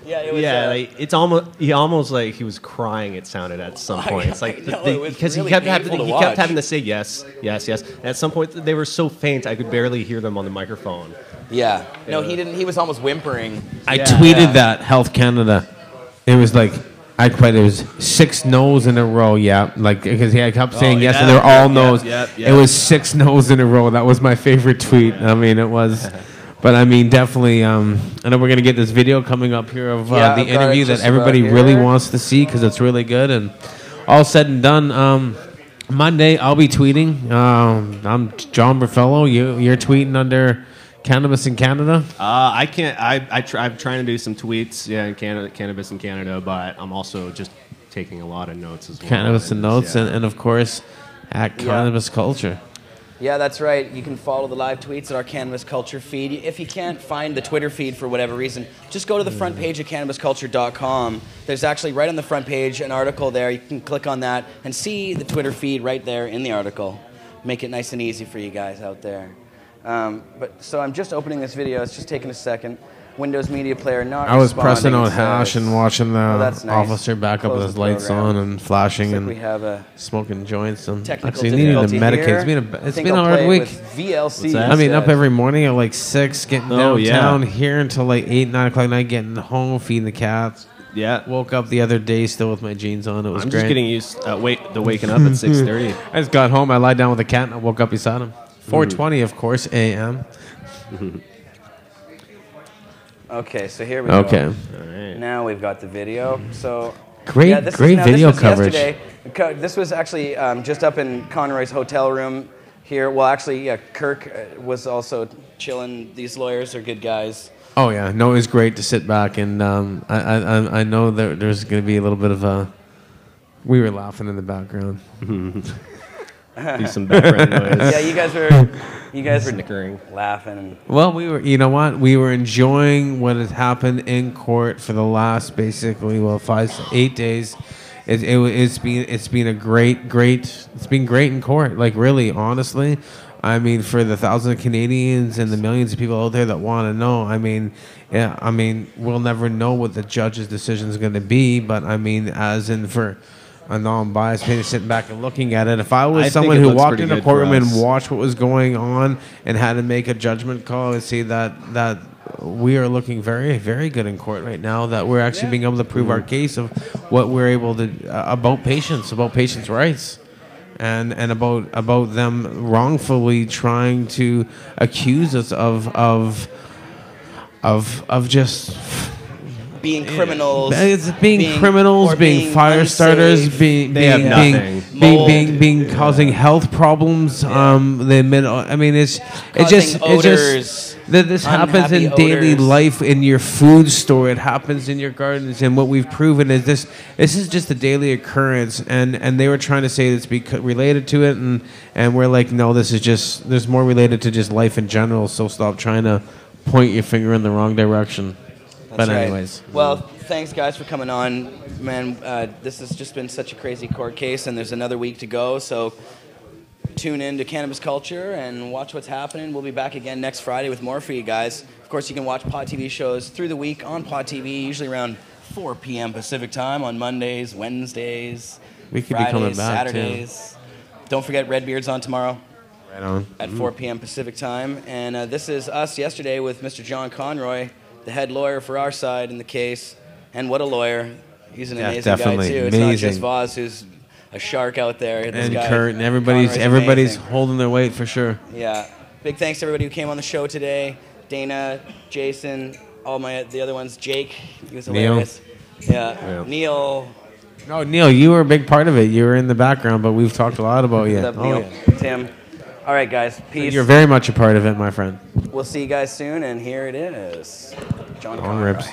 Yeah, it was. Like, it's almost like he was crying. It sounded at some point. It's like because really he kept painful having to say yes. And at some point, they were so faint I could barely hear them on the microphone. Yeah. No, he didn't. He was almost whimpering. I tweeted that Health Canada. It was like it was 6 no's in a row. Yeah, like because I kept saying yes, and they're all no's. It was 6 no's in a row. That was my favorite tweet. I mean, it was. But I mean, definitely. I know we're gonna get this video coming up here of the interview that everybody really wants to see because it's really good. And all said and done, Monday I'll be tweeting. I'm John Burfello. You're tweeting under Cannabis in Canada. I can't. I'm trying to do some tweets. Yeah, in Canada, Cannabis in Canada. But I'm also just taking a lot of notes as well. Cannabis and notes, and of course, at Cannabis Culture. Yeah, that's right. You can follow the live tweets at our Cannabis Culture feed. If you can't find the Twitter feed for whatever reason, just go to the front page of cannabisculture.com. There's actually right on the front page an article there. You can click on that and see the Twitter feed right there in the article. Make it nice and easy for you guys out there. So I'm just opening this video. It's just taking a second. Windows Media Player not I was responding. pressing on hash and watching the nice. officer back up with his lights on and flashing and we have a smoking joints. And technical actually needing to medicate. It's been a hard week. VLC. I mean, up every morning at like 6, getting downtown here until like 8, 9 o'clock at night, getting home, feeding the cats. Yeah. Woke up the other day still with my jeans on. It was I'm great. just getting used to waking up at 6:30. I just got home. I lied down with the cat and I woke up beside him. 4:20, of course, a.m. Okay, so here we go. Okay. All right. Now we've got the video. So great video coverage. Yesterday. This was actually just up in Conroy's hotel room here. Well, actually, Kirk was also chilling. These lawyers are good guys. Oh yeah, no, it was great to sit back and I know that there's going to be a little bit of a. We were laughing in the background. Do some background noise. Yeah, you guys were snickering, laughing. Well, we were. You know what? We were enjoying what has happened in court for the last basically 5-8 days. It's been a great. It's been great in court. Like really, honestly. I mean, for the thousands of Canadians and the millions of people out there that want to know, I mean, we'll never know what the judge's decision is going to be, but I mean, as in for a non-biased opinion, sitting back and looking at it, if I was someone who walked in a courtroom and watched what was going on and had to make a judgment call, I would say that we are looking very, very good in court right now, that we're actually being able to prove our case of what we're able to, about patients' rights. And about them wrongfully trying to accuse us of just being criminals. It's being criminals, being fire starters, being causing health problems. This happens in daily life, in your food store. It happens in your gardens, and what we've proven is this is just a daily occurrence. And they were trying to say it's related to it, and we're like, no, there's more related to just life in general. So stop trying to point your finger in the wrong direction. That's but anyways. Right. Well, thanks guys for coming on, man. This has just been such a crazy court case, and there's another week to go. So tune in to Cannabis Culture and watch what's happening. We'll be back again next Friday with more for you guys. Of course, you can watch Pod TV shows through the week on Pod TV, usually around 4 p.m. Pacific time on Mondays, Wednesdays, we could Fridays, be coming back Saturdays. Don't forget Redbeard's on tomorrow. Right on. At 4 p.m. Pacific time. And this is us yesterday with Mr. John Conroy, the head lawyer for our side in the case. And what a lawyer. He's an amazing guy, too. It's not just Voz who's a shark out there. This and guy, Kurt, and everybody's holding their weight for sure. Yeah. Big thanks to everybody who came on the show today. Dana, Jason, all the other ones. Jake, he was hilarious. Yeah. Neil. No, Neil, you were a big part of it. You were in the background, but we've talked a lot about you. Neil. Tim. All right, guys. Peace. You're very much a part of it, my friend. We'll see you guys soon, and here it is. John Conroy. Ribs.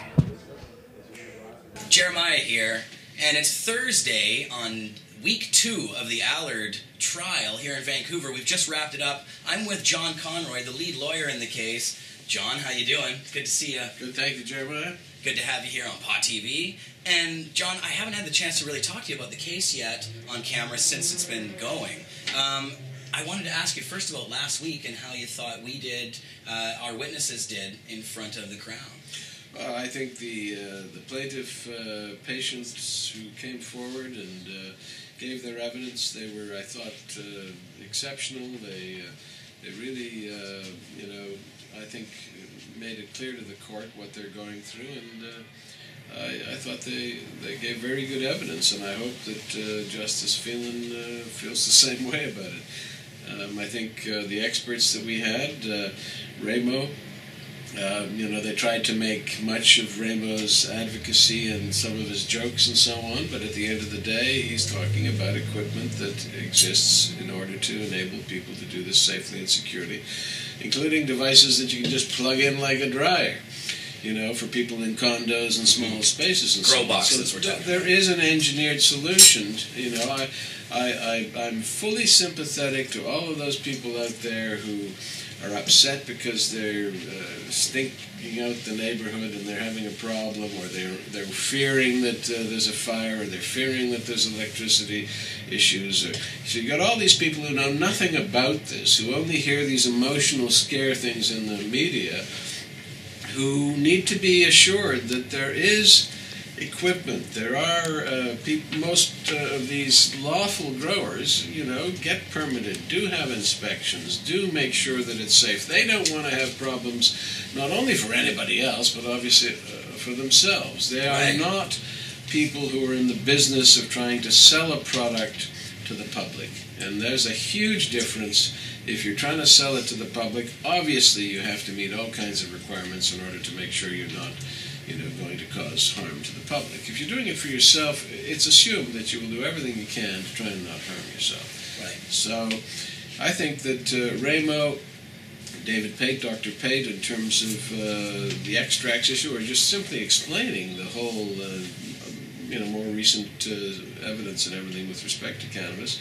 Jeremiah here, and it's Thursday on week 2 of the Allard trial here in Vancouver. We've just wrapped it up. I'm with John Conroy, the lead lawyer in the case. John, how you doing? Good to see you. Good, thank you, Jeremiah. Good to have you here on Pod TV. And John, I haven't had the chance to really talk to you about the case yet on camera since it's been going. I wanted to ask you first about last week and how you thought we did, our witnesses did, in front of the Crown. Well, I think the plaintiff patients who came forward and gave their evidence, they were, I thought, exceptional. They really, I think made it clear to the court what they're going through, and I thought they gave very good evidence, and I hope that Justice Phelan feels the same way about it. I think the experts that we had, Ramo, they tried to make much of Ramo's advocacy and some of his jokes and so on, but at the end of the day, he's talking about equipment that exists in order to enable people to do this safely and securely, including devices that you can just plug in like a dryer, for people in condos and small spaces and grow so boxes. So there is an engineered solution. I'm fully sympathetic to all of those people out there who are upset because they're stinking out the neighborhood and they're having a problem, or they're fearing that there's a fire, or they're fearing that there's electricity issues. So you got all these people who know nothing about this, who only hear these emotional scare things in the media, who need to be assured that there is equipment. There are most of these lawful growers, get permitted, do have inspections, do make sure that it's safe. They don't want to have problems, not only for anybody else, but obviously for themselves. They are not people who are in the business of trying to sell a product to the public. And there's a huge difference. If you're trying to sell it to the public, obviously you have to meet all kinds of requirements in order to make sure you're not going to cause harm to the public. If you're doing it for yourself, it's assumed that you will do everything you can to try and not harm yourself. Right. So I think that Ramo, David Pate, Dr. Pate, in terms of the extracts issue, are just simply explaining the whole, more recent evidence and everything with respect to cannabis.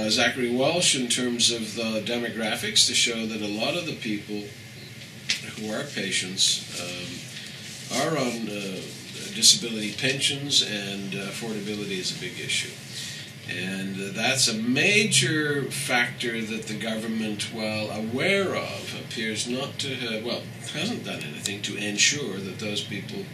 Zachary Walsh, in terms of the demographics, to show that a lot of the people who are patients are on disability pensions, and affordability is a big issue. And that's a major factor that the government, while aware of, appears not to have, hasn't done anything to ensure that those people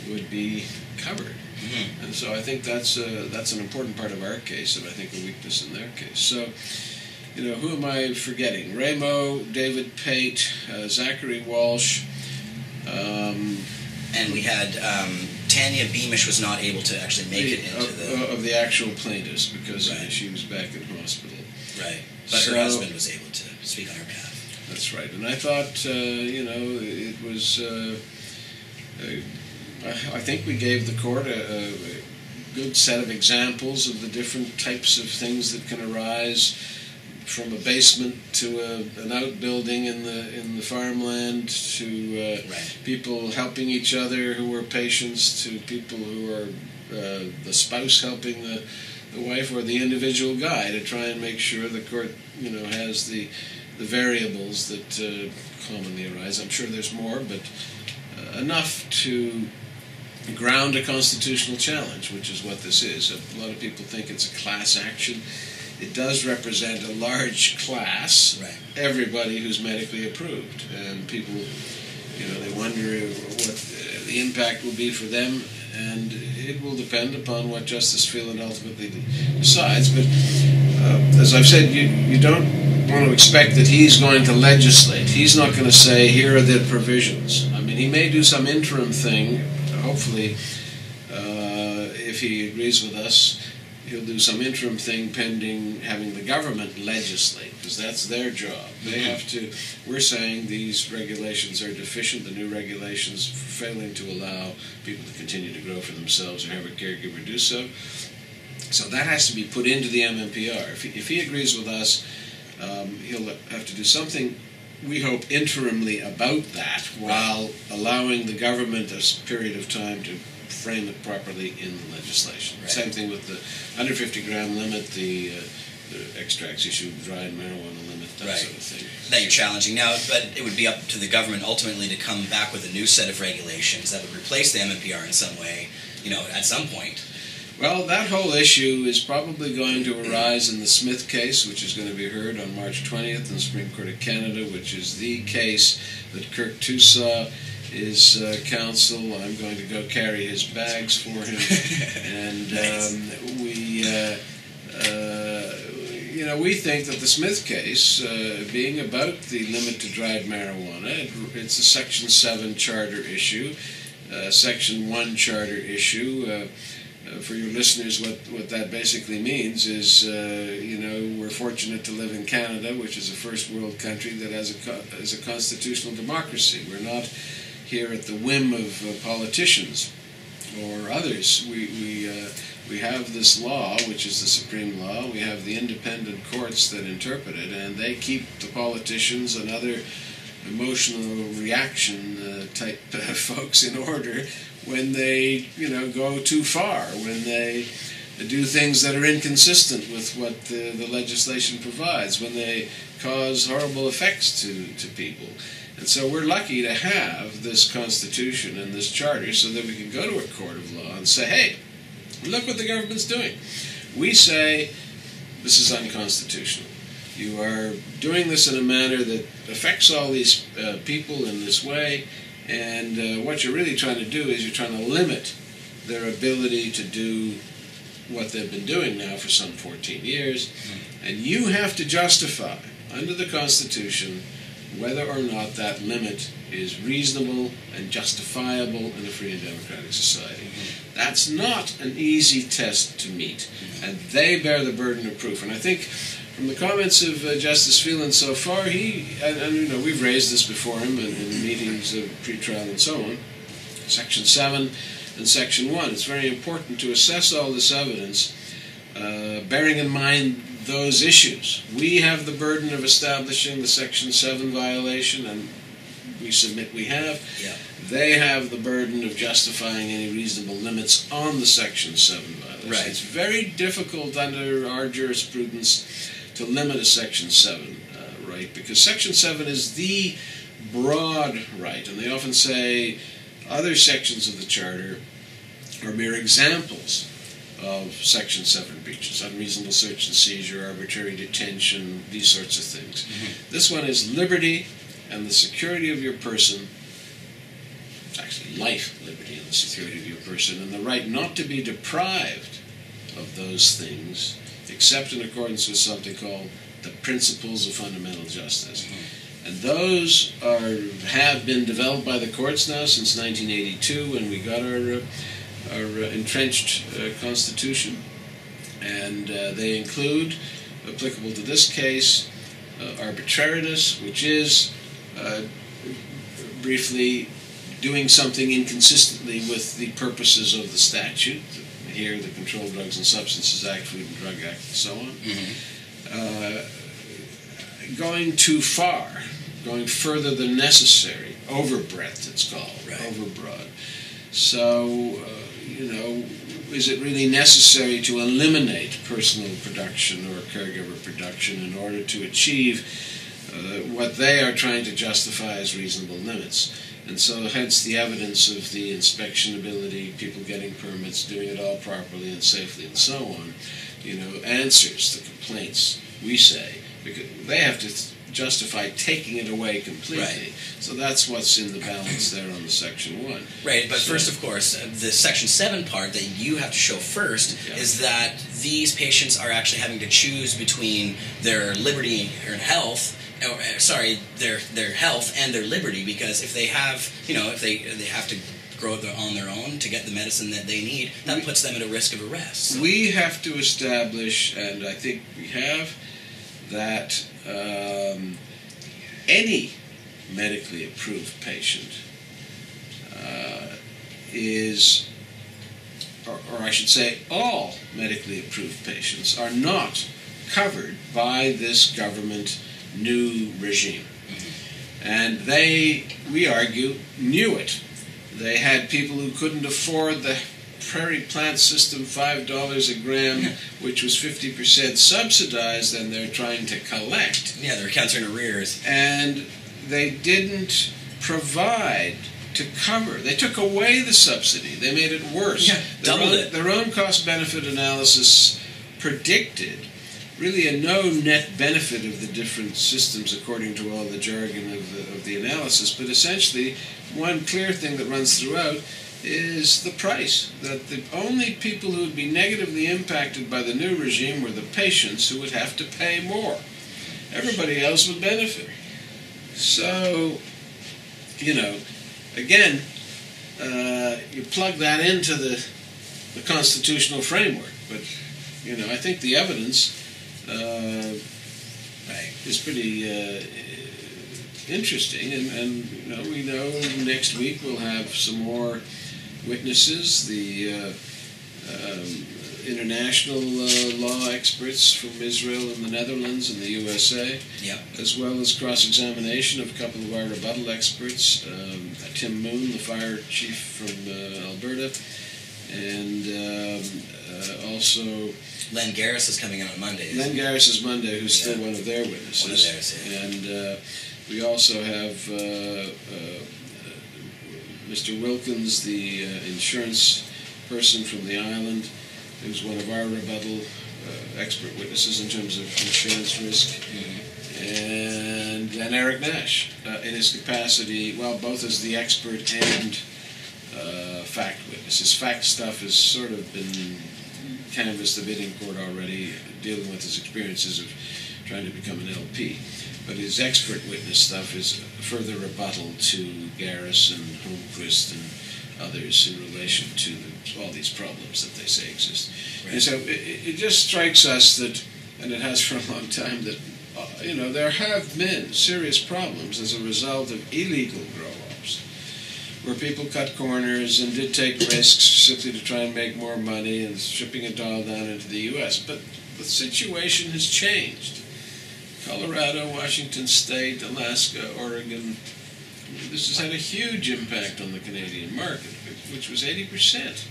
would be covered. Mm-hmm. And so I think that's an important part of our case, and I think a weakness in their case. So, who am I forgetting? Ramo, David Pate, Zachary Walsh, and we had Tanya Beamish was not able to actually make it into of the actual plaintiffs because she was back in hospital. Right, but her husband was able to speak on her behalf. That's right, and I thought it was. I think we gave the court a good set of examples of the different types of things that can arise, from a basement to an outbuilding in the farmland, to people helping each other who are patients, to people who are the spouse helping the wife or the individual guy, to try and make sure the court has the variables that commonly arise. I'm sure there's more, but enough to ground a constitutional challenge, which is what this is. A lot of people think it's a class action. It does represent a large class, everybody who's medically approved, and people, they wonder what the impact will be for them, and it will depend upon what Justice Phelan ultimately decides. But as I've said, you don't want to expect that he's going to legislate. He's not going to say, here are the provisions. I mean, he may do some interim thing, hopefully, if he agrees with us. He'll do some interim thing pending having the government legislate, because that's their job. They have to. We're saying these regulations are deficient, the new regulations failing to allow people to continue to grow for themselves or have a caregiver do so. So that has to be put into the MMPR. If he agrees with us, he'll have to do something, we hope, interimly about that, while allowing the government a period of time to frame it properly in the legislation. Right. Same thing with the 150-gram limit, the extracts issue, dried marijuana limit, that sort of thing. That you're challenging now, but it would be up to the government ultimately to come back with a new set of regulations that would replace the MMPR in some way, at some point. Well, that whole issue is probably going to arise in the Smith case, which is going to be heard on March 20th in the Supreme Court of Canada, which is the case that Kirk Tousaw his counsel. I'm going to go carry his bags for him. And we think that the Smith case, being about the limit to dried marijuana, it's a Section 7 charter issue, Section 1 charter issue. For your listeners, what that basically means is, we're fortunate to live in Canada, which is a first world country that has a constitutional democracy. We're not here at the whim of politicians or others. We have this law, which is the supreme law. We have the independent courts that interpret it, and they keep the politicians and other emotional reaction type folks in order when they, go too far, when they do things that are inconsistent with what the legislation provides, when they cause horrible effects to people. And so we're lucky to have this Constitution and this Charter so that we can go to a court of law and say, hey, look what the government's doing. We say this is unconstitutional. You are doing this in a manner that affects all these people in this way, and what you're really trying to do is you're trying to limit their ability to do what they've been doing now for some 14 years, and you have to justify under the Constitution whether or not that limit is reasonable and justifiable in a free and democratic society. That's not an easy test to meet, and they bear the burden of proof. And I think from the comments of Justice Phelan so far, we've raised this before him in meetings of pre-trial and so on, Section 7 and Section 1. It's very important to assess all this evidence, bearing in mind those issues. We have the burden of establishing the Section 7 violation, and we submit we have. Yeah. They have the burden of justifying any reasonable limits on the Section 7 violation. Right. It's very difficult under our jurisprudence to limit a Section 7 right, because Section 7 is the broad right, and they often say other sections of the Charter are mere examples of Section 7 breaches, unreasonable search and seizure, arbitrary detention, these sorts of things. This one is liberty and the security of your person. It's actually life, liberty, and the security of your person, and the right not to be deprived of those things except in accordance with something called the principles of fundamental justice. And those have been developed by the courts now since 1982, when we got our entrenched Constitution. And they include, applicable to this case, arbitrariness, which is briefly doing something inconsistently with the purposes of the statute. Here, the Controlled Drugs and Substances Act, Food and Drug Act, and so on. Going too far, going further than necessary, overbreadth it's called, overbroad. So, is it really necessary to eliminate personal production or caregiver production in order to achieve what they are trying to justify as reasonable limits? And so hence the evidence of the inspection ability, people getting permits, doing it all properly and safely and so on, answers the complaints, we say, because they have to justify taking it away completely. Right. So that's what's in the balance there on the Section 1. Right, but first, of course, the Section 7 part that you have to show first is that these patients are actually having to choose between their liberty and health, their health and their liberty, because if they have, if they have to grow on their own to get the medicine that they need, that puts them at a risk of arrest. So. We have to establish, and I think we have, that any medically approved patient is, or I should say all medically approved patients are not covered by this government new regime. And they, we argue, knew it. They had people who couldn't afford the Prairie Plant System $5 a gram, which was 50% subsidized, and they're trying to collect. Yeah, their accounts are in arrears. And they didn't provide to cover. They took away the subsidy. They made it worse. Yeah, doubled it. Their own cost-benefit analysis predicted really no net benefit of the different systems according to all the jargon of the analysis, but essentially one clear thing that runs throughout is the price, that the only people who would be negatively impacted by the new regime were the patients who would have to pay more. Everybody else would benefit. So, again, you plug that into the constitutional framework, but, I think the evidence is pretty interesting, and we know next week we'll have some more witnesses, the international law experts from Israel and the Netherlands and the USA, as well as cross-examination of a couple of our rebuttal experts, Tim Moon, the fire chief from Alberta, and also Len Garris is coming in on Monday. Len Garris is Monday, who's still one of their witnesses. One of theirs, yeah. And we also have Mr. Wilkins, the insurance person from the island, who's one of our rebuttal expert witnesses in terms of insurance risk. And then Eric Nash, in his capacity, both as the expert and fact witness. His fact stuff has sort of been canvassed the bidding court already, dealing with his experiences of trying to become an LP. But his expert witness stuff is further rebuttal to Garris and Holmquist and others in relation to all these problems that they say exist. Right. And so it just strikes us that, and it has for a long time, that there have been serious problems as a result of illegal grow-ups, where people cut corners and did take risks simply to try and make more money and shipping it all down into the U.S. But the situation has changed. Colorado, Washington State, Alaska, Oregon, this has had a huge impact on the Canadian market, which was 80%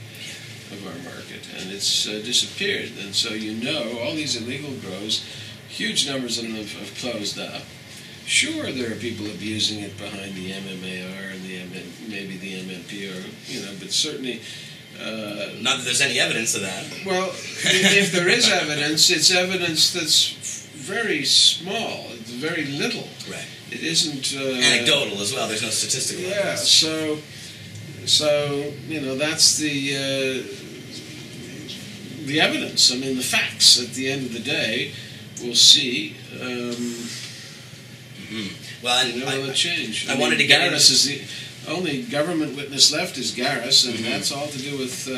of our market, and it's disappeared. And so all these illegal grows, huge numbers of them have closed up. Sure, there are people abusing it behind the MMAR and maybe the MMPR, but certainly... not that there's any evidence of that. Well, if there is evidence, it's evidence that's very small, it's very little. Right. It isn't... anecdotal as well, there's no statistical evidence. So that's the evidence. I mean, the facts, at the end of the day, we'll see... Well, and will change. I wanted to get Garris is the only government witness left is Garris, and that's all to do with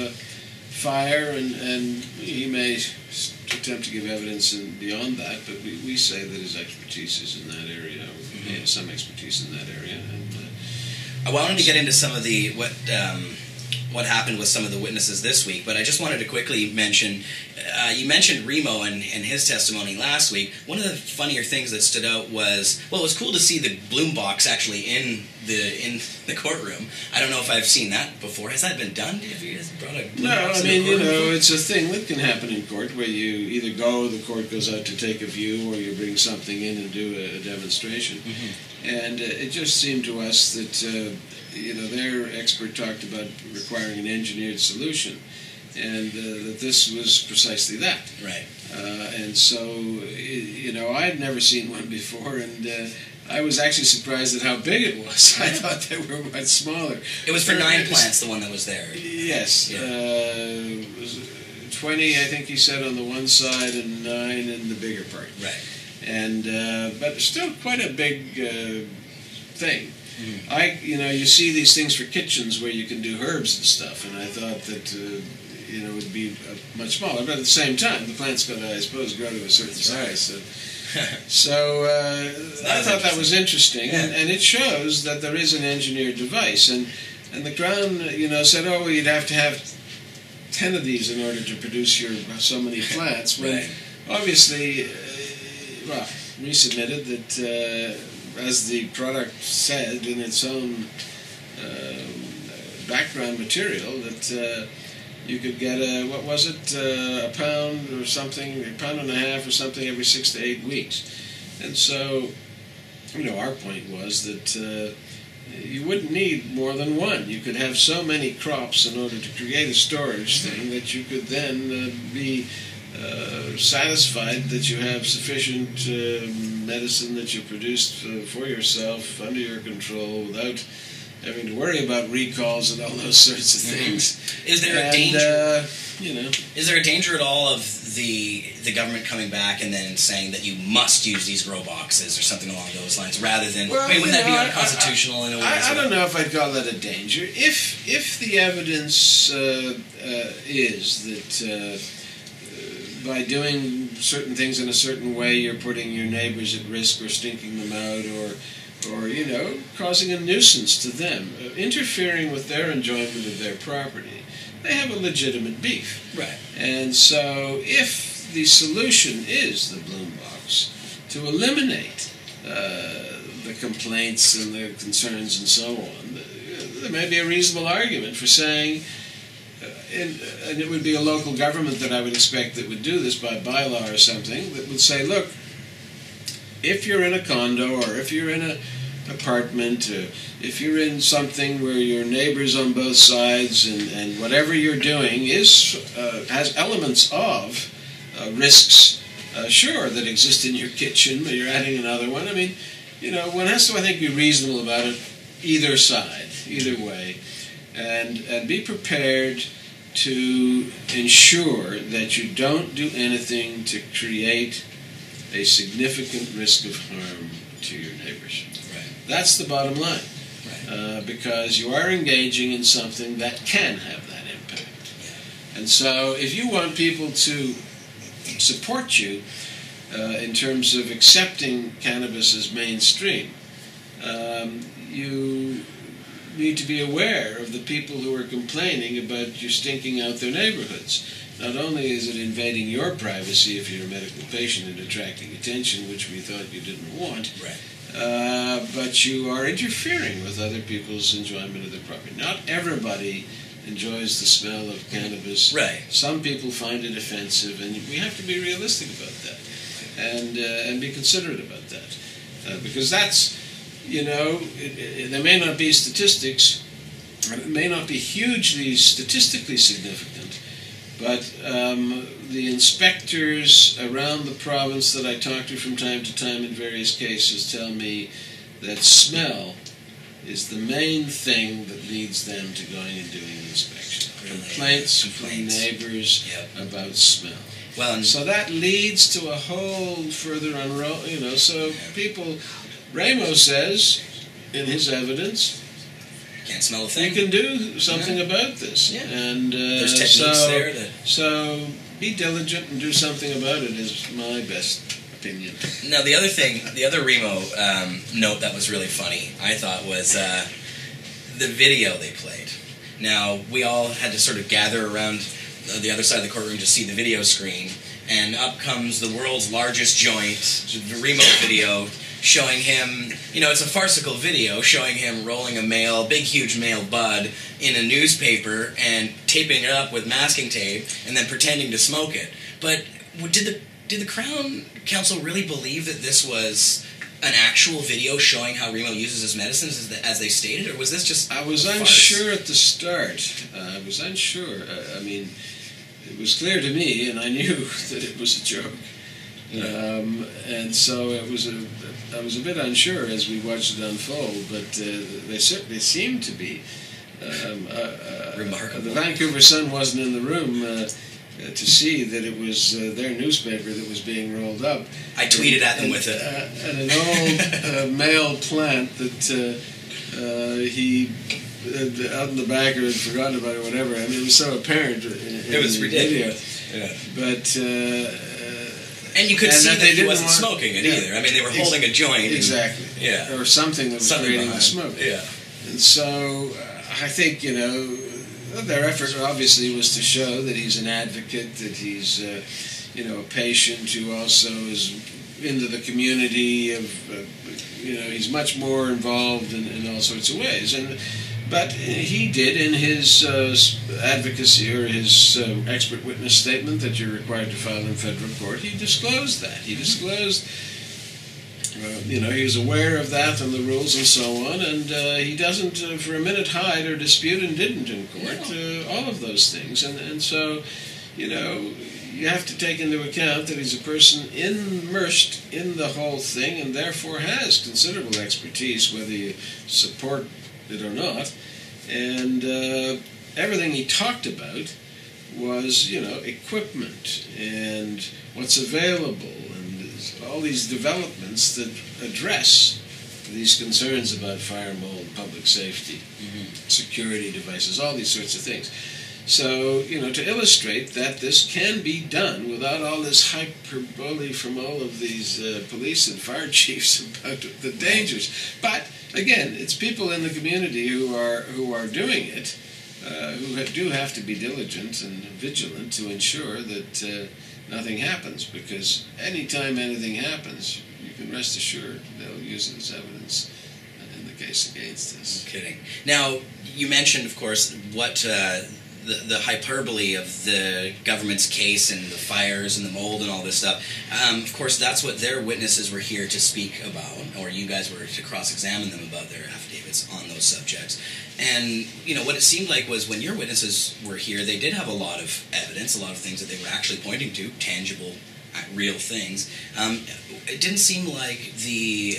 fire, and he may attempt to give evidence beyond that, but we say that his expertise is in that area, or he has some expertise in that area. And I wanted to get into some of the what happened with some of the witnesses this week, but I just wanted to quickly mention, you mentioned Remo and his testimony last week. One of the funnier things that stood out was, it was cool to see the Bloom box actually in the courtroom. I don't know if I've seen that before. Has that been done? Have you guys brought a Bloom box in the courtroom? It's a thing that can happen in court where you either the court goes out to take a view, or you bring something in and do a demonstration. And it just seemed to us that their expert talked about requiring an engineered solution, and that this was precisely that. Right. And so, I had never seen one before, and I was actually surprised at how big it was. I thought they were much smaller. It was for 9 plants, the one that was there. Yes. Yeah. It was 20, I think he said, on the one side, and 9 in the bigger part. Right. And but still quite a big thing. You see these things for kitchens where you can do herbs and stuff, and I thought that it would be much smaller. But at the same time, the plant's got to, I suppose, grow to a certain size. So I thought that was interesting, and it shows that there is an engineered device. And the Crown, said, you'd have to have 10 of these in order to produce so many plants. When obviously, we submitted that. As the product said in its own background material, that you could get a pound or something, a pound and a half or something every 6 to 8 weeks. And so, our point was that you wouldn't need more than one. You could have so many crops in order to create a storage thing that you could then be satisfied that you have sufficient medicine that you produced for yourself under your control without having to worry about recalls and all those sorts of things. Is there a danger? Is there a danger at all of the government coming back and then saying that you must use these grow boxes or something along those lines, rather than wouldn't that be unconstitutional in a way? I don't know if I'd call that a danger. If the evidence is that by doing certain things in a certain way you're putting your neighbors at risk or stinking them out or causing a nuisance to them, interfering with their enjoyment of their property, they have a legitimate beef. Right. And so if the solution is the Bloom Box, to eliminate the complaints and the concerns and so on, there may be a reasonable argument for saying, and it would be a local government that I would expect that would do this by bylaw or something, that would say, look, if you're in a condo or if you're in an apartment, if you're in something where your neighbors on both sides and whatever you're doing has elements of risks, sure, that exist in your kitchen, but you're adding another one. I mean, one has to, I think, be reasonable about it, either side, either way, and be prepared to ensure that you don't do anything to create a significant risk of harm to your neighbors. Right. That's the bottom line. Right. Because you are engaging in something that can have that impact. Yeah. And so if you want people to support you in terms of accepting cannabis as mainstream, you need to be aware of the people who are complaining about you stinking out their neighborhoods. Not only is it invading your privacy if you're a medical patient and attracting attention, which we thought you didn't want, but you are interfering with other people's enjoyment of their property. Not everybody enjoys the smell of cannabis. Right. Some people find it offensive, and we have to be realistic about that and be considerate about that. Because that's, there may not be statistics, and it may not be hugely statistically significant, but the inspectors around the province that I talk to from time to time in various cases tell me that smell is the main thing that leads them to going and doing an inspection. Complaints from neighbors about smell. Well, and so that leads to a whole further unroll. So people, Ramos says in his evidence, can't smell a thing. You can do something about this, and there's techniques there. So be diligent and do something about it is my best opinion. Now the other Remo note that was really funny, I thought, was the video they played. Now we all had to sort of gather around the other side of the courtroom to see the video screen, and up comes the world's largest joint, the Remo video, showing him, it's a farcical video showing him rolling a big huge male bud in a newspaper and taping it up with masking tape and then pretending to smoke it. But did the Crown Counsel really believe that this was an actual video showing how Remo uses his medicines as they stated, or was this just I was unsure at the start. I was unsure. I mean, it was clear to me, and I knew that it was a joke. And so I was a bit unsure as we watched it unfold, but they certainly seemed to be. Remarkable. The Vancouver Sun wasn't in the room to see that it was their newspaper that was being rolled up. I tweeted at them with it. And an old male plant that he out in the back or had forgotten about it or whatever. I mean, it was so apparent. It was ridiculous. Yeah. But... and you could see that he wasn't smoking it either. I mean, they were holding a joint. Exactly. And, or something that was creating the smoke. Yeah. And so I think, their effort obviously was to show that he's an advocate, that he's, a patient who also is into the community he's much more involved in all sorts of ways. But he did, in his advocacy or his expert witness statement that you're required to file in federal court, he disclosed that. He disclosed, he was aware of that and the rules and so on, and he doesn't for a minute hide or dispute, and didn't in court, all of those things. And so, you have to take into account that he's a person immersed in the whole thing and therefore has considerable expertise, whether you support it or not. And everything he talked about was, equipment and what's available and all these developments that address these concerns about fire, mold, public safety, security devices, all these sorts of things. So, to illustrate that this can be done without all this hyperbole from all of these police and fire chiefs about the dangers. But, again, it's people in the community who are doing it, who do have to be diligent and vigilant to ensure that nothing happens, because any time anything happens, you can rest assured they'll use it as evidence in the case against us. No kidding. Now, you mentioned, of course, what the hyperbole of the government's case and the fires and the mold and all this stuff. Of course, that's what their witnesses were here to speak about, or you guys were to cross-examine them about their affidavits on those subjects. And, what it seemed like was when your witnesses were here, they did have a lot of evidence, a lot of things that they were actually pointing to, tangible, real things. It didn't seem like the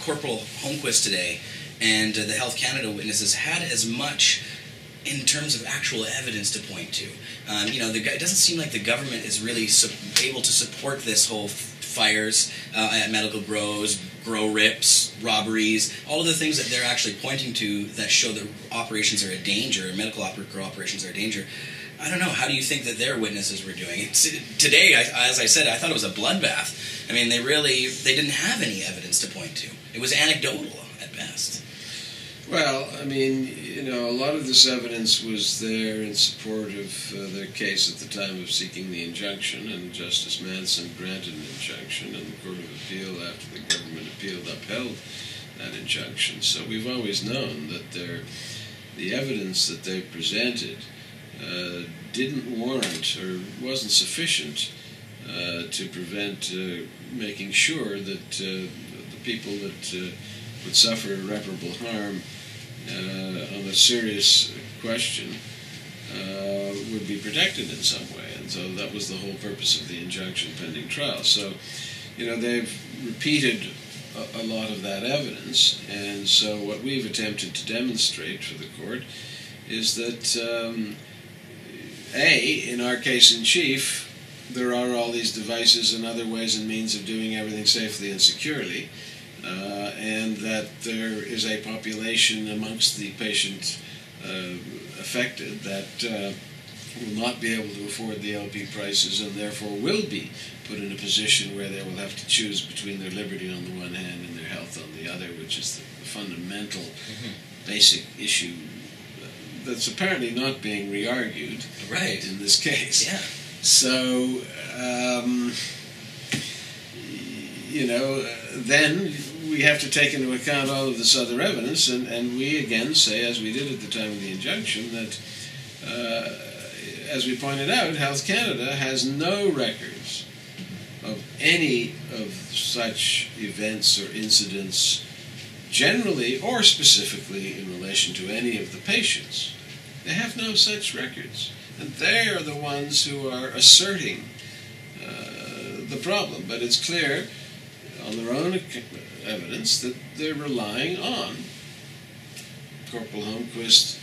Corporal Holmquist today and the Health Canada witnesses had as much in terms of actual evidence to point to. It doesn't seem like the government is really able to support this whole fires at medical grows, grow rips, robberies, all of the things that they're actually pointing to that show that operations are a danger, medical grow operations are a danger. I don't know, how do you think that their witnesses were doing? Today, as I said, I thought it was a bloodbath. I mean, they didn't have any evidence to point to. It was anecdotal at best. Well, I mean, a lot of this evidence was there in support of their case at the time of seeking the injunction, and Justice Manson granted an injunction, and the Court of Appeal, after the government appealed, upheld that injunction. So we've always known that the evidence that they presented didn't warrant or wasn't sufficient to prevent making sure that the people that would suffer irreparable harm on a serious question would be protected in some way. And so that was the whole purpose of the injunction pending trial. So, they've repeated a lot of that evidence. And so what we've attempted to demonstrate for the court is that, in our case in chief, there are all these devices and other ways and means of doing everything safely and securely. And that there is a population amongst the patient affected that will not be able to afford the LP prices and therefore will be put in a position where they will have to choose between their liberty on the one hand and their health on the other, which is the fundamental basic issue that's apparently not being re-argued in this case. Yeah. So, then we have to take into account all of this other evidence, and we again say, as we did at the time of the injunction, that, as we pointed out, Health Canada has no records of any of such events or incidents, generally or specifically in relation to any of the patients. They have no such records, and they are the ones who are asserting the problem. But it's clear on their own evidence that they're relying on Corporal Holmquist,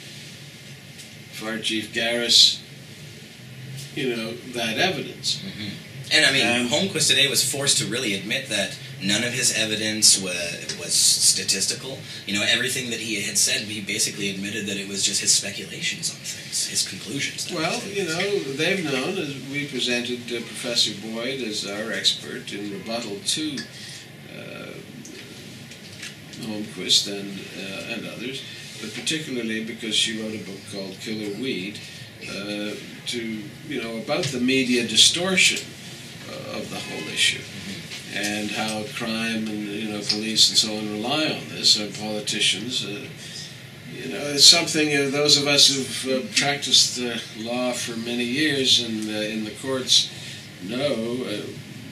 Fire Chief Garris, that evidence. And I mean, Holmquist today was forced to really admit that none of his evidence was statistical. Everything that he had said, he basically admitted that it was just his speculations on things, his conclusions. Well, they've known, as we presented Professor Boyd as our expert in rebuttal to Holmquist and others, but particularly because she wrote a book called Killer Weed, about the media distortion of the whole issue, and how crime and police and so on rely on this, or politicians. It's something those of us who've practiced law for many years and in the courts know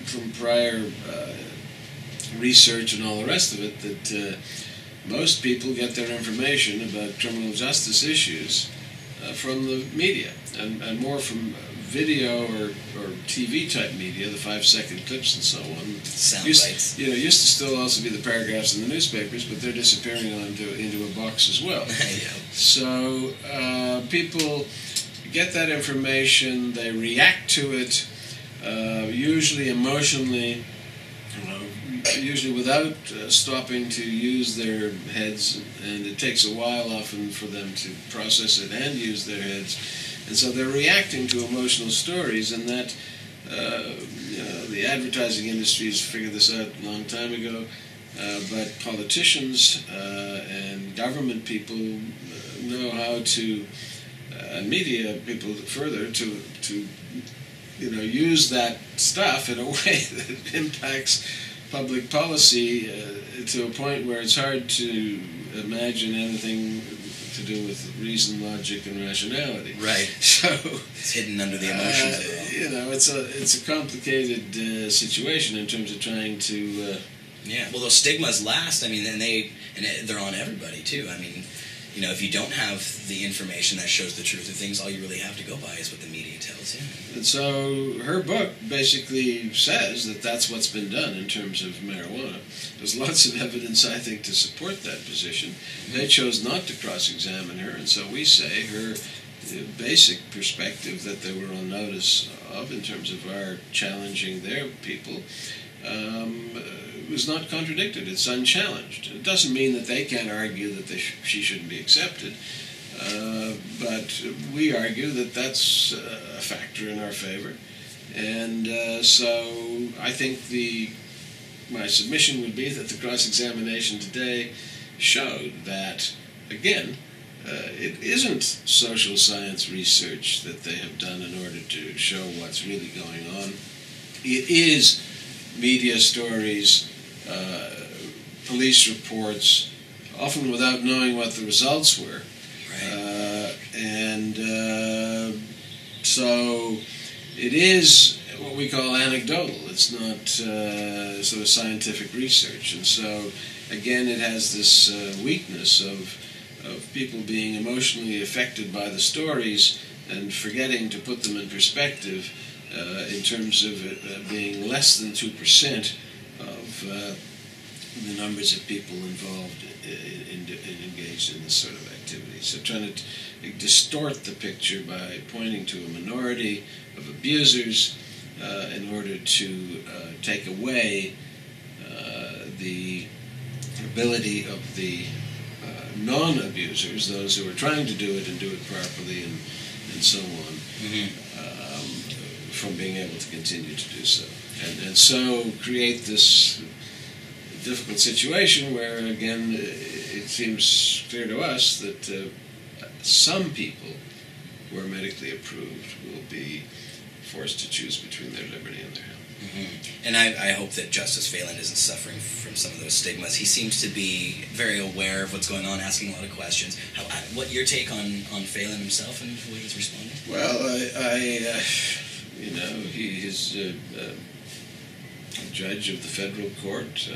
from prior research and all the rest of it, that most people get their information about criminal justice issues from the media, and more from video or TV type media, the 5-second clips and so on, sound bites. Used to still also be the paragraphs in the newspapers, but they're disappearing into a box as well. Yeah. So people get that information, they react to it, usually emotionally, usually without stopping to use their heads, and it takes a while often for them to process it and use their heads. And so they're reacting to emotional stories, and that the advertising industry has figured this out a long time ago, but politicians and government people know how to, and media people further, to use that stuff in a way that impacts public policy to a point where it's hard to imagine anything to do with reason, logic, and rationality. Right. So it's hidden under the emotions. It's a complicated situation in terms of trying to. Yeah. Well, those stigmas last. I mean, and they're on everybody too. I mean, if you don't have the information that shows the truth of things, all you really have to go by is what the media tells you. And so her book basically says that that's what's been done in terms of marijuana. There's lots of evidence, I think, to support that position. They chose not to cross-examine her, and so we say her basic perspective that they were on notice of in terms of our challenging their people was not contradicted. It's unchallenged. It doesn't mean that they can't argue that she shouldn't be accepted, but we argue that that's a factor in our favor. And so I think my submission would be that the cross-examination today showed that, again, it isn't social science research that they have done in order to show what's really going on. It is media stories, police reports, often without knowing what the results were. So it is what we call anecdotal. It's not sort of scientific research. And so, again, it has this weakness of people being emotionally affected by the stories and forgetting to put them in perspective in terms of it being less than 2% of the numbers of people involved in engaged in this sort of activity. So trying to distort the picture by pointing to a minority of abusers in order to take away the ability of the non-abusers, those who are trying to do it and do it properly and so on, from being able to continue to do so. And so create this difficult situation where, again, it seems clear to us that some people who are medically approved will be forced to choose between their liberty and their health. Mm-hmm. And I hope that Justice Phelan isn't suffering from some of those stigmas. He seems to be very aware of what's going on, asking a lot of questions. What your take on Phelan himself and the way he's responding? Well, he is a judge of the federal court.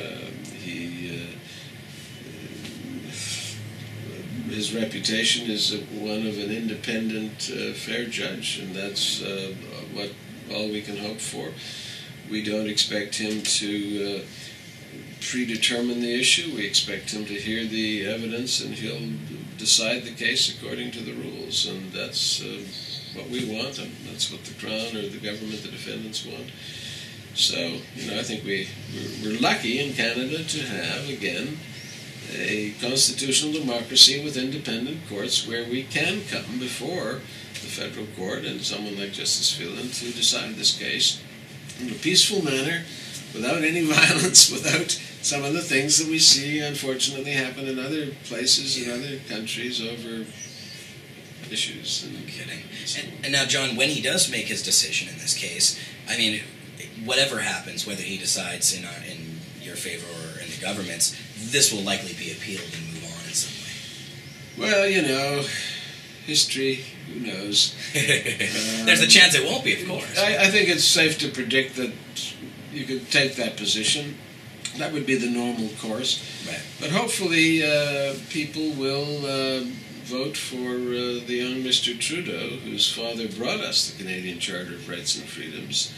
His reputation is one of an independent, fair judge, and that's all we can hope for. We don't expect him to predetermine the issue. We expect him to hear the evidence, and he'll decide the case according to the rules, and that's what we want, and that's what the Crown or the government, the defendants want. So, I think we're lucky in Canada to have, again, a constitutional democracy with independent courts where we can come before the federal court and someone like Justice Phelan to decide this case in a peaceful manner, without any violence, without some of the things that we see unfortunately happen in other places, in other countries over issues. No kidding. And now, John, when he does make his decision in this case, I mean, whatever happens, whether he decides in your favor or in the government's, this will likely be appealed and move on in some way. Well, history, who knows? There's a chance it won't be, of course. I think it's safe to predict that you could take that position. That would be the normal course. Right. But hopefully people will vote for the young Mr. Trudeau, whose father brought us the Canadian Charter of Rights and Freedoms.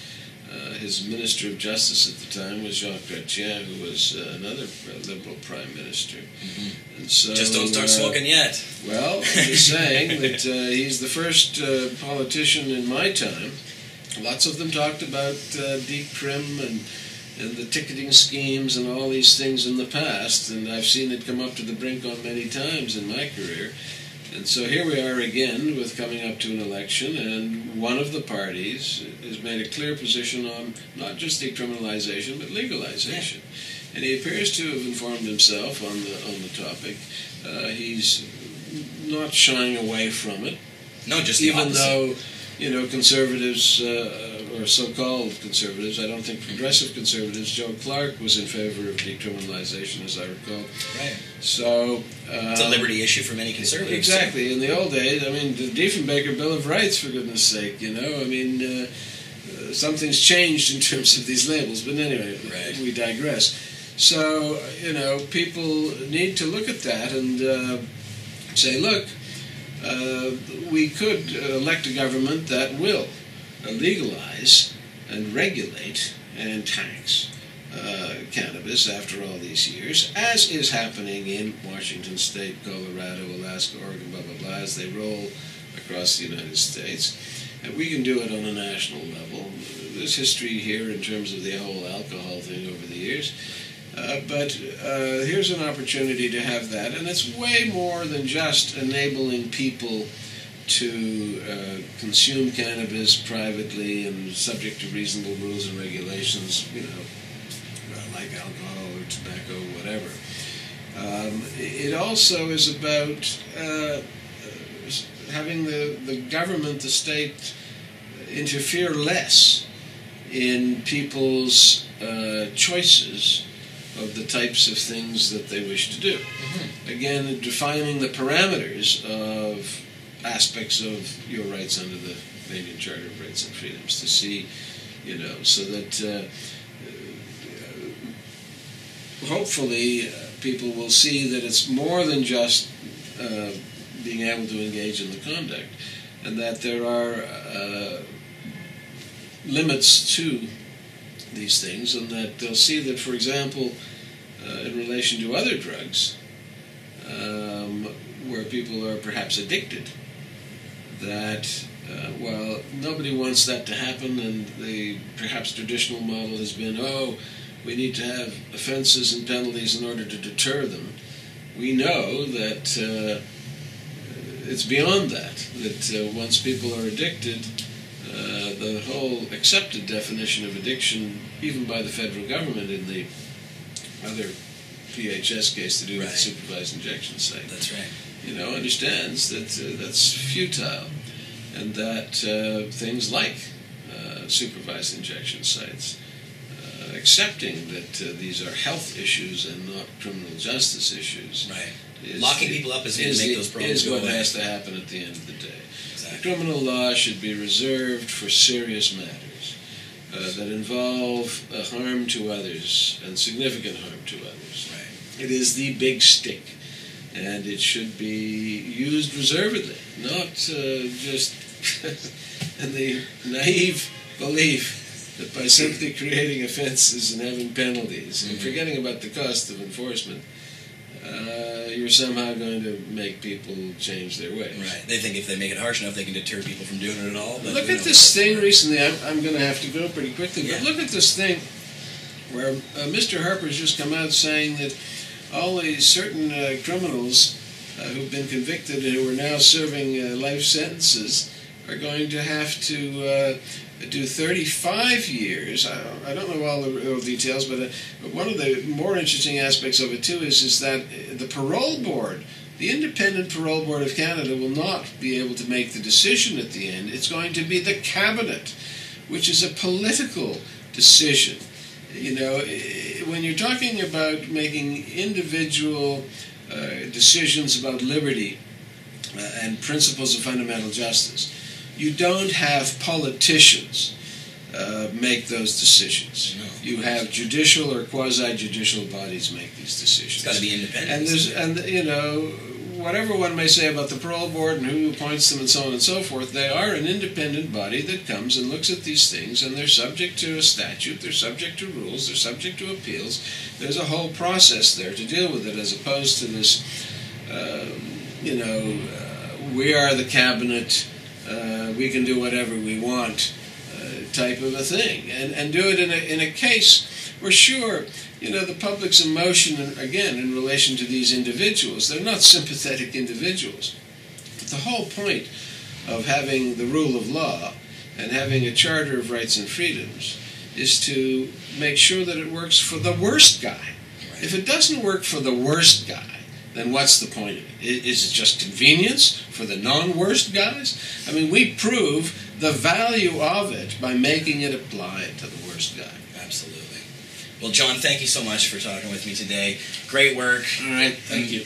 His Minister of Justice at the time was Jacques Chrétien, who was another Liberal Prime Minister. Mm-hmm. And so, just don't start smoking yet. Well, I'm just saying that he's the first politician in my time. Lots of them talked about decrim and the ticketing schemes and all these things in the past, and I've seen it come up to the brink on many times in my career. And so here we are again with coming up to an election, and one of the parties has made a clear position on not just decriminalization, but legalization. Yeah. And he appears to have informed himself on the topic. He's not shying away from it. No, just the even opposite. though, conservatives, or so-called conservatives, I don't think progressive conservatives, Joe Clark was in favor of decriminalization, as I recall. Right. So it's a liberty issue for many conservatives. Exactly. In the old days, I mean, the Diefenbaker Bill of Rights, for goodness sake, something's changed in terms of these labels. But anyway, we digress. So, people need to look at that and say, look, we could elect a government that will legalize and regulate and tax cannabis after all these years, as is happening in Washington State, Colorado, Alaska, Oregon, blah, blah, blah, as they roll across the United States. And we can do it on a national level. There's history here in terms of the whole alcohol thing over the years. But here's an opportunity to have that, and it's way more than just enabling people to consume cannabis privately and subject to reasonable rules and regulations, like alcohol or tobacco, whatever. It also is about having the government, the state, interfere less in people's choices of the types of things that they wish to do. Mm-hmm. Again, defining the parameters of aspects of your rights under the Canadian Charter of Rights and Freedoms to see, so that hopefully people will see that it's more than just being able to engage in the conduct, and that there are limits to these things, and that they'll see that, for example, in relation to other drugs, where people are perhaps addicted, that, nobody wants that to happen, and the perhaps traditional model has been, we need to have offenses and penalties in order to deter them. We know that it's beyond that once people are addicted, the whole accepted definition of addiction, even by the federal government in the other PHS case to do with the supervised injection site, that's right, understands that that's futile, and that things like supervised injection sites, accepting that these are health issues and not criminal justice issues, locking people up is going to make those problems go away. Is what has to happen at the end of the day. Exactly. Criminal law should be reserved for serious matters that involve harm to others and significant harm to others. It is the big stick, and it should be used reservedly, not just in the naive belief that by simply creating offenses and having penalties and forgetting about the cost of enforcement, you're somehow going to make people change their ways. Right. They think if they make it harsh enough, they can deter people from doing it at all. But look at this thing recently. I'm going to have to go pretty quickly, but look at this thing where Mr. Harper's just come out saying that all these certain criminals who've been convicted and who are now serving life sentences are going to have to do 35 years. I don't know all the details, but one of the more interesting aspects of it, too, is that the parole board, the Independent Parole Board of Canada, will not be able to make the decision at the end. It's going to be the Cabinet, which is a political decision. When you're talking about making individual decisions about liberty and principles of fundamental justice, you don't have politicians make those decisions. No. You have judicial or quasi-judicial bodies make these decisions. It's got to be independent. And whatever one may say about the parole board and who appoints them and so on and so forth, they are an independent body that comes and looks at these things, and they're subject to a statute, they're subject to rules, they're subject to appeals. There's a whole process there to deal with it, as opposed to this, we are the cabinet, we can do whatever we want type of a thing. And do it in a case where, sure, the public's emotion, again, in relation to these individuals, they're not sympathetic individuals. But the whole point of having the rule of law and having a charter of rights and freedoms is to make sure that it works for the worst guy. If it doesn't work for the worst guy, then what's the point of it? Is it just convenience for the non-worst guys? I mean, we prove the value of it by making it apply to the worst guy. Absolutely. Well, John, thank you so much for talking with me today. Great work. All right, thank you.